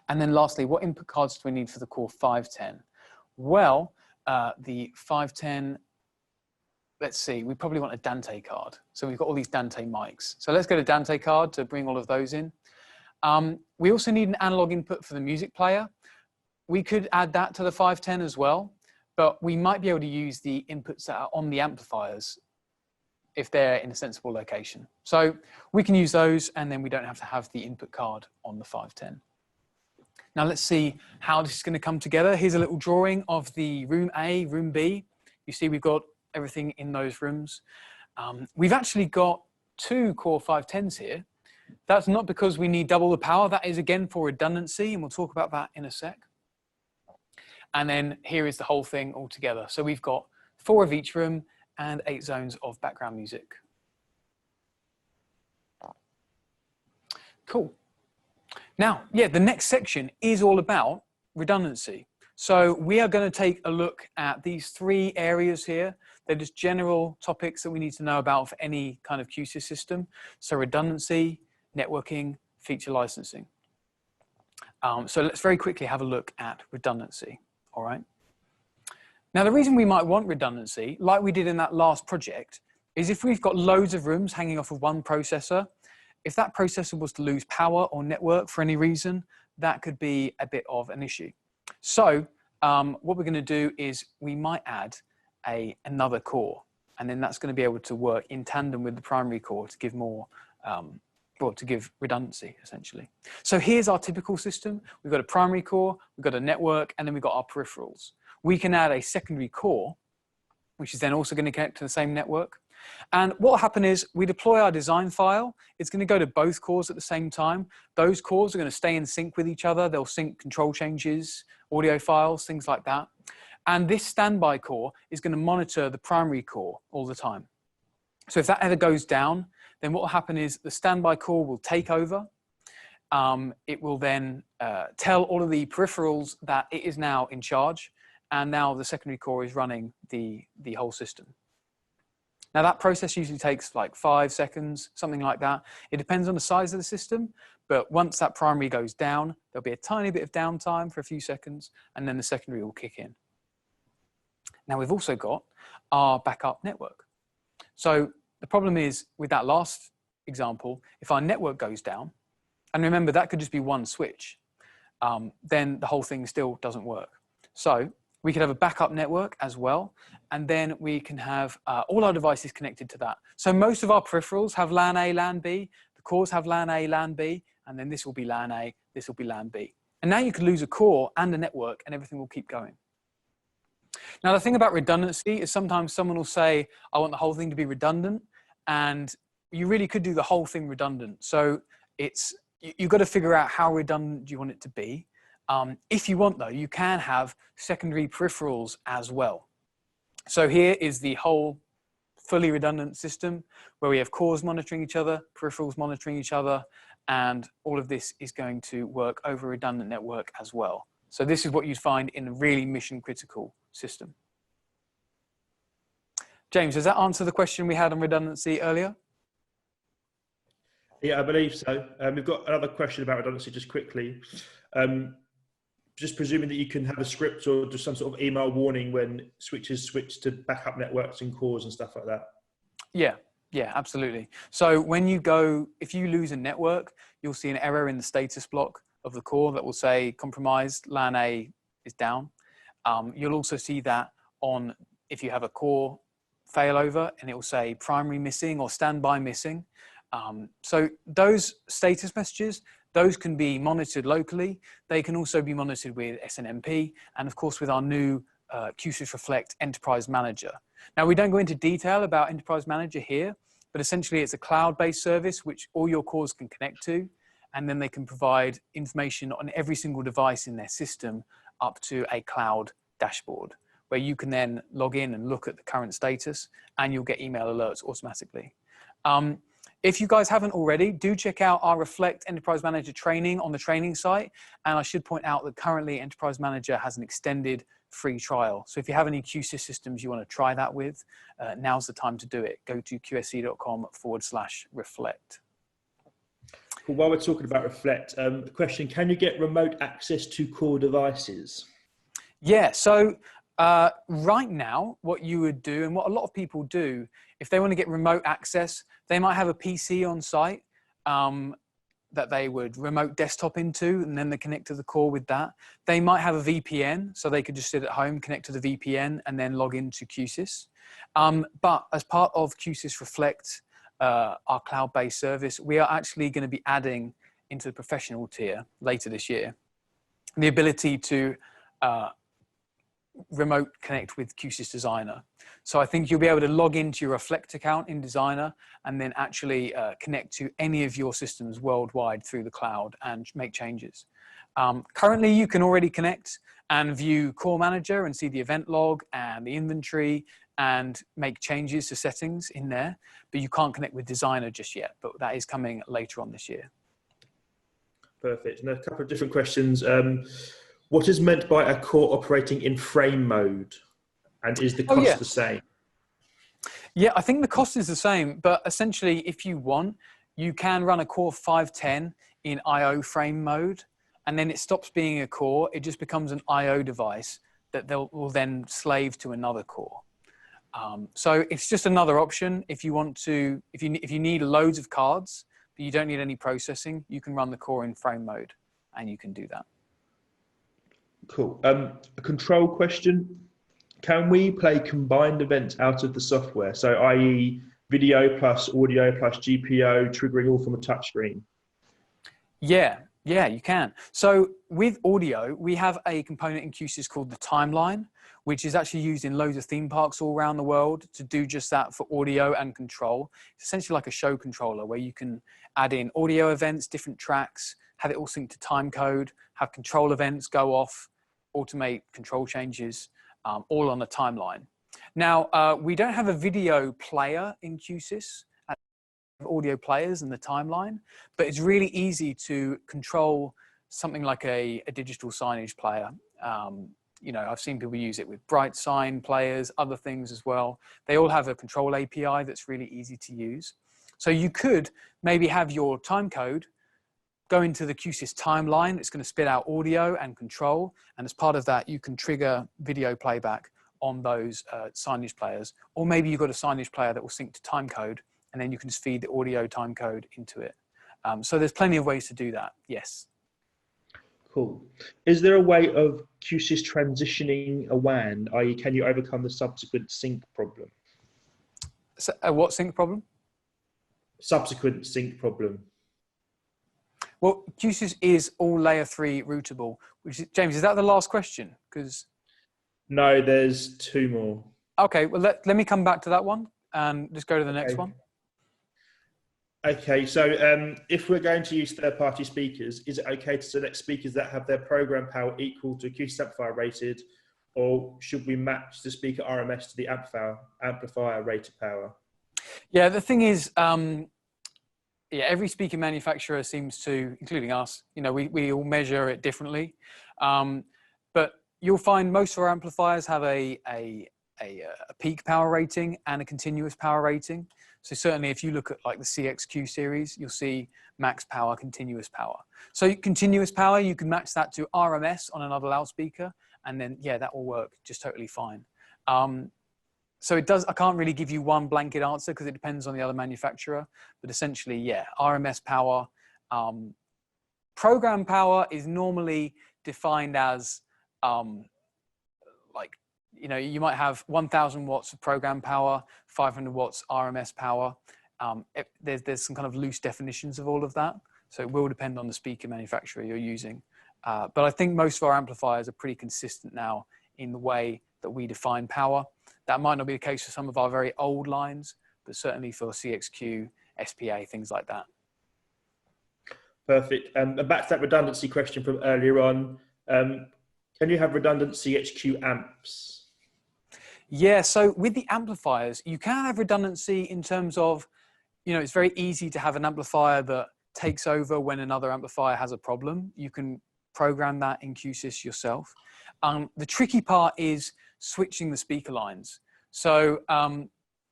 And then lastly, what input cards do we need for the Core 510? Well, the 510, let's see, we probably want a Dante card. So we've got all these Dante mics. So let's get a Dante card to bring all of those in. We also need an analog input for the music player. We could add that to the 510 as well, but we might be able to use the inputs that are on the amplifiers if they're in a sensible location. So we can use those, and then we don't have to have the input card on the 510. Now let's see how this is going to come together. Here's a little drawing of the room A, room B. You see we've got everything in those rooms. We've actually got 2 Core 510s here. That's not because we need double the power. That is again for redundancy, and we'll talk about that in a sec. And then here is the whole thing all together. So we've got 4 of each room and 8 zones of background music. Cool. Now, yeah, the next section is all about redundancy. So we are going to take a look at these 3 areas here. They're just general topics that we need to know about for any kind of Q-SYS system. So redundancy, networking, feature licensing. So let's very quickly have a look at redundancy. All right. Now, the reason we might want redundancy, like we did in that last project, is if we've got loads of rooms hanging off of one processor, if that processor was to lose power or network for any reason, that could be a bit of an issue. So what we're going to do is we might add another core, and then that's going to be able to work in tandem with the primary core to give more, to give redundancy, essentially. So here's our typical system. We've got a primary core, we've got a network, and then we've got our peripherals. We can add a secondary core, which is then also going to connect to the same network. And what will happen is we deploy our design file. It's going to go to both cores at the same time. Those cores are going to stay in sync with each other. They'll sync control changes, audio files, things like that. And this standby core is going to monitor the primary core all the time. So if that ever goes down, then what will happen is the standby core will take over. It will then tell all of the peripherals that it is now in charge. And now the secondary core is running the whole system. Now that process usually takes like 5 seconds, something like that. It depends on the size of the system, but once that primary goes down, there'll be a tiny bit of downtime for a few seconds, and then the secondary will kick in. Now we've also got our backup network. So the problem is with that last example, if our network goes down, and remember that could just be one switch, then the whole thing still doesn't work. So we could have a backup network as well, and then we can have all our devices connected to that. So most of our peripherals have LAN A, LAN B, the cores have LAN A, LAN B, and then this will be LAN A, this will be LAN B. And now you could lose a core and a network and everything will keep going. Now the thing about redundancy is sometimes someone will say, I want the whole thing to be redundant, and you really could do the whole thing redundant. So you've got to figure out how redundant you want it to be. If you want though, you can have secondary peripherals as well. So here is the whole fully redundant system where we have cores monitoring each other, peripherals monitoring each other, and all of this is going to work over a redundant network as well. So this is what you'd find in a really mission critical system. James, does that answer the question we had on redundancy earlier? Yeah, I believe so. We've got another question about redundancy just quickly. Just presuming that you can have a script or just some sort of email warning when switches switch to backup networks and cores and stuff like that. Yeah, absolutely. So when you go, if you lose a network, you'll see an error in the status block of the core that will say compromised, LAN A is down. You'll also see that on, if you have a core failover, and it will say primary missing or standby missing. So those status messages, those can be monitored locally. They can also be monitored with SNMP, and of course with our new Q-SYS Reflect Enterprise Manager. Now we don't go into detail about Enterprise Manager here, but essentially it's a cloud-based service which all your cores can connect to, and then they can provide information on every single device in their system up to a cloud dashboard, where you can then log in and look at the current status, and you'll get email alerts automatically. If you guys haven't already, do check out our Reflect Enterprise Manager training on the training site. And I should point out that currently Enterprise Manager has an extended free trial. So if you have any Q-SYS systems you want to try that with, now's the time to do it. Go to qsc.com/reflect. Well, while we're talking about Reflect, the question, can you get remote access to core devices? Yeah, so right now, what you would do, and what a lot of people do, if they want to get remote access, they might have a PC on site that they would remote desktop into, and then they connect to the core with that. They might have a VPN, so they could just sit at home, connect to the VPN, and then log into Q-SYS. But as part of Q-SYS Reflect, our cloud-based service, we are actually going to be adding into the professional tier later this year the ability to remote connect with Q-SYS Designer. So I think you'll be able to log into your Reflect account in Designer and then actually connect to any of your systems worldwide through the cloud and make changes. Currently, you can already connect and view Core Manager and see the event log and the inventory and make changes to settings in there, but you can't connect with Designer just yet, but that is coming later on this year. Perfect. And a couple of different questions. What is meant by a core operating in frame mode? And is the cost the same? Yeah, I think the cost is the same, but essentially, if you want, you can run a Core 510 in IO frame mode, and then it stops being a core. It just becomes an IO device that will then slave to another core. So it's just another option. If you want to, if you need loads of cards, but you don't need any processing, you can run the core in frame mode, and you can do that. Cool. A control question. Can we play combined events out of the software? So i.e. video plus audio plus GPO triggering all from a touchscreen? Yeah, you can. So with audio, we have a component in Q-SYS called the timeline, which is actually used in loads of theme parks all around the world to do just that for audio and control. It's essentially like a show controller where you can add in audio events, different tracks, have it all synced to time code, have control events go off, automate control changes, all on a timeline. Now, we don't have a video player in Q-SYS, audio players in the timeline, but it's really easy to control something like a digital signage player. You know, I've seen people use it with bright sign players, other things as well. They all have a control API that's really easy to use. So you could maybe have your time code go into the Q-SYS timeline. It's going to spit out audio and control. And as part of that, you can trigger video playback on those signage players. Or maybe you've got a signage player that will sync to time code, and then you can just feed the audio time code into it. So there's plenty of ways to do that, yes. Cool. Is there a way of Q-SYS transitioning a WAN, i.e. can you overcome the subsequent sync problem? So, what sync problem? Subsequent sync problem. Well, Q-SYS is all layer 3 routable. Which is, James, is that the last question? Because no, there's two more. Okay, well, let me come back to that one and just go to the next one. Okay, so if we're going to use third-party speakers, is it okay to select speakers that have their program power equal to Q-SYS amplifier rated, or should we match the speaker RMS to the amplifier rated power? Yeah, the thing is, yeah, every speaker manufacturer seems to, including us, you know, we all measure it differently. But you'll find most of our amplifiers have a peak power rating and a continuous power rating. So certainly if you look at like the CXQ series, you'll see max power, continuous power. So continuous power, you can match that to RMS on another loudspeaker, and then, yeah, that will work just totally fine. So it does, I can't really give you one blanket answer because it depends on the other manufacturer, but essentially, yeah, RMS power. Program power is normally defined as, like, you know, you might have 1,000 watts of program power, 500 watts RMS power. There's some kind of loose definitions of all of that. So it will depend on the speaker manufacturer you're using. But I think most of our amplifiers are pretty consistent now in the way that we define power. That might not be the case for some of our very old lines, but certainly for CXQ, SPA, things like that. Perfect. And back to that redundancy question from earlier on. Can you have redundant CHQ amps? Yeah, so with the amplifiers, you can have redundancy in terms of, you know, it's very easy to have an amplifier that takes over when another amplifier has a problem. You can program that in Q-SYS yourself. The tricky part is switching the speaker lines. So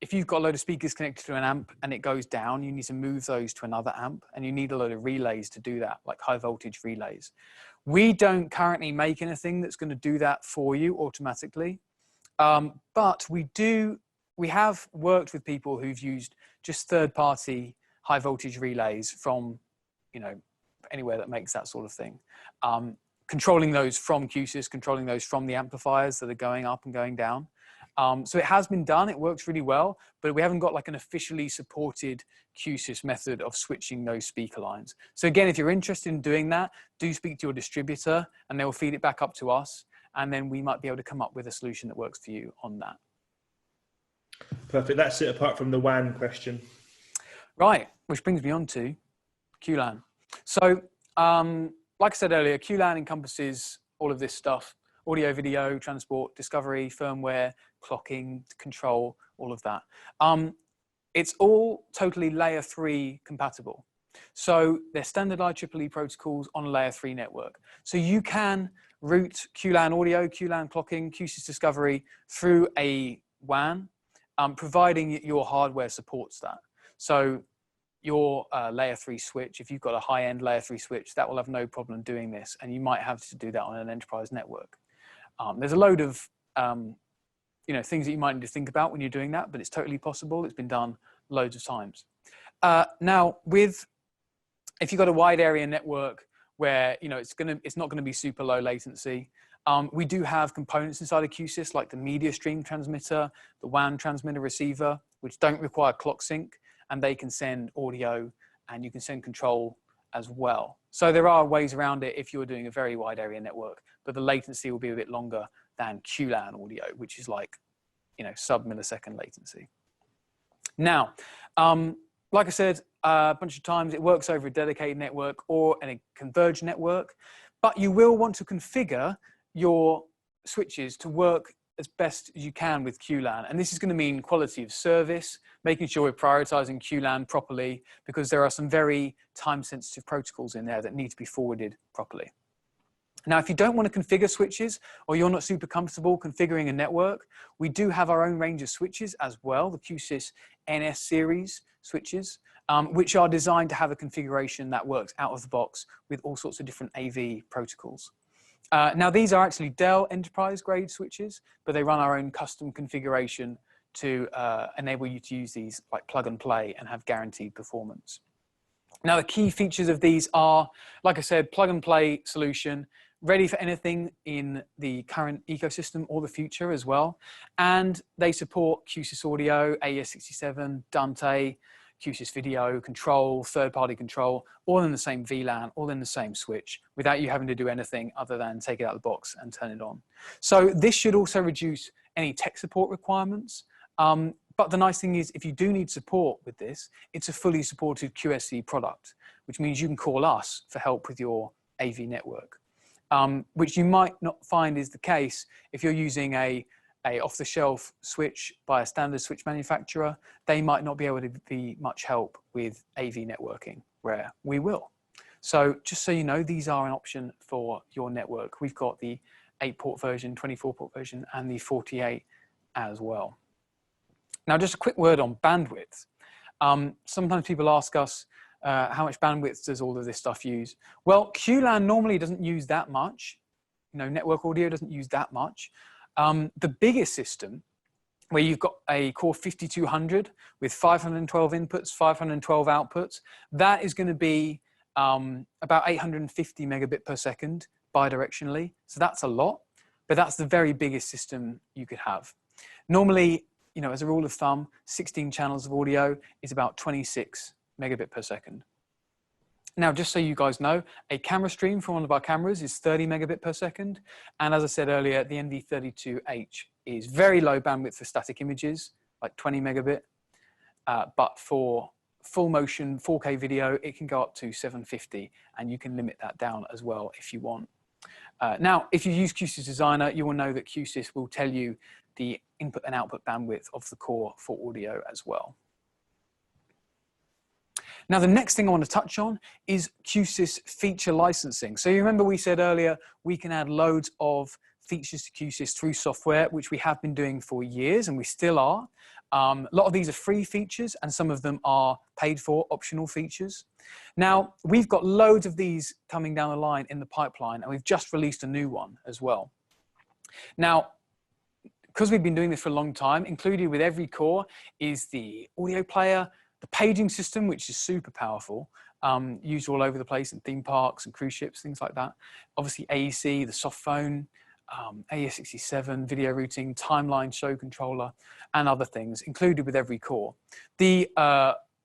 if you've got a load of speakers connected to an amp and it goes down, you need to move those to another amp, and you need a load of relays to do that, like high voltage relays. We don't currently make anything that's going to do that for you automatically. But we have worked with people who've used just third-party high voltage relays from, you know, anywhere that makes that sort of thing. Controlling those from Q-SYS, controlling those from the amplifiers that are going up and going down. So it has been done, it works really well, but we haven't got like an officially supported Q-SYS method of switching those speaker lines. So again, if you're interested in doing that, do speak to your distributor and they will feed it back up to us. and then we might be able to come up with a solution that works for you on that. Perfect. That's it, apart from the WAN question. Right, which brings me on to QLAN. So, like I said earlier, QLAN encompasses all of this stuff: audio, video, transport, discovery, firmware, clocking, control, all of that. It's all totally layer 3 compatible. So they're standard IEEE protocols on a layer 3 network. So you can route QLAN audio, QLAN clocking, Q-SYS discovery through a WAN, providing your hardware supports that. So your layer 3 switch, if you've got a high-end layer 3 switch, that will have no problem doing this, and you might have to do that on an enterprise network. There's a load of things that you might need to think about when you're doing that, but it's totally possible. It's been done loads of times. Now, if you've got a wide area network where it's not going to be super low latency, we do have components inside of Q-SYS like the media stream transmitter, the WAN transmitter receiver, which don't require clock sync, and they can send audio and you can send control as well. So there are ways around it if you're doing a very wide area network, but the latency will be a bit longer than QLAN audio, which is like, sub-millisecond latency. Now, like I said a bunch of times, it works over a dedicated network or a converged network, but you will want to configure your switches to work as best as you can with QLAN. And this is going to mean quality of service, making sure we're prioritizing QLAN properly, because there are some very time-sensitive protocols in there that need to be forwarded properly. Now, if you don't want to configure switches, or you're not super comfortable configuring a network, we do have our own range of switches as well, the Q-SYS NS series switches, which are designed to have a configuration that works out of the box with all sorts of different AV protocols. Now, these are actually Dell enterprise grade switches, but they run our own custom configuration to enable you to use these like plug and play and have guaranteed performance. Now, the key features of these are, like I said, plug and play solution, ready for anything in the current ecosystem or the future as well. And they support Q-SYS audio, AES-67, Dante, Q-SYS video, control, third-party control, all in the same VLAN, all in the same switch, without you having to do anything other than take it out of the box and turn it on. So this should also reduce any tech support requirements. But the nice thing is, if you do need support with this, it's a fully supported QSC product, which means you can call us for help with your AV network, which you might not find is the case if you're using a off-the-shelf switch by a standard switch manufacturer. They might not be able to be much help with AV networking, where we will. So just so you know, these are an option for your network. We've got the 8-port version, 24-port version, and the 48 as well. Now, just a quick word on bandwidth. Sometimes people ask us, how much bandwidth does all of this stuff use? Well, QLAN normally doesn't use that much. Network audio doesn't use that much. The biggest system, where you've got a core 5200 with 512 inputs, 512 outputs, that is going to be about 850 megabit per second bidirectionally. So that's a lot, but that's the very biggest system you could have. Normally, as a rule of thumb, 16 channels of audio is about 26 megabit per second. Now, just so you guys know, a camera stream from one of our cameras is 30 megabit per second. And as I said earlier, the NV32H is very low bandwidth for static images, like 20 megabit. But for full motion 4K video, it can go up to 750, and you can limit that down as well if you want. Now, if you use Q-SYS Designer, you will know that Q-SYS will tell you the input and output bandwidth of the core for audio as well. Now, the next thing I want to touch on is Q-SYS feature licensing. So you remember we said earlier, we can add loads of features to Q-SYS through software, which we have been doing for years, and we still are. A lot of these are free features, and some of them are paid for optional features. Now, we've got loads of these coming down the line in the pipeline, and we've just released a new one as well. Now, because we've been doing this for a long time, included with every core is the audio player, the paging system, which is super powerful, used all over the place in theme parks and cruise ships, things like that. Obviously AEC, the soft phone, AES-67, video routing, timeline show controller, and other things included with every core. The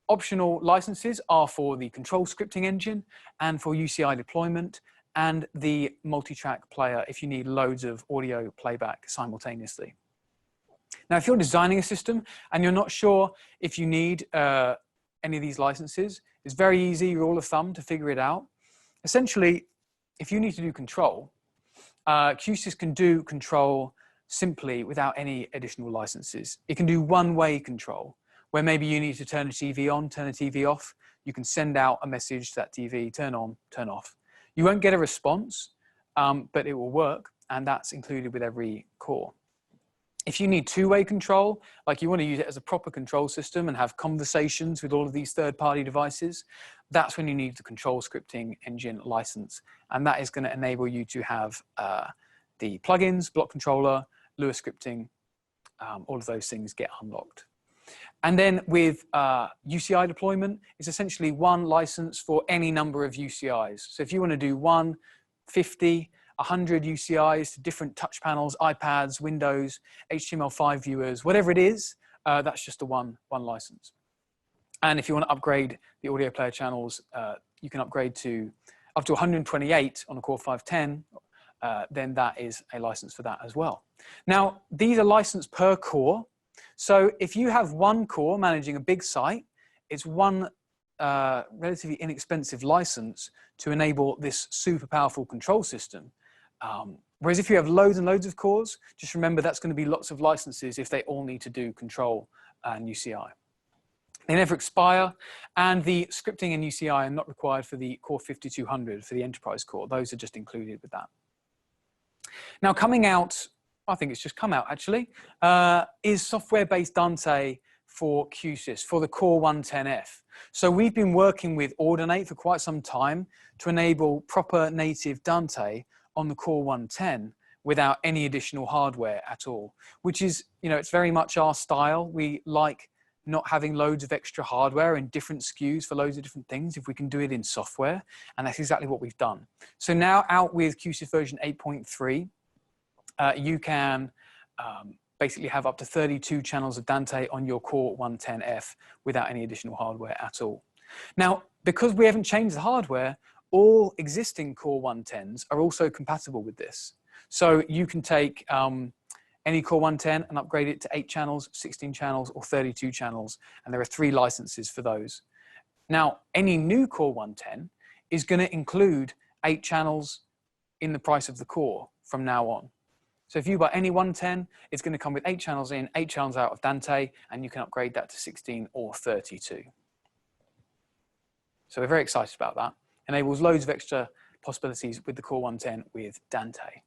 optional licenses are for the control scripting engine and for UCI deployment and the multi-track player if you need loads of audio playback simultaneously. Now, if you're designing a system and you're not sure if you need any of these licenses, it's very easy, rule of thumb, to figure it out. Essentially, if you need to do control, Q-SYS can do control simply without any additional licenses. It can do one-way control, where maybe you need to turn a TV on, turn a TV off. You can send out a message to that TV, turn on, turn off. You won't get a response, but it will work, and that's included with every core. If you need two-way control, like you want to use it as a proper control system and have conversations with all of these third-party devices, that's when you need the control scripting engine license. And that is going to enable you to have the plugins, block controller, Lua scripting, all of those things get unlocked. And then with UCI deployment, it's essentially one license for any number of UCIs. So if you want to do 1, 50, 100 UCIs to different touch panels, iPads, Windows, HTML5 viewers, whatever it is, that's just a one license. And if you want to upgrade the audio player channels, you can upgrade to up to 128 on a Core 510, then that is a license for that as well. Now, these are licensed per core. So if you have one core managing a big site, it's one relatively inexpensive license to enable this super powerful control system. Whereas if you have loads and loads of cores, just remember that's going to be lots of licenses if they all need to do control and UCI. They never expire, and the scripting and UCI are not required for the Core 5200, for the enterprise core. Those are just included with that. Now, coming out, I think it's just come out actually, is software-based Dante for Q-SYS, for the Core 110F. So we've been working with Ordinate for quite some time to enable proper native Dante on the Core 110 without any additional hardware at all, which is, you know, it's very much our style. We like not having loads of extra hardware and different SKUs for loads of different things if we can do it in software, and that's exactly what we've done. So now out with Q-SYS version 8.3, you can basically have up to 32 channels of Dante on your Core 110F without any additional hardware at all. Now, because we haven't changed the hardware, all existing Core 110s are also compatible with this. So you can take any Core 110 and upgrade it to 8 channels, 16 channels, or 32 channels, and there are 3 licenses for those. Now, any new Core 110 is going to include 8 channels in the price of the core from now on. So if you buy any 110, it's going to come with 8 channels in, 8 channels out of Dante, and you can upgrade that to 16 or 32. So we're very excited about that. Enables loads of extra possibilities with the Core 110 with Dante.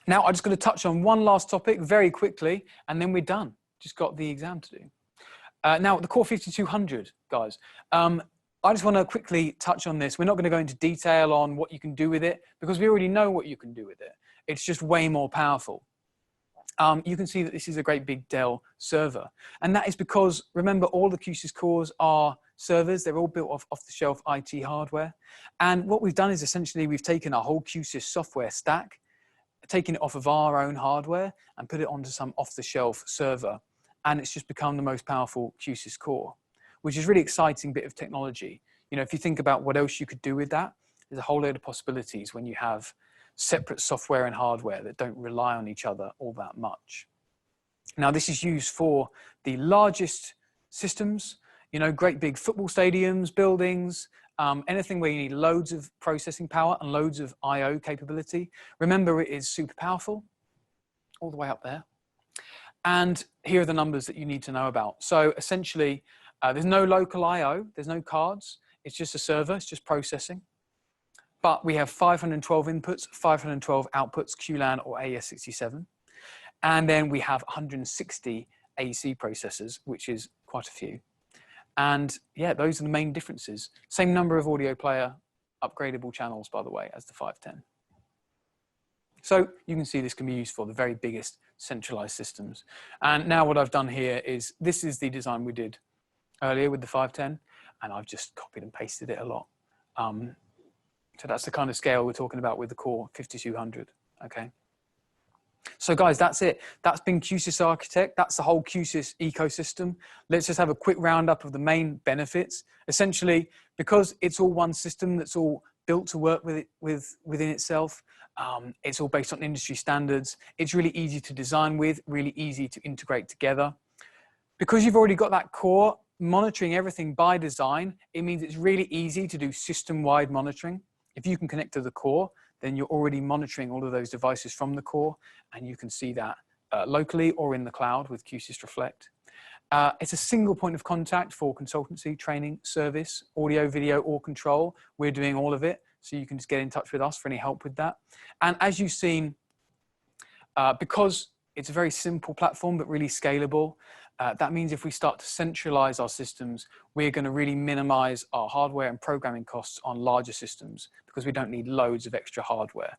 Now, I'm just going to touch on one last topic very quickly, and then we're done. Just got the exam to do. Now, the Core 5200, guys. I just want to quickly touch on this. We're not going to go into detail on what you can do with it, because we already know what you can do with it. It's just way more powerful. You can see that this is a great big Dell server. And that is because, remember, all the Q-SYS cores are servers. They're all built off off-the-shelf IT hardware. And what we've done is essentially we've taken our whole Q-SYS software stack, taken it off of our own hardware and put it onto some off-the-shelf server. And it's just become the most powerful Q-SYS core, which is a really exciting bit of technology. You know, if you think about what else you could do with that, there's a whole load of possibilities when you have separate software and hardware that don't rely on each other all that much. Now, this is used for the largest systems, you know, great big football stadiums, buildings, anything where you need loads of processing power and loads of I/O capability. Remember, it is super powerful, all the way up there. And here are the numbers that you need to know about. So essentially, there's no local I/O, there's no cards. It's just a server, it's just processing. But we have 512 inputs, 512 outputs, QLAN or AES67. And then we have 160 AEC processors, which is quite a few. And yeah, those are the main differences. Same number of audio player upgradable channels, by the way, as the 510. So you can see this can be used for the very biggest centralized systems. And now what I've done here is, this is the design we did earlier with the 510, and I've just copied and pasted it a lot. So that's the kind of scale we're talking about with the Core 5200, okay? So guys, that's it. That's been Q-SYS Architect. That's the whole Q-SYS ecosystem. Let's just have a quick roundup of the main benefits. Essentially, because it's all one system that's all built to work within itself, it's all based on industry standards. It's really easy to design with, really easy to integrate together. Because you've already got that core, monitoring everything by design, it means it's really easy to do system-wide monitoring. If you can connect to the core, then you're already monitoring all of those devices from the core, and you can see that locally or in the cloud with Q-SYS Reflect. It's a single point of contact for consultancy, training, service, audio, video, or control. We're doing all of it, so you can just get in touch with us for any help with that. And as you've seen, because it's a very simple platform, but really scalable, that means if we start to centralize our systems, we're going to really minimize our hardware and programming costs on larger systems because we don't need loads of extra hardware.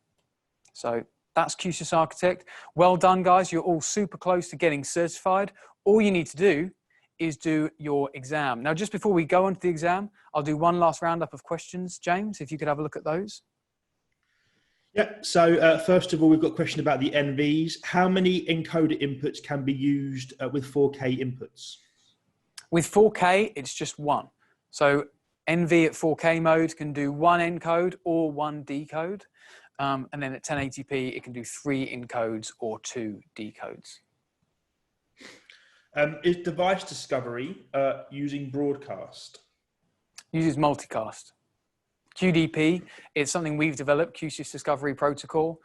So that's Q-SYS Architect. Well done, guys. You're all super close to getting certified. All you need to do is do your exam. Now, just before we go on to the exam, I'll do one last roundup of questions. James, if you could have a look at those. Yeah, so first of all, we've got a question about the NVs. How many encoder inputs can be used with 4K inputs? With 4K, it's just one. So NV at 4K mode can do one encode or one decode. And then at 1080p, it can do 3 encodes or 2 decodes. Is device discovery using broadcast? Uses multicast. QDP, it's something we've developed, Q-SYS Discovery Protocol.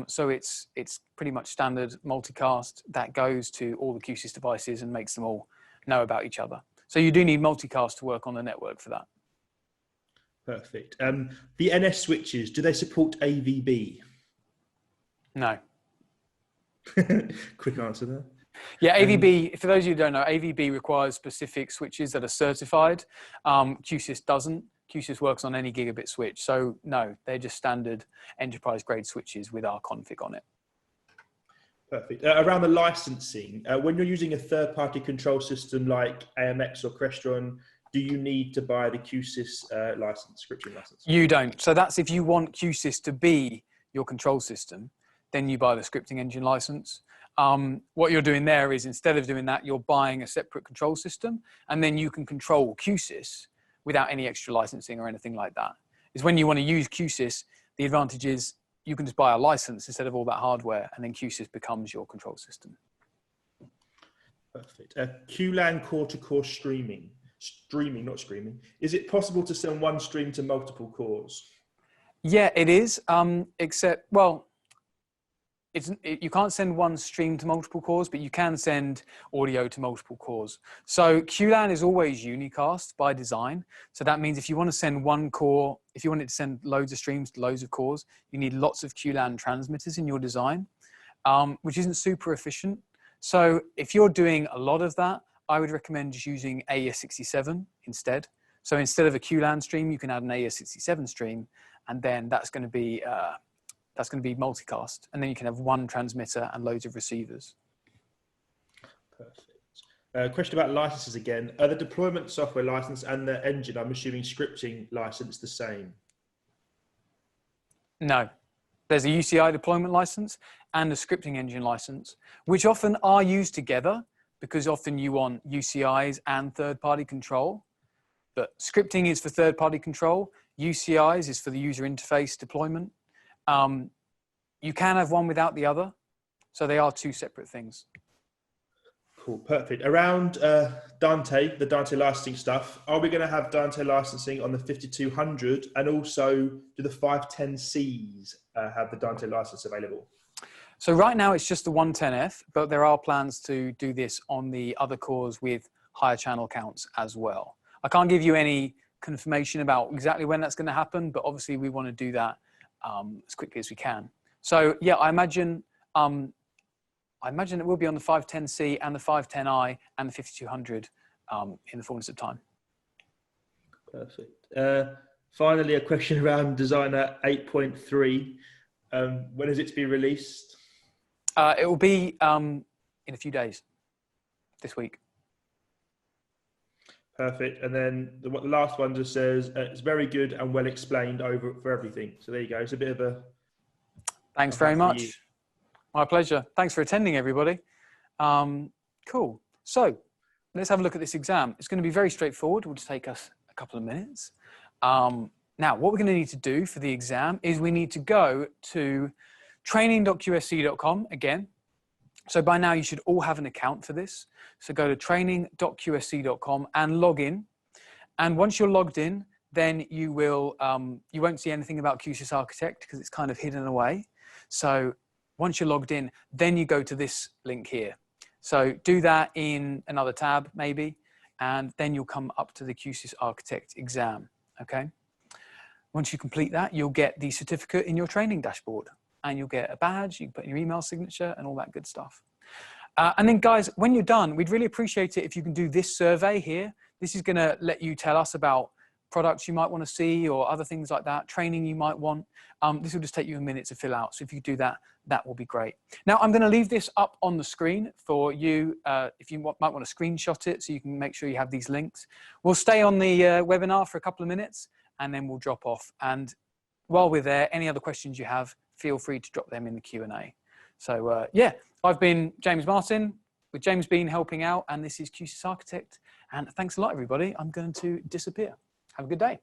So it's pretty much standard multicast that goes to all the Q-SYS devices and makes them all know about each other. So you do need multicast to work on the network for that. Perfect. The NS switches, do they support AVB? No. Quick answer there. Yeah, AVB, for those of you who don't know, AVB requires specific switches that are certified. Q-SYS doesn't. Q-SYS works on any gigabit switch. So no, they're just standard enterprise grade switches with our config on it. Perfect. Around the licensing, when you're using a third-party control system like AMX or Crestron, do you need to buy the Q-SYS license, scripting license? You don't. So that's if you want Q-SYS to be your control system, then you buy the scripting engine license. What you're doing there is instead of doing that, you're buying a separate control system, and then you can control Q-SYS without any extra licensing or anything like that. Is when you want to use Q-SYS, the advantage is you can just buy a license instead of all that hardware, and then Q-SYS becomes your control system. Perfect. QLAN core-to-core streaming. Streaming, not screaming. Is it possible to send one stream to multiple cores? Yeah, it is, except, well, you can't send one stream to multiple cores, but you can send audio to multiple cores. So QLAN is always unicast by design. So that means if you want to send one core, if you wanted to send loads of streams to loads of cores, you need lots of QLAN transmitters in your design, which isn't super efficient. So if you're doing a lot of that, I would recommend just using AES67 instead. So instead of a QLAN stream, you can add an AES67 stream, and then that's going to be multicast, and then you can have one transmitter and loads of receivers. Perfect. Question about licenses again. Are the deployment software license and the engine, I'm assuming scripting license, the same? No. There's a UCI deployment license and a scripting engine license, which often are used together because often you want UCIs and third-party control. But scripting is for third-party control. UCIs is for the user interface deployment. You can have one without the other. So they are two separate things. Cool, perfect. Around Dante, the Dante licensing stuff, are we going to have Dante licensing on the 5200, and also do the 510Cs have the Dante license available? So right now it's just the 110F, but there are plans to do this on the other cores with higher channel counts as well. I can't give you any confirmation about exactly when that's going to happen, but obviously we want to do that as quickly as we can. So yeah, I imagine it will be on the 510C and the 510I and the 5200 in the fullness of time. Perfect. Finally, a question around Designer 8.3. When is it to be released? It will be in a few days, this week. Perfect. And then the last one just says, it's very good and well explained for everything. So there you go. It's a bit of a... Thanks very much. My pleasure. Thanks for attending, everybody. Cool. So let's have a look at this exam. It's going to be very straightforward. It will just take us a couple of minutes. Now, what we're going to need to do for the exam is we need to go to training.qsc.com again. So by now you should all have an account for this. So go to training.qsc.com and log in. And once you're logged in, then you will, you won't see anything about Q-SYS Architect because it's kind of hidden away. So once you're logged in, then you go to this link here. So do that in another tab maybe, and then you'll come up to the Q-SYS Architect exam, okay? Once you complete that, you'll get the certificate in your training dashboard and you'll get a badge, you can put in your email signature and all that good stuff. And then guys, when you're done, we'd really appreciate it if you can do this survey here. This is gonna let you tell us about products you might want to see or other things like that, training you might want. This will just take you a minute to fill out. So if you do that, that will be great. Now I'm going to leave this up on the screen for you if you might want to screenshot it so you can make sure you have these links. We'll stay on the webinar for a couple of minutes and then we'll drop off. And while we're there, any other questions you have, feel free to drop them in the Q&A. So yeah, I've been James Martin with James Bean helping out, and this is Q-SYS Architect. And thanks a lot, everybody. I'm going to disappear. Have a good day.